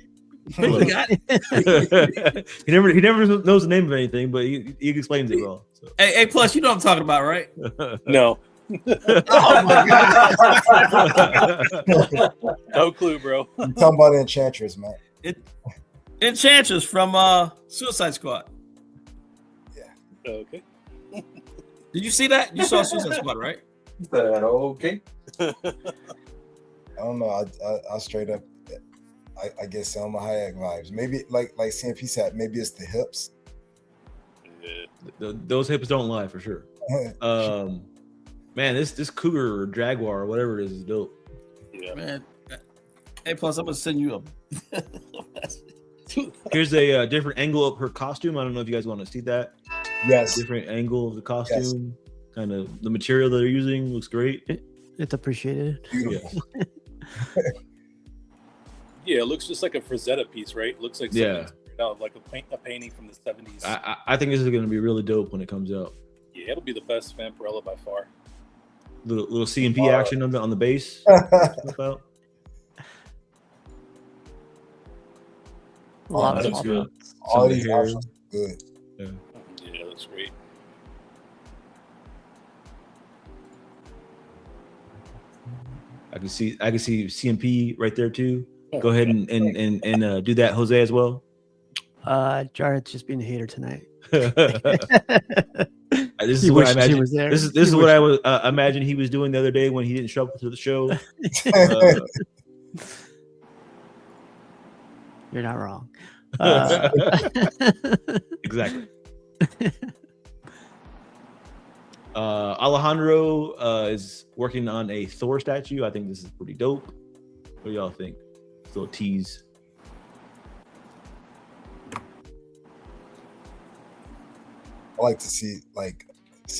Speaker 5: He got it.
Speaker 1: he never knows the name of anything, but he explains it well. So.
Speaker 5: Hey, plus you know what I'm talking about, right?
Speaker 2: no,
Speaker 5: Oh my god.
Speaker 2: no clue, bro.
Speaker 4: You talking about Enchantress, man.
Speaker 5: Enchantress from Suicide Squad.
Speaker 2: Okay.
Speaker 5: Did you see that? You saw Suicide Squad, right?
Speaker 3: Okay.
Speaker 4: I don't know. I straight up I get Selma Hayek vibes. Maybe like CMP said, maybe it's the hips.
Speaker 1: Those hips don't lie for sure. Man, this cougar or jaguar or whatever it is dope.
Speaker 2: Yeah.
Speaker 5: Man. Hey, plus I'm gonna send you a
Speaker 1: Here's a different angle of her costume. I don't know if you guys want to see that.
Speaker 4: Yes.
Speaker 1: Different angle of the costume. Kind of the material that they're using looks great.
Speaker 7: It's appreciated.
Speaker 4: Beautiful.
Speaker 2: Yeah, it looks just like a Frazetta piece, right? Looks like
Speaker 1: Yeah.
Speaker 2: something out like a painting from the 70s.
Speaker 1: I think this is going to be really dope when it comes out.
Speaker 2: Yeah, it'll be the best Vampirella by far.
Speaker 1: Little CMP action on the base.
Speaker 7: A lot of
Speaker 3: that's
Speaker 7: small
Speaker 3: good.
Speaker 7: bits.
Speaker 4: All
Speaker 1: Some
Speaker 4: these
Speaker 1: hair.
Speaker 4: options are good.
Speaker 2: Yeah, that's great.
Speaker 1: I can see CMP right there too. Go ahead and do that, Jose, as well.
Speaker 7: Jared's just being a hater tonight.
Speaker 1: This
Speaker 7: He
Speaker 1: is what I
Speaker 7: wishes he
Speaker 1: imagine.
Speaker 7: was there.
Speaker 1: This
Speaker 7: He
Speaker 1: is what I
Speaker 7: wishes-
Speaker 1: was imagine he was doing the other day when he didn't show up to the show.
Speaker 7: You're not wrong.
Speaker 1: Exactly. Alejandro is working on a Thor statue. I think this is pretty dope. What do y'all think? Little tease.
Speaker 4: I like to see
Speaker 1: The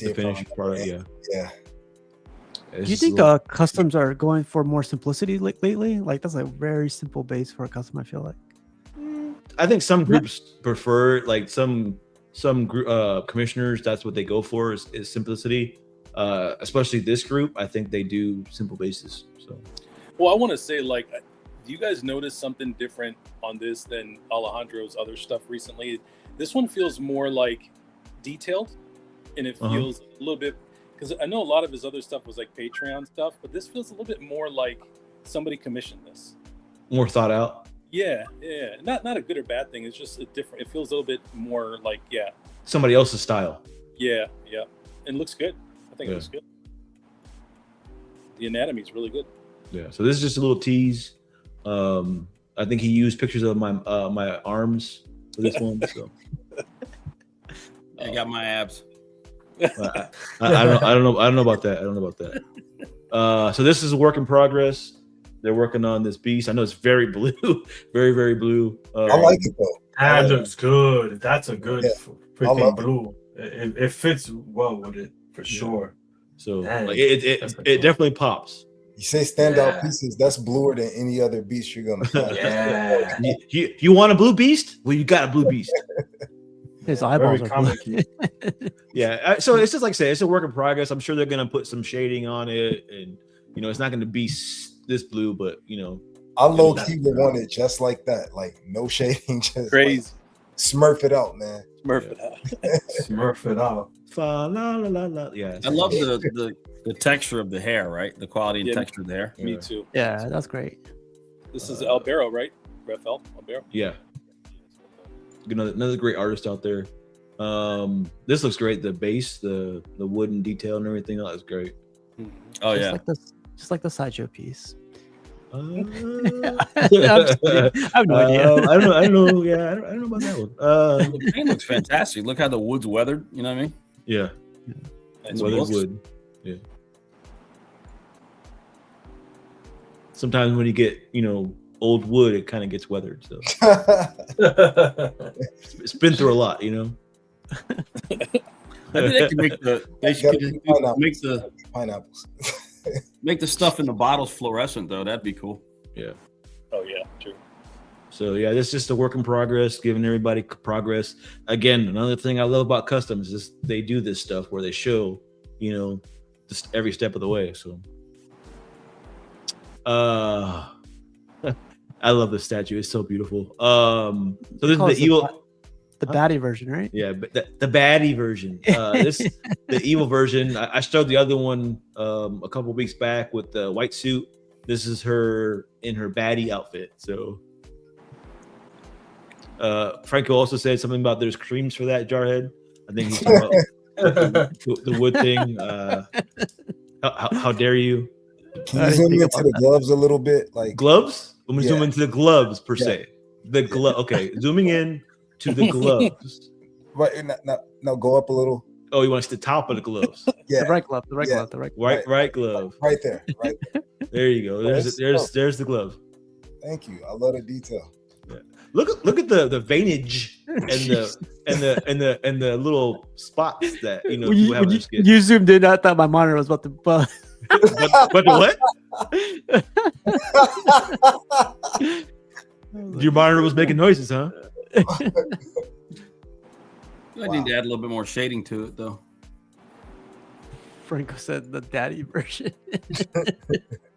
Speaker 4: it
Speaker 1: finished
Speaker 4: from-
Speaker 1: product. Yeah.
Speaker 4: Yeah.
Speaker 1: It's
Speaker 7: Do you
Speaker 1: just a
Speaker 7: think
Speaker 1: little-
Speaker 7: customs are going for more simplicity lately? Like that's a very simple base for a custom. I feel like.
Speaker 1: I think some groups prefer like some commissioners. That's what they go for is simplicity. Especially this group, I think they do simple bases. So
Speaker 2: Well, I want to say, like, do you guys notice something different on this than Alejandro's other stuff recently? This one feels more like detailed, and it
Speaker 1: Uh-huh.
Speaker 2: feels a little bit, because I know a lot of his other stuff was like Patreon stuff, but this feels a little bit more like somebody commissioned this.
Speaker 1: more thought out.
Speaker 2: Yeah, not a good or bad thing. It's just a different. It feels a little bit more like
Speaker 1: Somebody else's style.
Speaker 2: yeah, and it looks good. I think
Speaker 1: Yeah.
Speaker 2: it looks good. The anatomy is really good.
Speaker 1: Yeah. So this is just a little tease. I think he used pictures of my my arms for this one. So
Speaker 5: I got my abs.
Speaker 1: I don't know about that. I don't know about that. So this is a work in progress. They're working on this beast. I know it's very blue, very, very blue.
Speaker 4: I like it though.
Speaker 3: That looks good. That's a good
Speaker 4: Yeah.
Speaker 3: freaking
Speaker 4: love it.
Speaker 3: blue. It fits well with it for sure.
Speaker 1: So
Speaker 3: Man,
Speaker 1: like,
Speaker 3: that's
Speaker 1: it
Speaker 3: cool.
Speaker 1: definitely pops.
Speaker 4: You say standout
Speaker 3: Yeah.
Speaker 4: pieces, that's bluer than any other beast you're gonna find.
Speaker 3: Yeah.
Speaker 1: You want a blue beast? Well, you got a blue beast.
Speaker 7: His eyeballs
Speaker 3: Very
Speaker 7: are blue.
Speaker 3: comic-y.
Speaker 1: Yeah. So it's just like I say, it's a work in progress. I'm sure they're gonna put some shading on it, and it's not gonna be this blue, but
Speaker 4: I low key would want it just like that, like no shading, just
Speaker 2: Crazy.
Speaker 4: like, smurf it out, man.
Speaker 2: Smurf it out.
Speaker 3: Smurf it out.
Speaker 1: fa la la la la. Yeah.
Speaker 5: I love the texture of the hair, right? The quality and
Speaker 2: Yeah.
Speaker 5: texture of the hair.
Speaker 2: Me too.
Speaker 7: Yeah, that's great.
Speaker 2: This is Albero, right? Rafael Albero.
Speaker 1: Yeah. Another great artist out there. This looks great. The base, the wooden detail and everything. That was great.
Speaker 5: Oh
Speaker 7: just
Speaker 5: yeah.
Speaker 7: like this, just like the sideshow piece.
Speaker 1: I'm
Speaker 7: I'm just kidding. I have no idea.
Speaker 1: I don't know. Yeah, I don't know about that one.
Speaker 5: The paint looks fantastic. Look how the wood's weathered. You know what I mean?
Speaker 1: Yeah,
Speaker 2: That's
Speaker 1: weathered
Speaker 2: cool.
Speaker 1: wood. Yeah. Sometimes when you get old wood, it kind of gets weathered. So it's been through a lot.
Speaker 5: I think they can make they should
Speaker 4: Gotta be pineapples. Pineapples.
Speaker 5: make the stuff in the bottles fluorescent though. That'd be cool.
Speaker 1: Yeah.
Speaker 2: Oh yeah, true.
Speaker 1: So yeah, this is just a work in progress, giving everybody progress. Again, another thing I love about customs is they do this stuff where they show, just every step of the way. So, I love the statue. It's so beautiful. So this is
Speaker 7: Calls
Speaker 1: the evil.
Speaker 7: The baddie version, right?
Speaker 1: Yeah, but the baddie version. This the evil version. I showed the other one a couple weeks back with the white suit. This is her in her baddie outfit. So Franco also said something about there's creams for that, Jarhead. I think he's talking about the wood thing. How dare you?
Speaker 4: Can you zoom into the gloves a little bit? Like
Speaker 1: Gloves? Let me zoom
Speaker 4: Yeah.
Speaker 1: into the gloves per
Speaker 4: Yeah.
Speaker 1: se. The glove. Okay, zooming in to the gloves.
Speaker 4: right, no, go up a little.
Speaker 1: Oh, you want to see the top of the gloves?
Speaker 4: Yeah,
Speaker 7: The right glove, the right
Speaker 4: Yeah.
Speaker 7: glove, the right glove.
Speaker 1: Right glove.
Speaker 4: right there. Right.
Speaker 1: There you go.
Speaker 4: Nice.
Speaker 1: There's the glove.
Speaker 4: Thank you. I love the detail.
Speaker 1: Look at the veinage and the little spots that
Speaker 7: When
Speaker 1: you
Speaker 7: you,
Speaker 1: have
Speaker 7: when
Speaker 1: on
Speaker 7: you,
Speaker 1: your skin.
Speaker 7: you zoomed in, I thought my monitor was about to bust.
Speaker 1: But the what? Your monitor was making noises, huh?
Speaker 5: I need to add a little bit more shading to it, though.
Speaker 7: Franco said the daddy version.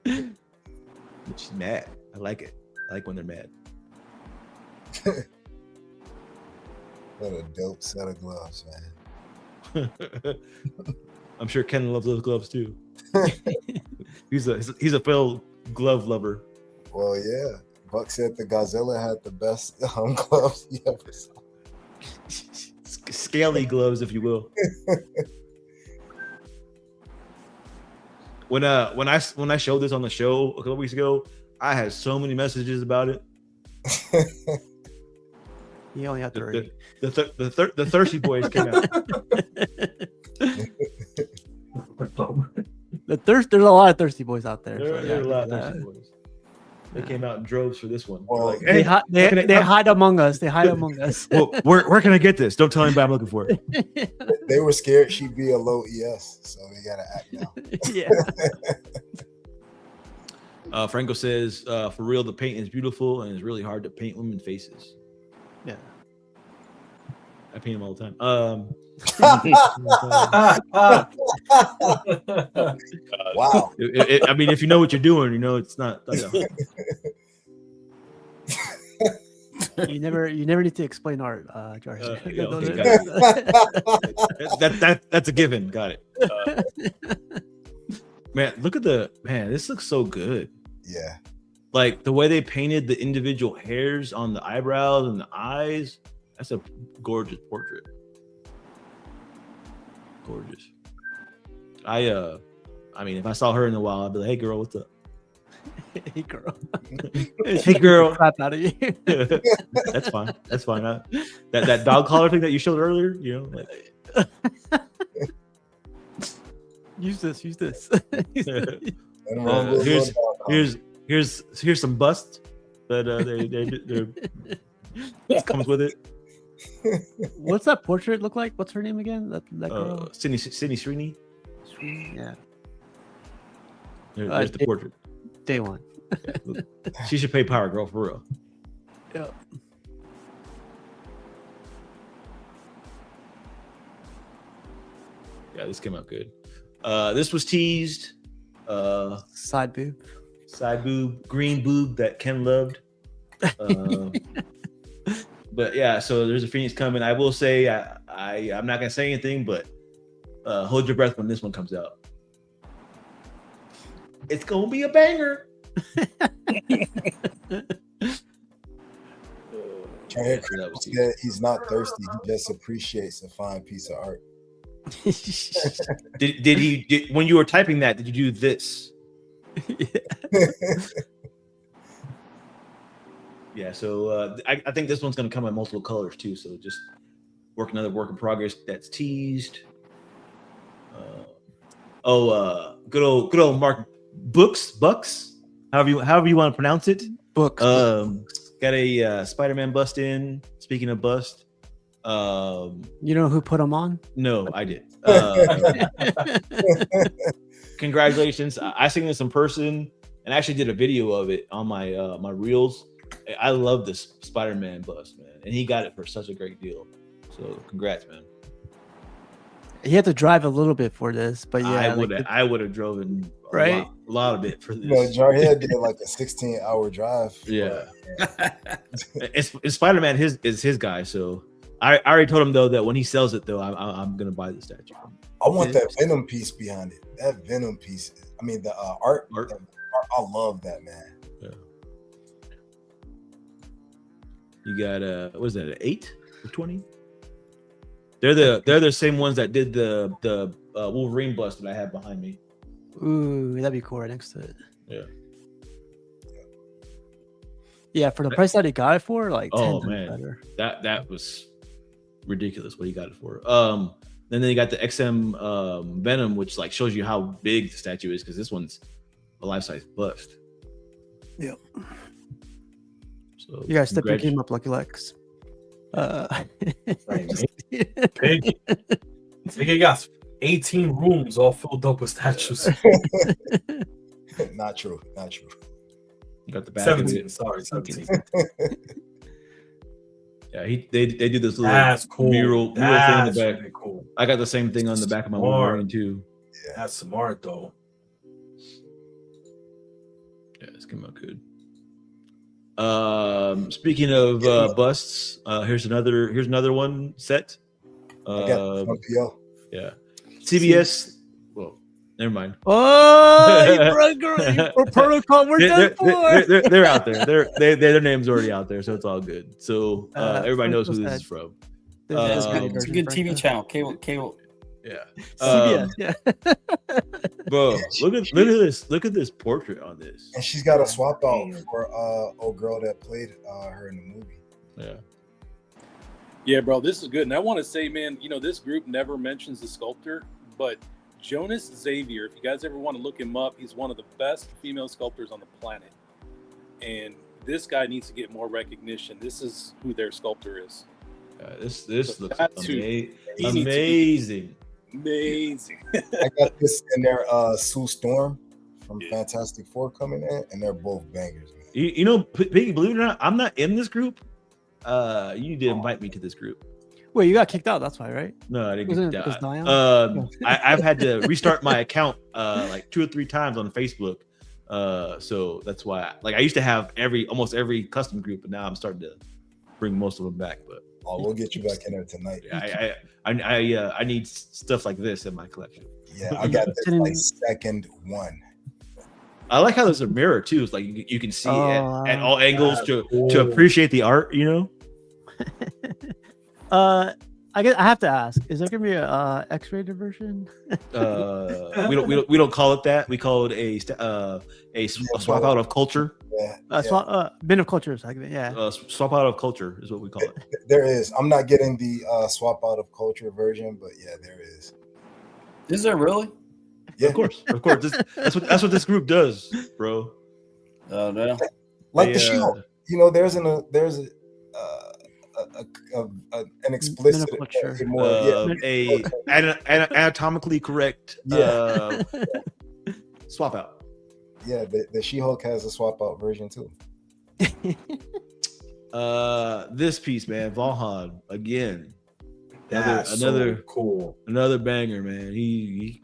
Speaker 1: She's mad. I like it. I like when they're mad.
Speaker 4: What a dope set of gloves, man.
Speaker 1: I'm sure Ken loves those gloves too. he's a fellow glove lover.
Speaker 4: Well, yeah. Buck said the Godzilla had the best gloves he ever saw.
Speaker 1: Scaly gloves, if you will. When I showed this on the show a couple weeks ago, I had so many messages about it.
Speaker 7: You only have to read.
Speaker 1: The thirsty boys came out.
Speaker 7: There's a lot of thirsty boys out there.
Speaker 1: There are a lot of thirsty boys. They came out in droves for this one.
Speaker 4: Well,
Speaker 1: Like,
Speaker 7: They,
Speaker 1: hey,
Speaker 7: they hide among us. They hide among us.
Speaker 1: well, where can I get this? Don't tell anybody I'm looking for it.
Speaker 4: They were scared she'd be a low ES, so they gotta act now.
Speaker 7: Yeah.
Speaker 1: Franco says, for real, the paint is beautiful and it's really hard to paint women faces.
Speaker 7: Yeah.
Speaker 1: I paint them all the time.
Speaker 4: Wow.
Speaker 1: I mean, if you know what you're doing, you know it's not.
Speaker 7: You never need to explain art, George.
Speaker 1: Yeah, okay, that's a given. Got it. Man, look at this looks so good.
Speaker 4: Yeah.
Speaker 1: Like the way they painted the individual hairs on the eyebrows and the eyes. That's a gorgeous portrait. Gorgeous. I mean, if I saw her in the wild, I'd be like, "Hey, girl, what's up?"
Speaker 7: Hey, girl.
Speaker 1: Hey, girl.
Speaker 7: Crap out of you.
Speaker 1: That's fine. That's fine. That dog collar thing that you showed earlier, you know, like.
Speaker 7: Use this.
Speaker 1: Here's some busts that they comes with it.
Speaker 7: What's that portrait look like? What's her name again? That girl?
Speaker 1: Sydney Srini.
Speaker 7: Yeah.
Speaker 1: There's the portrait.
Speaker 7: Day one.
Speaker 1: Yeah, she should pay Power Girl for real.
Speaker 7: Yeah.
Speaker 1: Yeah, this came out good. This was teased.
Speaker 7: Side boob.
Speaker 1: Side boob, green boob that Ken loved. But yeah, so there's a Phoenix coming. I will say I'm not gonna say anything, but hold your breath when this one comes out. It's gonna be a banger.
Speaker 4: He's not thirsty. He just appreciates a fine piece of art.
Speaker 1: Did he when you were typing that? Did you do this? Yeah. So I think this one's gonna come in multiple colors too. So just another work in progress that's teased. Good old Mark Bucks. However you want to pronounce it.
Speaker 7: Books.
Speaker 1: Got a Spider-Man bust in. Speaking of bust,
Speaker 7: you know who put them on?
Speaker 1: No, I did. Congratulations! I seen this in person and actually did a video of it on my my reels. I love this Spider-Man bust, man, and he got it for such a great deal. So congrats, man.
Speaker 7: He had to drive a little bit for this, but yeah,
Speaker 1: I would have driven
Speaker 7: right
Speaker 1: a lot of it for this.
Speaker 4: You know, Jarhead did like a 16-hour drive.
Speaker 1: Yeah. It's Spider-Man is his guy, so I already told him though that when he sells it though, I'm gonna buy the statue.
Speaker 4: I want that Venom piece behind it. That Venom piece. I mean the art. I love that, man.
Speaker 1: Yeah. You got what is that? An 8 or 20? They're the same ones that did the Wolverine bust that I have behind me.
Speaker 7: Ooh, that'd be cool right next to it.
Speaker 1: Yeah.
Speaker 7: Yeah, for the price that he got it for, like 10 times
Speaker 1: man,
Speaker 7: better.
Speaker 1: that was ridiculous what he got it for. Then they got the XM Venom, which like shows you how big the statue is because this one's a life-size bust.
Speaker 7: Yep.
Speaker 1: So
Speaker 7: you guys step your game up, Lucky Lex.
Speaker 3: Big. He got 18 rooms all filled up with statues.
Speaker 4: Not true.
Speaker 1: You got the back
Speaker 3: 17. Sorry, 17.
Speaker 1: Yeah, they do this little
Speaker 3: That's cool.
Speaker 1: mural thing in
Speaker 3: That's
Speaker 1: the back.
Speaker 3: really cool.
Speaker 1: I got the same thing on the back of my
Speaker 3: Smart.
Speaker 1: Wolverine too.
Speaker 3: That's smart though.
Speaker 1: Yeah, it's come out good. Speaking of busts, here's another one set.
Speaker 4: I got from PL.
Speaker 1: Yeah, CBS. Well, never mind.
Speaker 7: Oh, for protocol, we're done for.
Speaker 1: They're out there. Their name's already out there, so it's all good. So everybody knows who this is from.
Speaker 5: It's a good TV channel. Cable.
Speaker 1: Yeah.
Speaker 7: CBS. Yeah.
Speaker 1: Bro, look at this portrait on this.
Speaker 4: And she's got a swap out for old girl that played her in the movie.
Speaker 1: Yeah.
Speaker 2: Yeah, bro, this is good. And I want to say, man, this group never mentions the sculptor, but Jonas Xavier, if you guys ever want to look him up, he's one of the best female sculptors on the planet. And this guy needs to get more recognition. This is who their sculptor is.
Speaker 1: This looks amazing.
Speaker 2: Amazing.
Speaker 4: I got this in there, Sue Storm from Fantastic Four coming in, and they're both bangers, man.
Speaker 1: Piggy, believe it or not, I'm not in this group. You did invite me to this group.
Speaker 7: Wait, you got kicked out? That's why, right?
Speaker 1: No, I didn't
Speaker 7: Wasn't
Speaker 1: get
Speaker 7: it
Speaker 1: kicked out.
Speaker 7: Zion?
Speaker 1: I've had to restart my account like 2 or 3 times on Facebook. So that's why I used to have almost every custom group, but now I'm starting to bring most of them back. But
Speaker 4: we'll get you back in there tonight.
Speaker 1: Yeah, I need stuff like this in my collection.
Speaker 4: Yeah, I got this like second one.
Speaker 1: I like how there's a mirror too. It's like you can see at all angles to appreciate the art.
Speaker 7: I guess I have to ask: is there gonna be a X-rated version?
Speaker 1: We don't call it that. We call it a swap out of culture.
Speaker 7: Bin of culture segment. Yeah.
Speaker 1: Swap out of culture is what we call it.
Speaker 4: There is. I'm not getting the swap out of culture version, but yeah, there is.
Speaker 5: Is there really?
Speaker 4: Yeah,
Speaker 1: of course. That's what this group does, bro.
Speaker 5: Oh no.
Speaker 4: Like the She-Hulk. There's an explicit
Speaker 1: anatomically correct swap out.
Speaker 4: Yeah, the She-Hulk has a swap out version too.
Speaker 1: This piece, man, Valhan again.
Speaker 3: Another cool,
Speaker 1: another banger, man. He's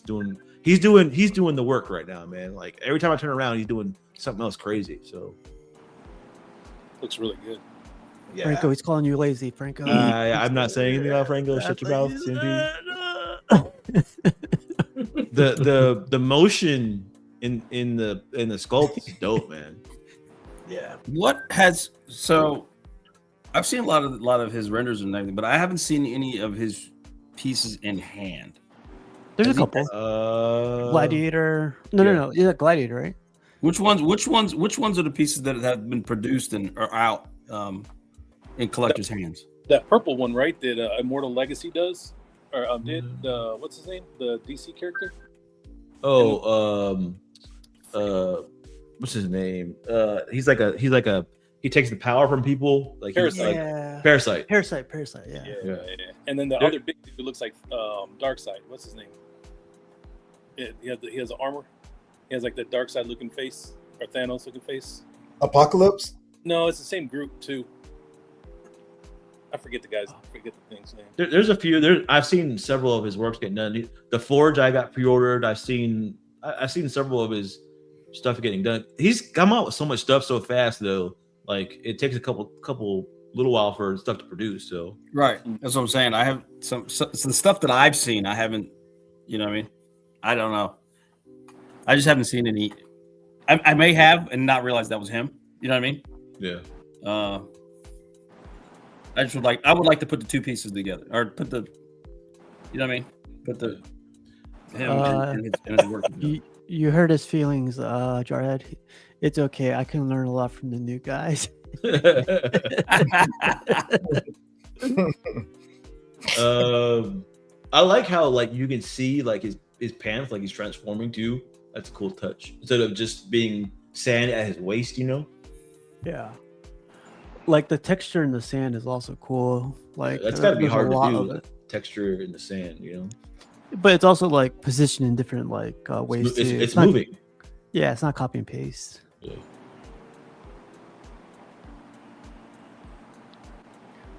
Speaker 1: doing the work right now, man. Like every time I turn around, he's doing something else crazy. So
Speaker 2: looks really good.
Speaker 1: Yeah.
Speaker 7: Franco, he's calling you lazy, Franco.
Speaker 1: I'm not saying anything about Franco. Shut your mouth, CMP. The motion in the sculpt is dope, man.
Speaker 3: Yeah.
Speaker 5: I've seen a lot of his renders and everything, but I haven't seen any of his pieces in hand.
Speaker 7: There's a couple. Gladiator. No. Yeah, Gladiator, right?
Speaker 5: Which ones are the pieces that have been produced and are out in collectors' hands?
Speaker 2: That purple one, right? That Immortal Legacy does, or did what's his name? The DC character.
Speaker 1: What's his name? He takes the power from people. Like
Speaker 2: Parasite.
Speaker 1: Parasite.
Speaker 7: Yeah.
Speaker 2: And then the other big dude looks like Darkseid. What's his name? He has the armor. He has like the Darkseid looking face or Thanos looking face.
Speaker 4: Apocalypse?
Speaker 2: No, it's the same group too. I forget the thing's name.
Speaker 1: There's a few. I've seen several of his works get done. The Forge I got pre-ordered. I've seen several of his stuff getting done. He's come out with so much stuff so fast though. Like it takes a couple little while for stuff to produce. So
Speaker 5: right, that's what I'm saying. I have some the stuff that I've seen. I haven't. You know what I mean? I don't know. I just haven't seen any. I may have and not realize that was him. You know what I mean?
Speaker 1: Yeah.
Speaker 5: I would like to put the two pieces together, or put the, you know what I mean? Put the him and his work together.
Speaker 7: You hurt his feelings, Jarhead. It's okay. I can learn a lot from the new guys.
Speaker 1: I like how you can see his pants he's transforming too. That's a cool touch. Instead of just being sand at his waist,
Speaker 7: Yeah. Like the texture in the sand is also cool. Like
Speaker 1: that's got to be hard to do. Texture in the sand,
Speaker 7: But it's also positioned in different ways.
Speaker 1: It's moving.
Speaker 7: Yeah, it's not copy and paste.
Speaker 1: Yeah.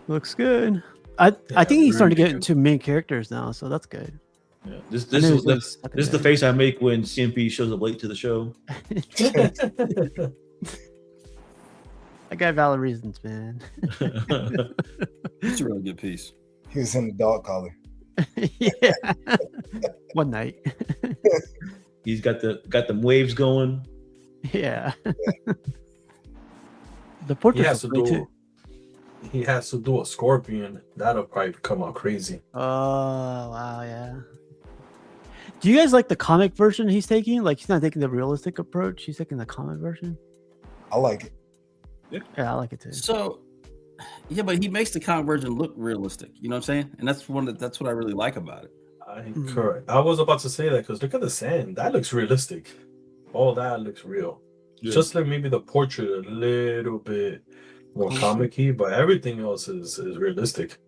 Speaker 7: Looks good. I think he's starting to get
Speaker 3: really
Speaker 7: into main characters now, so that's good.
Speaker 1: Yeah. This
Speaker 7: I knew he was
Speaker 1: is
Speaker 7: doing
Speaker 1: the this is the face I make when CMP shows up late to the show.
Speaker 7: I got valid reasons, man.
Speaker 5: It's a really good piece.
Speaker 4: He was in the dog collar.
Speaker 7: Yeah. One night.
Speaker 1: He's got them waves going.
Speaker 7: Yeah. The
Speaker 3: He
Speaker 7: portrait
Speaker 3: has
Speaker 7: is
Speaker 3: to
Speaker 7: too.
Speaker 3: He has to do a scorpion. That'll probably come out crazy.
Speaker 7: Oh wow, yeah. Do you guys like the comic version he's taking? Like he's not taking the realistic approach. He's taking the comic version.
Speaker 4: I like it.
Speaker 7: Yeah, I like it too.
Speaker 5: So, yeah, but he makes the comic version look realistic. You know what I'm saying? And that's that's what I really like about it.
Speaker 3: Correct. I was about to say that because look at the sand. That looks realistic. All that looks real.
Speaker 1: Yeah.
Speaker 3: Just like maybe the portrait a little bit more comic-y, but everything else is realistic.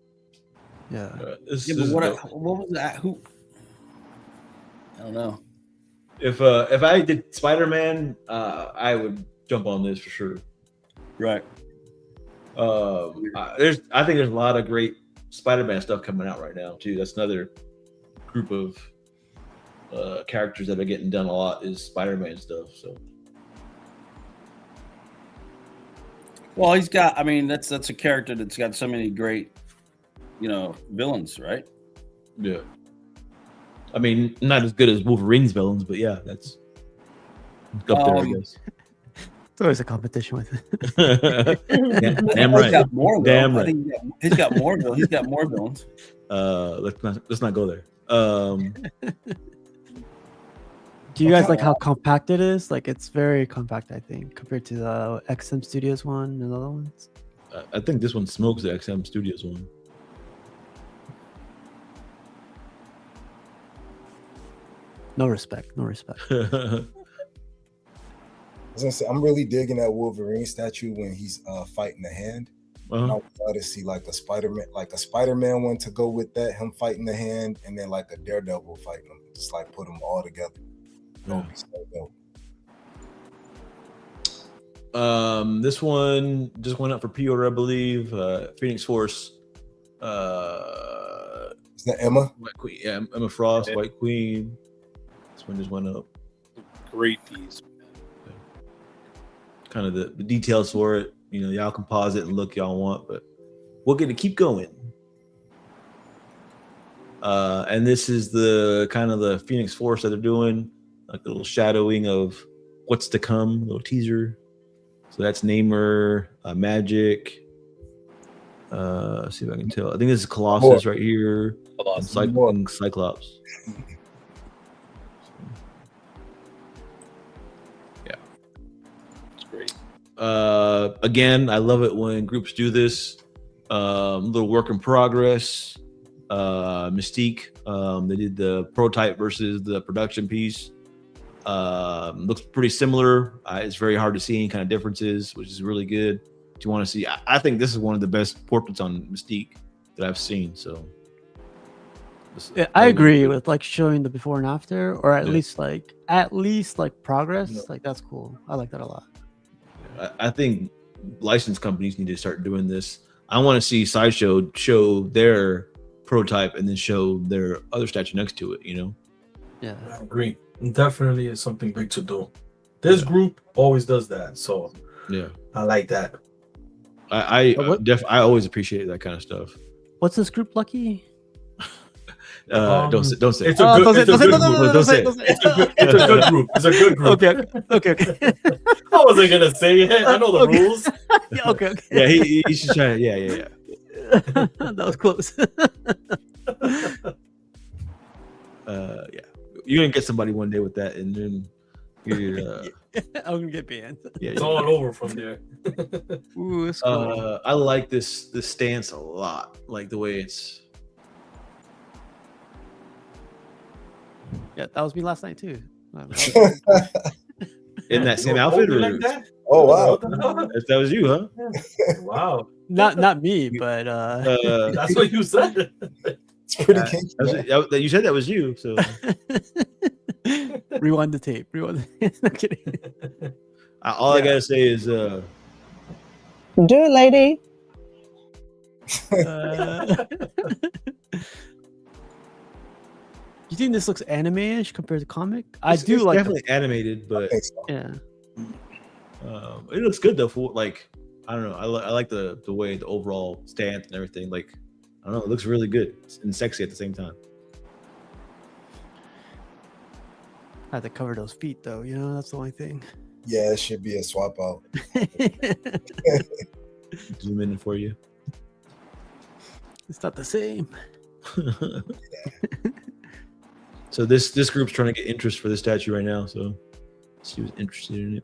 Speaker 7: Yeah.
Speaker 5: Yeah, but what was that? Who? I don't know.
Speaker 1: If I did Spider-Man, I would jump on this for sure.
Speaker 5: Right.
Speaker 1: I think there's a lot of great Spider-Man stuff coming out right now too. That's another group of characters that are getting done a lot is Spider-Man stuff. So,
Speaker 5: Well, he's got. I mean, that's a character that's got so many great, villains, right?
Speaker 1: yeah. I mean, not as good as Wolverine's villains, but yeah, that's up there, I guess.
Speaker 7: It's always a competition with it.
Speaker 1: Yeah, damn
Speaker 5: He's
Speaker 1: right.
Speaker 5: got more. Though.
Speaker 1: Damn
Speaker 5: I
Speaker 1: right.
Speaker 5: think he's got more. He's got more villains.
Speaker 1: Let's not go there.
Speaker 7: Do you guys like how compact it is? Like it's very compact, I think, compared to the XM Studios one and the other ones.
Speaker 1: I think this one smokes the XM Studios one.
Speaker 7: No respect. No respect.
Speaker 4: I was gonna say, I'm really digging that Wolverine statue when he's fighting the hand. And I would love to see like a Spider-Man one to go with that, him fighting the hand, and then like a Daredevil fighting him. Just like put them all together. That would be so dope.
Speaker 1: This one just went up for pre-order, I believe. Phoenix Force.
Speaker 4: Is that Emma?
Speaker 1: White Queen. Yeah, Emma Frost, White Queen. This one just went up.
Speaker 2: Great piece.
Speaker 1: Kind of the details for it. Y'all composite and look y'all want, but we're gonna keep going. And this is the kind of the Phoenix Force that they're doing, like a little shadowing of what's to come, a little teaser. So that's Namor, Magic. See if I can tell. I think this is Colossus right here. And Cyclops. Yeah.
Speaker 2: It's great.
Speaker 1: Again, I love it when groups do this. Little work in progress. Mystique. They did the prototype versus the production piece. Looks pretty similar. It's very hard to see any kind of differences, which is really good. If you want to see, I think this is one of the best portraits on Mystique that I've seen. So,
Speaker 7: Yeah, I agree with like showing the before and after, or at least like progress.
Speaker 1: Yeah.
Speaker 7: Like that's cool. I like that a lot.
Speaker 1: I think licensed companies need to start doing this. I want to see Sideshow show their prototype and then show their other statue next to it.
Speaker 7: Yeah.
Speaker 3: I agree. Definitely is something big to do. This group always does that, so
Speaker 1: Yeah,
Speaker 3: I like that.
Speaker 1: I always appreciate that kind of stuff.
Speaker 7: What's this group, Lucky?
Speaker 1: Don't say.
Speaker 3: It's a good group. It's a good group. It's a good group.
Speaker 7: Okay.
Speaker 3: I wasn't gonna say it. I know the rules.
Speaker 7: Yeah, okay.
Speaker 1: Yeah, he should try. Yeah.
Speaker 7: That was close.
Speaker 1: Yeah, you're gonna get somebody one day with that, and then you're.
Speaker 7: I'm gonna get banned.
Speaker 1: Yeah,
Speaker 3: It's all over from there.
Speaker 7: Ooh, it's cool.
Speaker 1: I like this stance a lot. Like the way it's.
Speaker 7: Yeah, that was me last night too.
Speaker 1: In that same outfit, or
Speaker 3: like that?
Speaker 4: Oh wow.
Speaker 1: if that was you, huh?
Speaker 3: Wow.
Speaker 7: Not me, but
Speaker 3: That's what you said.
Speaker 4: It's pretty kinky. man.
Speaker 1: You said that was you, so
Speaker 7: rewind the tape. No kidding.
Speaker 1: all I gotta say is
Speaker 9: Do it, lady.
Speaker 7: You think this looks anime-ish compared to comic? I
Speaker 1: It's
Speaker 7: do like
Speaker 1: definitely animated, but
Speaker 4: I think so.
Speaker 7: yeah.
Speaker 1: it looks good though. For like, I don't know. I like the way the overall stance and everything. Like, I don't know. It looks really good and sexy at the same time.
Speaker 7: I had to cover those feet though. You know, that's the only thing.
Speaker 4: Yeah, it should be a swap out.
Speaker 1: Zoom in for you.
Speaker 7: It's not the same.
Speaker 1: So this group's trying to get interest for this statue right now. So she was interested in it.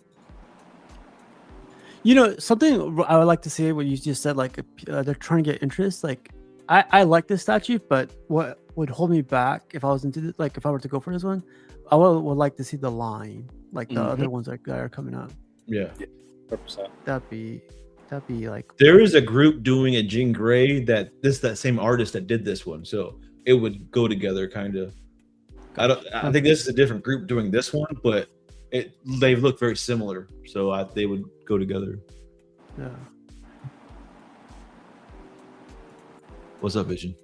Speaker 7: You know, something I would like to see what you just said, like they're trying to get interest. Like, I like this statue, but what would hold me back if I was into this, like if I were to go for this one, I would like to see the line, like the other ones that are coming up.
Speaker 1: Yeah.
Speaker 2: 100%.
Speaker 7: That'd be like
Speaker 1: There is a group doing a Jean Grey that same artist that did this one, so it would go together kind of. I think this is a different group doing this one, but they look very similar, so they would go together.
Speaker 7: yeah.
Speaker 1: What's up, Vision?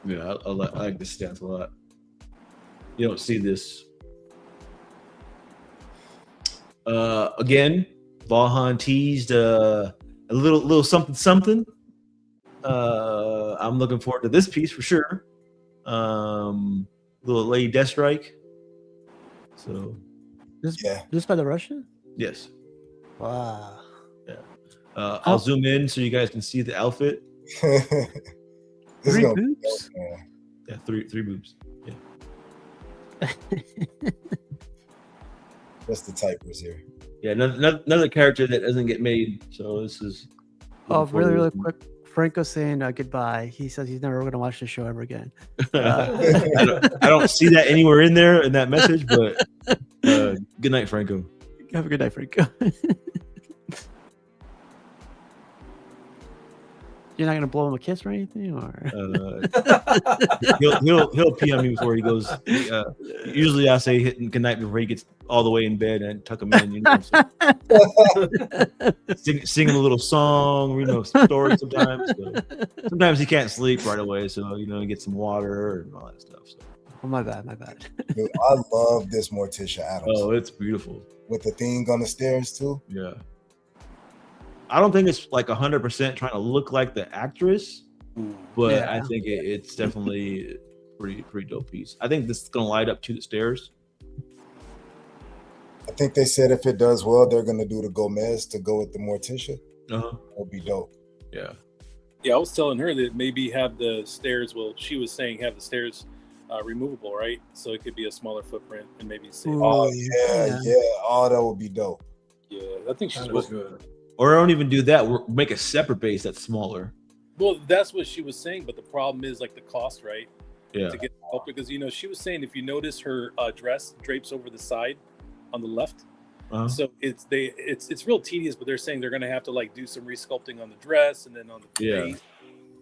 Speaker 1: Yeah, I like this stance a lot. You don't see this. Again, Vahan teased a little something. I'm looking forward to this piece for sure. Little Lady Deathstrike. So
Speaker 7: Just by the Russian?
Speaker 1: yes.
Speaker 7: Wow.
Speaker 1: I'll zoom in so you guys can see the outfit.
Speaker 4: This is
Speaker 7: 3
Speaker 4: gonna be
Speaker 7: boobs?
Speaker 4: dope, man.
Speaker 1: Yeah, three boobs. Yeah.
Speaker 4: That's the typers here.
Speaker 1: Yeah, another character that doesn't get made. So this is.
Speaker 7: Oh, really quick. Franco's saying goodbye. He says he's never going to watch the show ever again.
Speaker 1: I don't see that anywhere in there in that message, but good night, Franco.
Speaker 7: Have a good night, Franco. You're not going to blow him a kiss or anything, or
Speaker 1: he'll pee on me before he goes. Usually, I say hitting good night before he gets all the way in bed and tuck him in. You know, sing him a little song, read a story sometimes. So. Sometimes he can't sleep right away, so he gets some water and all that stuff. So.
Speaker 7: Oh, my bad.
Speaker 4: Dude, I love this Morticia Addams.
Speaker 1: Oh, it's beautiful.
Speaker 4: With the thing on the stairs too.
Speaker 1: Yeah. I don't think it's like 100% trying to look like the actress, but
Speaker 7: Yeah.
Speaker 1: I think it's definitely pretty dope piece. I think this is gonna light up to the stairs.
Speaker 4: I think they said if it does well, they're gonna do the Gomez to go with the Morticia.
Speaker 1: Uh-huh.
Speaker 4: It'll be dope.
Speaker 1: Yeah.
Speaker 2: Yeah, I was telling her that maybe have the stairs. Well, she was saying have the stairs removable, right? So it could be a smaller footprint and maybe say,
Speaker 7: Ooh.
Speaker 4: Oh yeah. Oh, that would be dope.
Speaker 2: yeah, I think she's
Speaker 3: That was good.
Speaker 1: Or don't even do that. We'll make a separate base that's smaller.
Speaker 2: Well, that's what she was saying, but the problem is like the cost, right?
Speaker 1: Yeah.
Speaker 2: To get help, because she was saying if you notice her dress drapes over the side on the left,
Speaker 1: Uh-huh.
Speaker 2: so it's real tedious. But they're saying they're gonna have to like do some resculpting on the dress and then on the
Speaker 1: Yeah.
Speaker 2: face.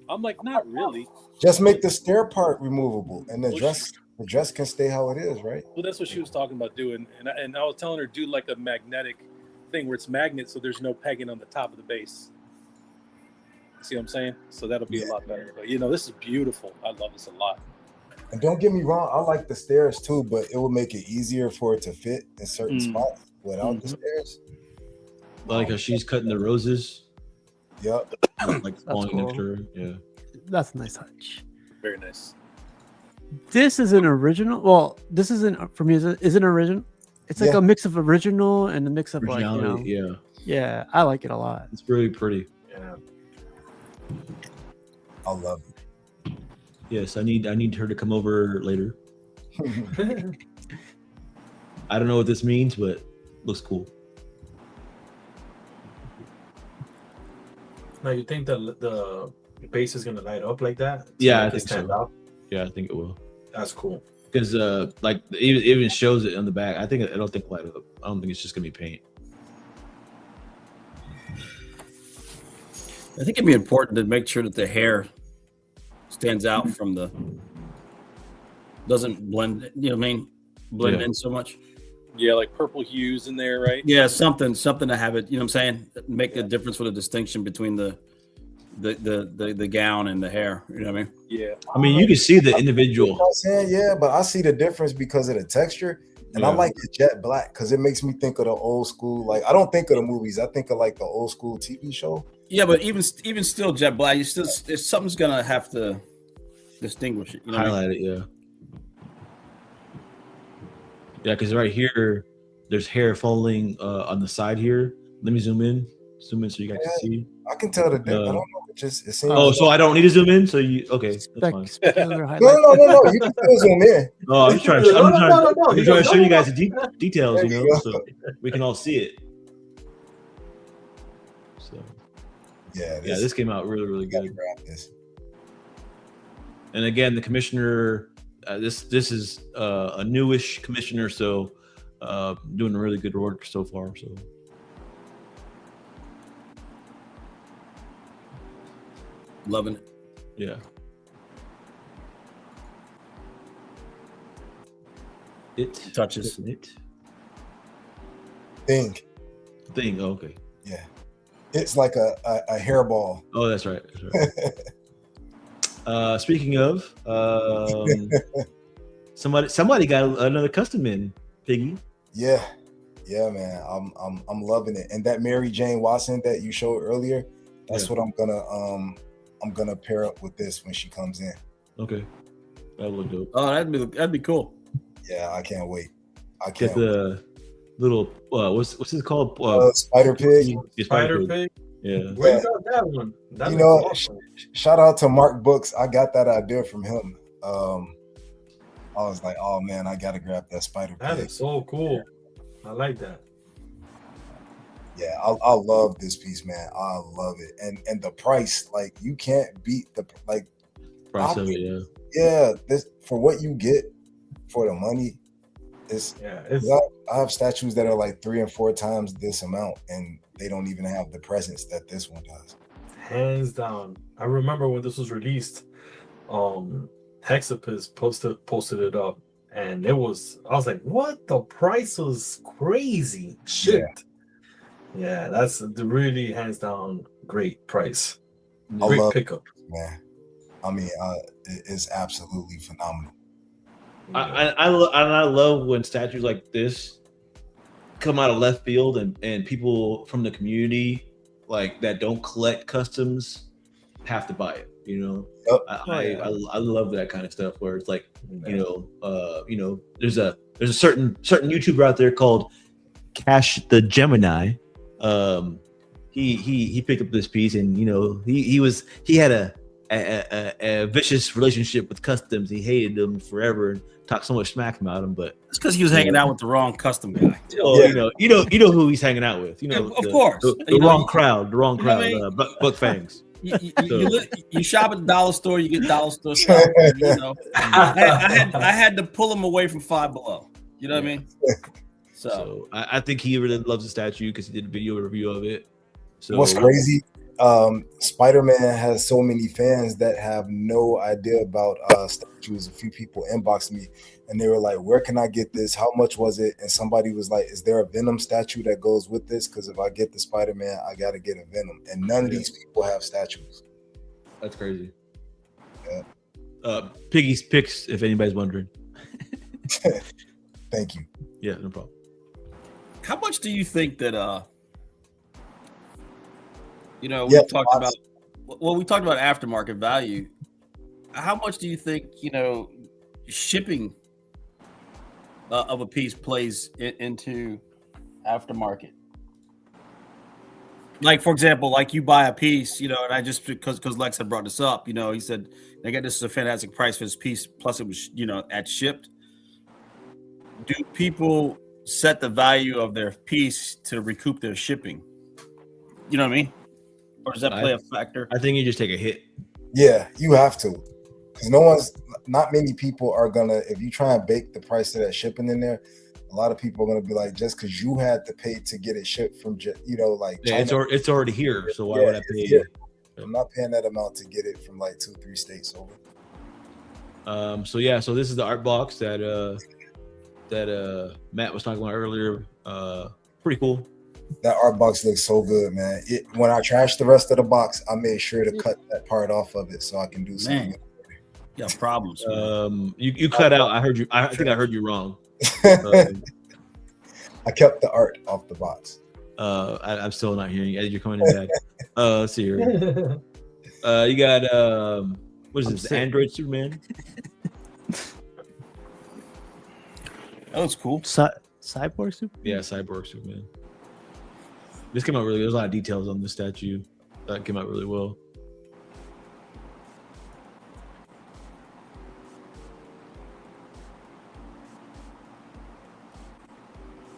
Speaker 2: I'm like, not really.
Speaker 4: Just make the stair part removable, and the
Speaker 2: Well,
Speaker 4: dress can stay how it is, right?
Speaker 2: Well, that's what she was talking about doing, and I was telling her do like a magnetic thing where it's magnet, so there's no pegging on the top of the base. See what I'm saying? So that'll be a lot better. But this is beautiful. I love this a lot.
Speaker 4: And don't get me wrong, I like the stairs too, but it will make it easier for it to fit in certain spots without the stairs.
Speaker 1: Like how she's cutting the roses,
Speaker 4: Yep.
Speaker 1: like falling
Speaker 7: cool.
Speaker 1: next to her. Yeah.
Speaker 7: That's a nice touch.
Speaker 2: Very nice.
Speaker 7: This is an original. Well, this isn't for me. Is it original? It's like
Speaker 4: Yeah.
Speaker 7: a mix of original and a mix of
Speaker 1: Originality, yeah.
Speaker 7: yeah. I like it a lot.
Speaker 1: It's really pretty.
Speaker 3: Yeah.
Speaker 4: I love
Speaker 1: Yes, I need her to come over later.
Speaker 4: it.
Speaker 1: I don't know what this means, but looks cool.
Speaker 3: Now you think the base is gonna light up like that?
Speaker 1: Yeah, I
Speaker 3: Make it
Speaker 1: think so.
Speaker 3: stand out?
Speaker 1: Yeah, I think it will.
Speaker 3: That's cool.
Speaker 1: Because like it even shows it on the back. I don't think light up. I don't think it's just gonna be paint.
Speaker 5: I think it'd be important to make sure that the hair stands out from the doesn't blend. Blend
Speaker 1: Yeah.
Speaker 5: in so much.
Speaker 2: Yeah, like purple hues in there, right?
Speaker 5: Yeah, something to have it. You know what I'm saying? Make a difference with a distinction between the gown and the hair. You know what I mean?
Speaker 2: Yeah.
Speaker 1: I mean, you can see the
Speaker 4: You know
Speaker 1: individual.
Speaker 4: what I'm saying? Yeah, but I see the difference because of the texture. And I
Speaker 1: Yeah.
Speaker 4: like the jet black because it makes me think of the old school. Like, I don't think of the movies. I think of like the old school TV show.
Speaker 5: Yeah, but even still, jet black, you still something's gonna have to distinguish it. You know what I mean?
Speaker 1: Highlight it, yeah. Yeah, because right here, there's hair falling on the side here. Let me zoom in so you guys can see.
Speaker 4: I can tell the difference. I don't know. It seems.
Speaker 1: Oh, so I don't need to zoom in? So you okay? That's fine.
Speaker 7: Spectacular
Speaker 4: No.
Speaker 7: highlight.
Speaker 4: You can still zoom in.
Speaker 1: Oh, I'm just trying to, I'm
Speaker 3: No.
Speaker 1: trying to show you guys the details, you know, so we can all see it. So
Speaker 4: Yeah.
Speaker 1: yeah, this came out really, really
Speaker 4: gotta
Speaker 1: good.
Speaker 4: grab this.
Speaker 1: And again, the commissioner, this is a newish commissioner, so doing really good work so far. So
Speaker 5: Loving it.
Speaker 1: yeah. It
Speaker 5: Touches.
Speaker 1: it
Speaker 4: Thing.
Speaker 1: thing. Oh, okay.
Speaker 4: Yeah. It's like a hairball.
Speaker 1: Oh, that's right. That's right. Speaking of, somebody got another custom in, Piggy.
Speaker 4: Yeah, man. I'm loving it. And that Mary Jane Watson that you showed earlier, that's what I'm gonna pair up with this when she comes in.
Speaker 1: Okay, that would look dope.
Speaker 5: Oh, that'd be cool.
Speaker 4: Yeah, I can't wait. I
Speaker 1: Get
Speaker 4: can't.
Speaker 1: the little what's it called?
Speaker 4: Spider Pig.
Speaker 1: Yeah,
Speaker 3: Spider Pig.
Speaker 1: Yeah.
Speaker 3: Where you got that one? That
Speaker 4: You
Speaker 3: looks
Speaker 4: know,
Speaker 3: awesome.
Speaker 4: Shout out to Mark Books. I got that idea from him. I was like, oh man, I gotta grab that Spider
Speaker 3: That
Speaker 4: Pig.
Speaker 3: is so cool. I like that.
Speaker 4: Yeah, I love this piece, man. I love it. And the price, like you can't beat the like.
Speaker 1: Price of it, yeah.
Speaker 4: Yeah, this for what you get for the money. It's
Speaker 3: Yeah, it's
Speaker 4: I have statues that are like 3 and 4 times this amount, and they don't even have the presence that this one does.
Speaker 3: hands down. I remember when this was released, Hexapus posted it up, and I was like, what? The price was crazy. Shit. Yeah, that's the really hands down great price.
Speaker 4: I
Speaker 3: Great
Speaker 4: love
Speaker 3: pickup.
Speaker 4: Man, I mean, it's absolutely phenomenal.
Speaker 1: I love when statues like this come out of left field and people from the community like that don't collect customs have to buy it. You know,
Speaker 4: Yep.
Speaker 1: I love that kind of stuff where it's like you know there's a certain YouTuber out there called Cash the Gemini. He picked up this piece and you know he had a vicious relationship with customs. He hated them forever and talked so much smack about them, but
Speaker 5: It's because he was hanging out with the wrong custom guy.
Speaker 1: oh,
Speaker 4: Yeah.
Speaker 1: you know who he's hanging out with. You know,
Speaker 5: Of course.
Speaker 1: the
Speaker 5: You know,
Speaker 1: wrong crowd,
Speaker 5: you know what I mean?
Speaker 1: Buck Fangs.
Speaker 5: You shop at the dollar store, you get dollar store stuff. You know, I had to pull him away from Five Below. You know what I mean? So
Speaker 1: So I think he really loves the statue because he did a video review of it. So
Speaker 4: What's crazy? Spider-Man has so many fans that have no idea about statues. A few people inboxed me and they were like, where can I get this? How much was it? And somebody was like, is there a Venom statue that goes with this? Because if I get the Spider-Man, I got to get a Venom. And none of these people have statues.
Speaker 1: That's crazy.
Speaker 4: Yeah.
Speaker 1: Piggy's picks, if anybody's wondering.
Speaker 4: Thank you.
Speaker 1: Yeah, no problem.
Speaker 5: how much do you think that we
Speaker 4: Yeah,
Speaker 5: talked about we talked about aftermarket value. How much do you think shipping of a piece plays into aftermarket? Like, for example, like you buy a piece, and I just because Lex had brought this up, he said, "I get this is a fantastic price for this piece, plus it was, at shipped." Do people set the value of their piece to recoup their shipping? You know what I mean? Or does that play a factor?
Speaker 1: I think you just take a hit.
Speaker 4: Yeah, you have to. Because not many people are gonna, if you try and bake the price of that shipping in there, a lot of people are gonna be like, just because you had to pay to get it shipped from, like
Speaker 1: Yeah,
Speaker 4: China,
Speaker 1: it's already here, so why
Speaker 4: Yeah,
Speaker 1: would I pay?
Speaker 4: it's here. I'm not paying that amount to get it from like 2-3 states over.
Speaker 1: So this is the art box that that Matt was talking about earlier. Pretty cool.
Speaker 4: That art box looks so good, man. When I trashed the rest of the box, I made sure to cut that part off of it so I can do something.
Speaker 5: Man, you got problems. Man.
Speaker 1: You cut out. I heard you. I think I heard you wrong.
Speaker 4: I kept the art off the box.
Speaker 1: I'm still not hearing you. You're coming in back. Let's see here. You got what is this? Android Superman.
Speaker 5: That was cool.
Speaker 7: Cyborg Super.
Speaker 1: Yeah, Cyborg Superman. This came out really. There's a lot of details on the statue. That came out really well.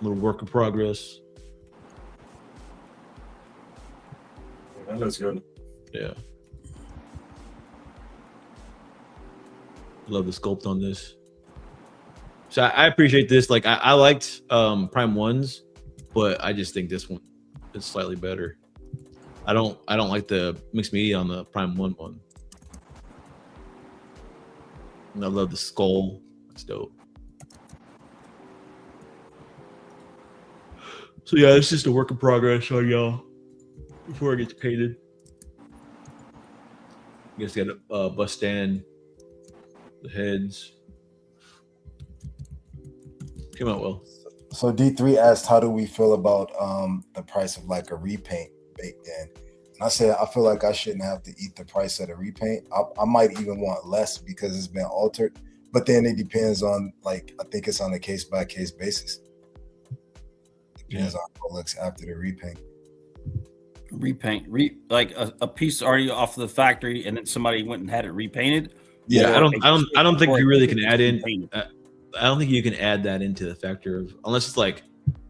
Speaker 1: A little work in progress.
Speaker 3: That looks good.
Speaker 1: Yeah. Love the sculpt on this. So I appreciate this. Like I liked Prime 1's, but I just think this one is slightly better. I don't like the mixed media on the Prime 1 one. And I love the skull. It's dope. So yeah, it's just a work in progress on y'all before it gets painted. You guys got a bus stand, the heads. Came out well.
Speaker 4: So D3 asked, how do we feel about the price of like a repaint baked in? And I said, I feel like I shouldn't have to eat the price of the repaint. I might even want less because it's been altered. But then it depends on, like, I think it's on a case by case basis. Depends on how it looks after the repaint.
Speaker 5: Repaint, like a piece already off the factory, and then somebody went and had it repainted.
Speaker 1: Yeah, I don't think you really can add in.
Speaker 5: Repainted.
Speaker 1: I don't think you can add that into the factor of, unless it's like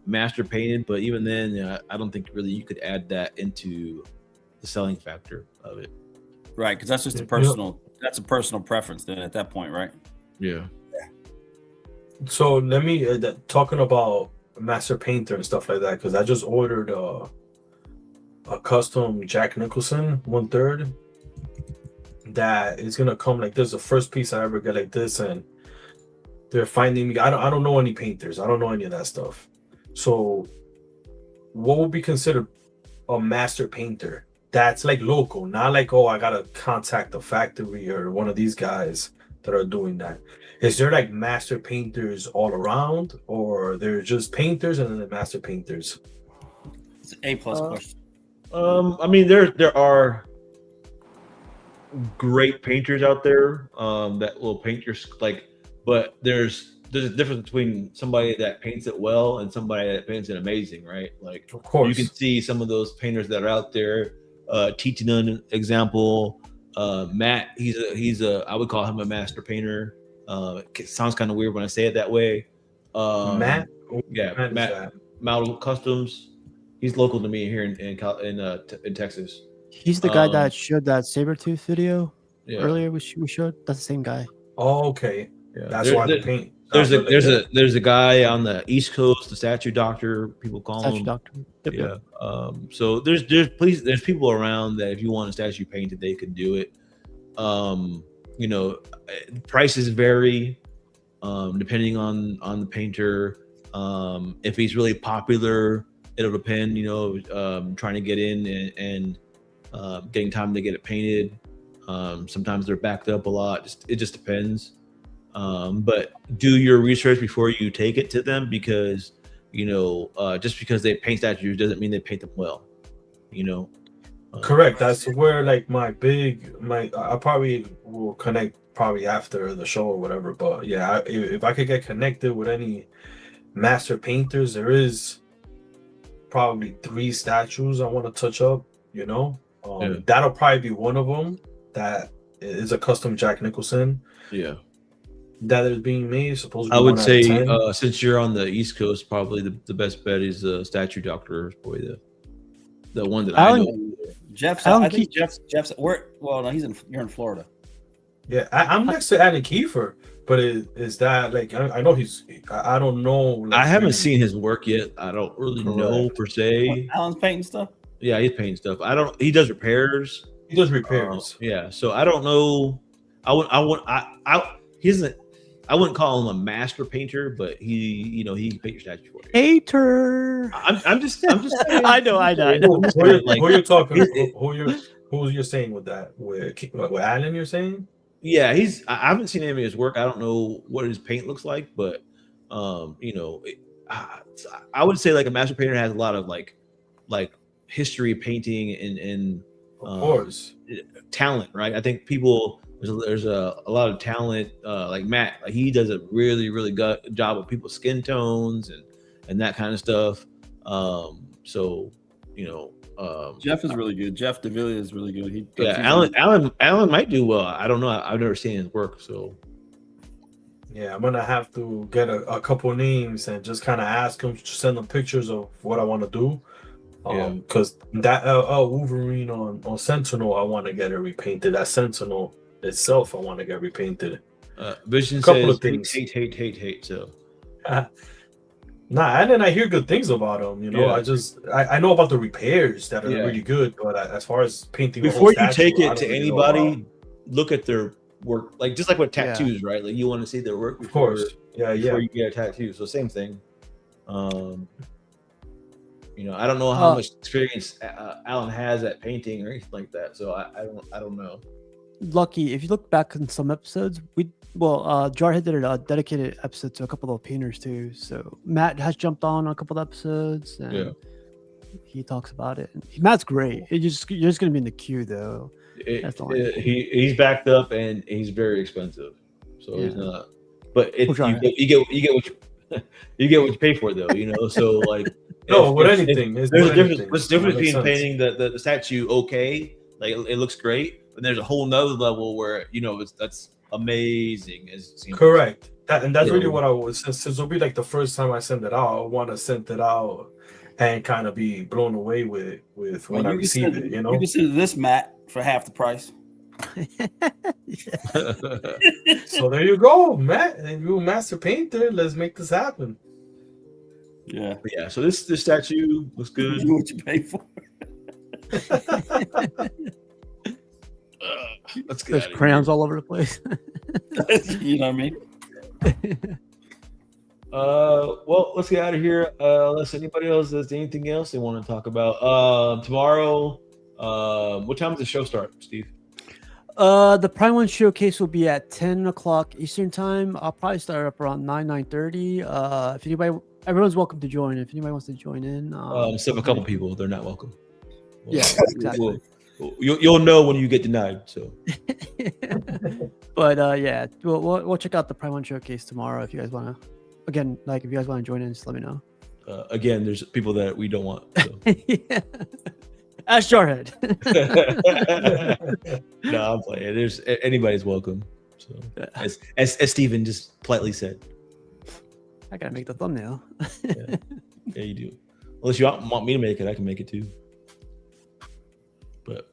Speaker 1: master painted. But even then, I don't think really you could add that into the selling factor of it.
Speaker 5: Right, because that's just a personal. That's a personal preference then at that point, right?
Speaker 1: Yeah.
Speaker 3: So let me talking about master painter and stuff like that, because I just ordered a custom Jack Nicholson 1/3 that is gonna come like this. The first piece I ever get like this, and they're finding me. I don't know any painters. I don't know any of that stuff. So what would be considered a master painter that's like local, not like, oh, I gotta contact the factory or one of these guys that are doing that? Is there like master painters all around, or they're just painters and then the master painters?
Speaker 5: It's an A+ question.
Speaker 1: I mean, there are great painters out there that will paint your like, but there's a difference between somebody that paints it well and somebody that paints it amazing, right? Like,
Speaker 3: Of course,
Speaker 1: you can see some of those painters that are out there. Titan, example. Matt, he's a I would call him a master painter. It sounds kind of weird when I say it that way.
Speaker 3: Matt.
Speaker 1: Yeah, Matt Model Customs. He's local to me here in Texas.
Speaker 7: He's the guy that showed that Sabretooth video
Speaker 1: Yeah.
Speaker 7: earlier. We showed. That's the same guy.
Speaker 3: Oh, okay.
Speaker 1: Yeah.
Speaker 3: That's why the paint.
Speaker 1: There's a guy on the East Coast, the Statue Doctor, people call
Speaker 7: Statue
Speaker 1: him.
Speaker 7: Doctor. Yep,
Speaker 1: Yeah.
Speaker 7: yep.
Speaker 1: So there's people around that if you want a statue painted, they can do it. You know, prices vary depending on the painter. If he's really popular, it'll depend. You know, trying to get in and getting time to get it painted. Sometimes they're backed up a lot. It just depends. But do your research before you take it to them, because you know, just because they paint statues doesn't mean they paint them well. You know.
Speaker 3: Correct. That's where like I probably will connect probably after the show or whatever. But yeah, if I could get connected with any master painters, there is probably 3 statues I want to touch up. You know, that'll probably be one of them. That is a custom Jack Nicholson.
Speaker 1: Yeah.
Speaker 3: That is being made. Supposedly,
Speaker 1: I would
Speaker 3: 1 out of
Speaker 1: say
Speaker 3: 10.
Speaker 1: since you're on the East Coast, probably the best bet is Statue Doctor. Boy, the one that I know.
Speaker 5: I think Jeff's where? Well, no, you're in Florida.
Speaker 3: Yeah, I'm next to Adam Kiefer, but is that like I know I don't know. Like,
Speaker 1: I haven't seen his work yet. I don't really know per se.
Speaker 5: Alan's painting stuff.
Speaker 1: Yeah, he's painting stuff. He does repairs.
Speaker 3: He does repairs.
Speaker 1: Yeah, so I don't know. I wouldn't call him a master painter, but he can paint your statue for you.
Speaker 7: Hater.
Speaker 1: I'm just saying.
Speaker 7: I know.
Speaker 3: Who you're talking? Who you're saying with that? With Alan, you're saying?
Speaker 1: Yeah, I haven't seen any of his work. I don't know what his paint looks like, but I would say like a master painter has a lot of like history painting and
Speaker 3: of course
Speaker 1: talent, right? I think there's a lot of talent. Like Matt, like he does a really really good job with people's skin tones and that kind of stuff.
Speaker 5: Jeff is really good. Jeff Davila is really good.
Speaker 1: Alan might do well. I don't know. I've never seen his work, so
Speaker 3: yeah, I'm gonna have to get a couple names and just kind of ask them to send them pictures of what I want to do. Because that Wolverine on Sentinel, I want to get it repainted. That Sentinel itself, I want to get repainted.
Speaker 1: Vision
Speaker 3: couple
Speaker 1: says
Speaker 3: of things.
Speaker 1: Hate. So
Speaker 3: and then I hear good things about them. I know about the repairs that are really good, but as far as painting,
Speaker 1: before you take it to anybody, look at their work. Like just like with tattoos, right? Like you want to see their work,
Speaker 3: of course. Before
Speaker 1: you get a tattoo. So same thing. I don't know how much experience Alan has at painting or anything like that. So I don't know.
Speaker 7: Lucky, if you look back in some episodes, Jarhead did a dedicated episode to a couple of painters too. So Matt has jumped on a couple of episodes and he talks about it. Matt's great. You're just gonna be in the queue though.
Speaker 1: He's backed up and he's very expensive, so he's not. But you get what you pay for though. So like
Speaker 3: anything.
Speaker 1: There's a difference between painting the statue like it looks great, but there's a whole nother level where that's amazing.
Speaker 3: Correct. That's really what I was. Since it'll be like the first time I send it out, I want to send it out and kind of be blown away with when I receive it. You
Speaker 5: can send this Matt for half the price.
Speaker 3: So there you go, Matt. And you're a master painter. Let's make this happen.
Speaker 5: Yeah.
Speaker 1: So this statue looks good.
Speaker 5: Do what you pay for.
Speaker 1: Let's get
Speaker 7: There's crayons all over the place.
Speaker 5: You know what I mean?
Speaker 1: Well, let's get out of here. Unless anybody else has anything else they want to talk about. Tomorrow, what time does the show start, Steve?
Speaker 7: The Prime 1 showcase will be at 10 o'clock Eastern time. I'll probably start up around 9:30. If anybody, everyone's welcome to join. If anybody wants to join in,
Speaker 1: except a couple people, they're not welcome.
Speaker 7: Exactly.
Speaker 1: You'll know when you get denied. So,
Speaker 7: but we'll check out the Prime 1 showcase tomorrow. If you guys want to, again, if you guys want to join in, just let me know.
Speaker 1: Again, there's people that we don't want. So.
Speaker 7: Ask Jarhead.
Speaker 1: No, I'm playing. There's anybody's welcome. So, as Steven just politely said,
Speaker 7: I gotta make the thumbnail.
Speaker 1: Yeah, you do. Unless you want me to make it, I can make it too. But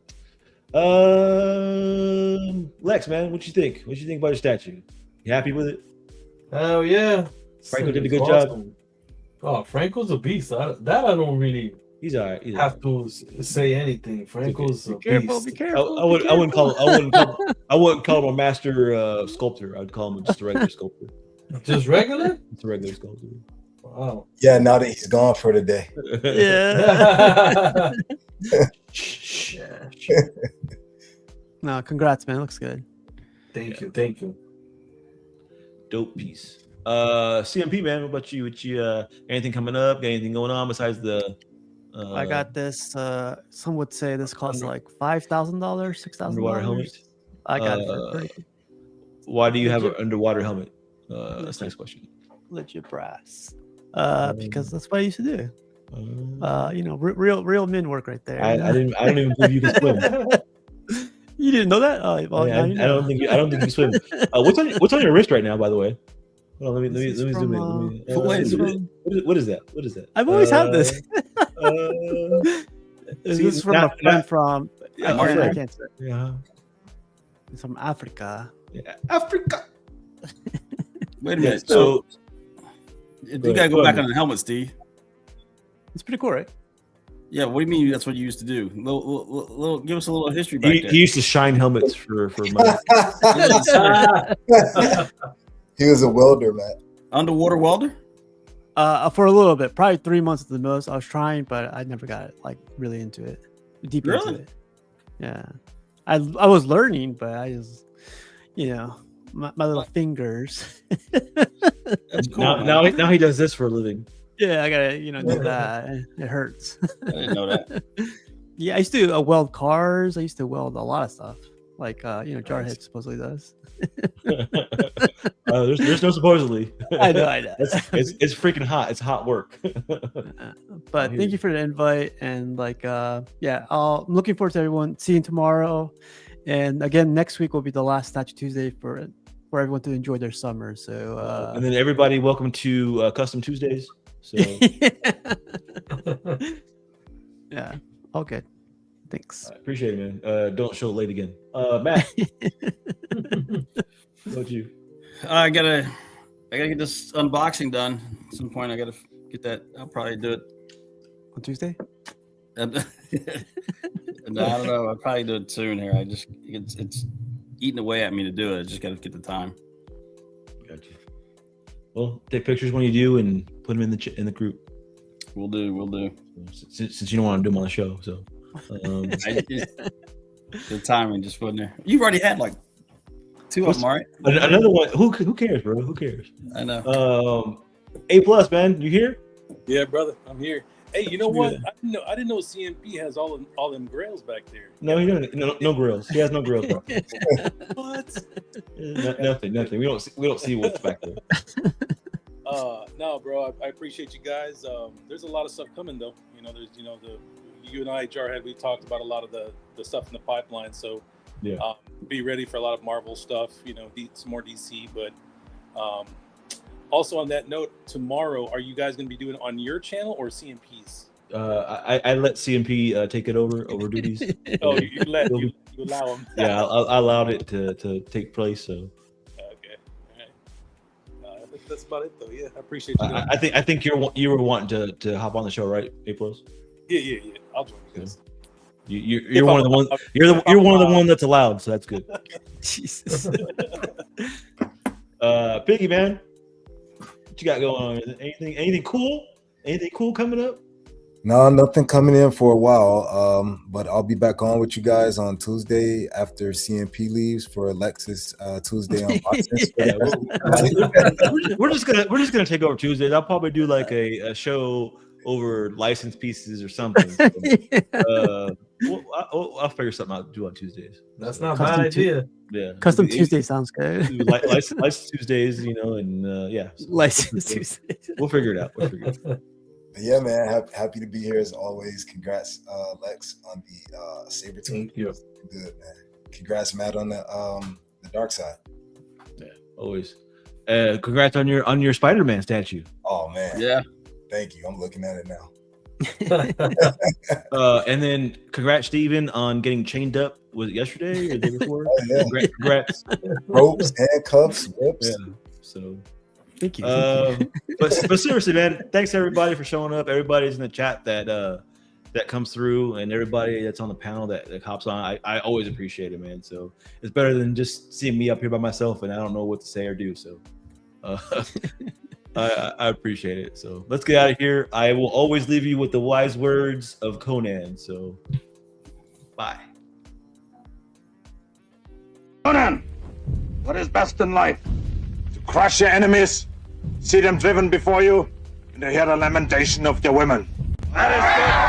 Speaker 1: Lex, man, what you think? What you think about your statue? You happy with it?
Speaker 3: Oh yeah,
Speaker 1: Franco did a good job.
Speaker 3: Oh, Franco's a beast. I don't really.
Speaker 1: He's all right.
Speaker 3: Have to say anything. Franco's a beast.
Speaker 7: Be careful.
Speaker 1: I wouldn't call him a master sculptor. I'd call him just a regular sculptor.
Speaker 3: Just regular?
Speaker 1: It's a regular sculptor.
Speaker 3: Wow.
Speaker 4: Yeah, now that he's gone for the day.
Speaker 7: Yeah. No, congrats, man. Looks good.
Speaker 3: Thank you.
Speaker 1: Dope piece. CMP, man, what about you? Anything coming up? Got anything going on besides the?
Speaker 7: I got this. Some would say this costs like $5,000, $6,000.
Speaker 1: Underwater helmet.
Speaker 7: I got it for free.
Speaker 1: Why do you have an underwater helmet? That's a nice question.
Speaker 7: Legit brass. Because that's what I used to do. Real men work right there.
Speaker 1: I don't even believe you can swim.
Speaker 7: You didn't know that? Oh, well,
Speaker 1: I don't think you swim. What's on your wrist right now, by the way? Hold on, let me zoom in. What is that?
Speaker 7: I've always had this. This is from a friend from. I can't say.
Speaker 1: Yeah.
Speaker 7: It's from Africa.
Speaker 1: Yeah, Africa.
Speaker 5: Wait a minute. So you gotta go back on the helmet, Steve.
Speaker 7: It's pretty cool, right?
Speaker 5: Yeah. What do you mean? That's what you used to do. Give us a little history back there.
Speaker 1: He used to shine helmets for money.
Speaker 4: He was a welder, man.
Speaker 5: Underwater welder?
Speaker 7: For a little bit, probably 3 months at the most. I was trying, but I never got like really into it, deep into it. Yeah, I was learning, but I just, my little fingers.
Speaker 5: That's cool.
Speaker 1: Now he does this for a living.
Speaker 7: Yeah, I gotta do that. It hurts.
Speaker 5: I didn't know that.
Speaker 7: Yeah, I used to weld cars. I used to weld a lot of stuff, like Jarhead supposedly does.
Speaker 1: There's no supposedly.
Speaker 7: I know.
Speaker 1: It's freaking hot. It's hot work.
Speaker 7: But thank you for the invite, and I'm looking forward to everyone seeing tomorrow, and again next week will be the last Statue Tuesday for everyone to enjoy their summer. So
Speaker 1: and then everybody, welcome to Custom Tuesdays. So
Speaker 7: yeah, okay, thanks.
Speaker 1: I appreciate it, man. Don't show late again. Matt, what about you?
Speaker 5: I gotta get this unboxing done at some point. I gotta get that. I'll probably do it
Speaker 7: On Tuesday?
Speaker 5: No, I don't know. I'll probably do it soon here. It's eating away at me to do it. I just gotta get the time.
Speaker 1: Gotcha. Well, take pictures when you do and put them in the group.
Speaker 5: We'll do.
Speaker 1: Since you don't want to do them on the show, so
Speaker 5: the timing just wasn't there. You've already had like 2 of them, right?
Speaker 1: Another one. Who cares, bro? Who cares?
Speaker 5: I know.
Speaker 1: A+, man. You here?
Speaker 2: Yeah, brother, I'm here. Hey, you know what? I didn't know CMP has all them grails back there.
Speaker 1: No, he doesn't. No grills. He has no grills, bro.
Speaker 2: What?
Speaker 1: Nothing. We don't see what's back there.
Speaker 2: No, bro. I appreciate you guys. There's a lot of stuff coming though. There's you and I, Jarhead, we talked about a lot of the stuff in the pipeline. So
Speaker 1: yeah,
Speaker 2: be ready for a lot of Marvel stuff. Some more DC, but also on that note, tomorrow, are you guys going to be doing it on your channel or CMP's?
Speaker 1: I let CMP take it over duties.
Speaker 2: Oh, you allow him.
Speaker 1: Yeah, I allowed it to take place. So
Speaker 2: okay, all right. That's about it, though. Yeah, I appreciate you.
Speaker 1: I think you were wanting to hop on the show, right, A+?
Speaker 2: Yeah. I'll join you guys.
Speaker 1: You're one of the ones. You're one of the one that's allowed, so that's good.
Speaker 7: Jesus.
Speaker 1: Piggy, man, what you got going on? Anything cool? Anything cool coming up?
Speaker 4: No, nothing coming in for a while. But I'll be back on with you guys on Tuesday after CMP leaves for Lexus Tuesday unboxing.
Speaker 1: We're just gonna take over Tuesdays. I'll probably do like a show over licensed pieces or something. I'll figure something out to do on Tuesdays.
Speaker 3: That's not a bad idea.
Speaker 1: Yeah,
Speaker 7: Custom Tuesday sounds good.
Speaker 1: License Tuesdays, and yeah,
Speaker 7: License Tuesdays.
Speaker 1: We'll figure it out.
Speaker 4: But yeah, man, happy to be here as always. Congrats, Lex, on the Saber Tooth.
Speaker 3: Yeah,
Speaker 4: good, man. Congrats, Matt, on the dark side.
Speaker 1: Yeah, always. Congrats on your Spider-Man statue.
Speaker 4: Oh man,
Speaker 5: yeah.
Speaker 4: Thank you. I'm looking at it now.
Speaker 1: And then congrats, Steven, on getting chained up. Was it yesterday or the day before?
Speaker 4: Oh, yeah.
Speaker 1: Congrats.
Speaker 4: Ropes, handcuffs, whips.
Speaker 1: Yeah. So
Speaker 7: Thank you.
Speaker 1: But seriously, man, thanks everybody for showing up. Everybody's in the chat that comes through, and everybody that's on the panel that hops on. I always appreciate it, man. So it's better than just seeing me up here by myself and I don't know what to say or do. So I appreciate it. So let's get out of here. I will always leave you with the wise words of Conan. So bye.
Speaker 9: Conan, what is best in life? To crush your enemies, see them driven before you, and to hear the lamentation of their women. That is good.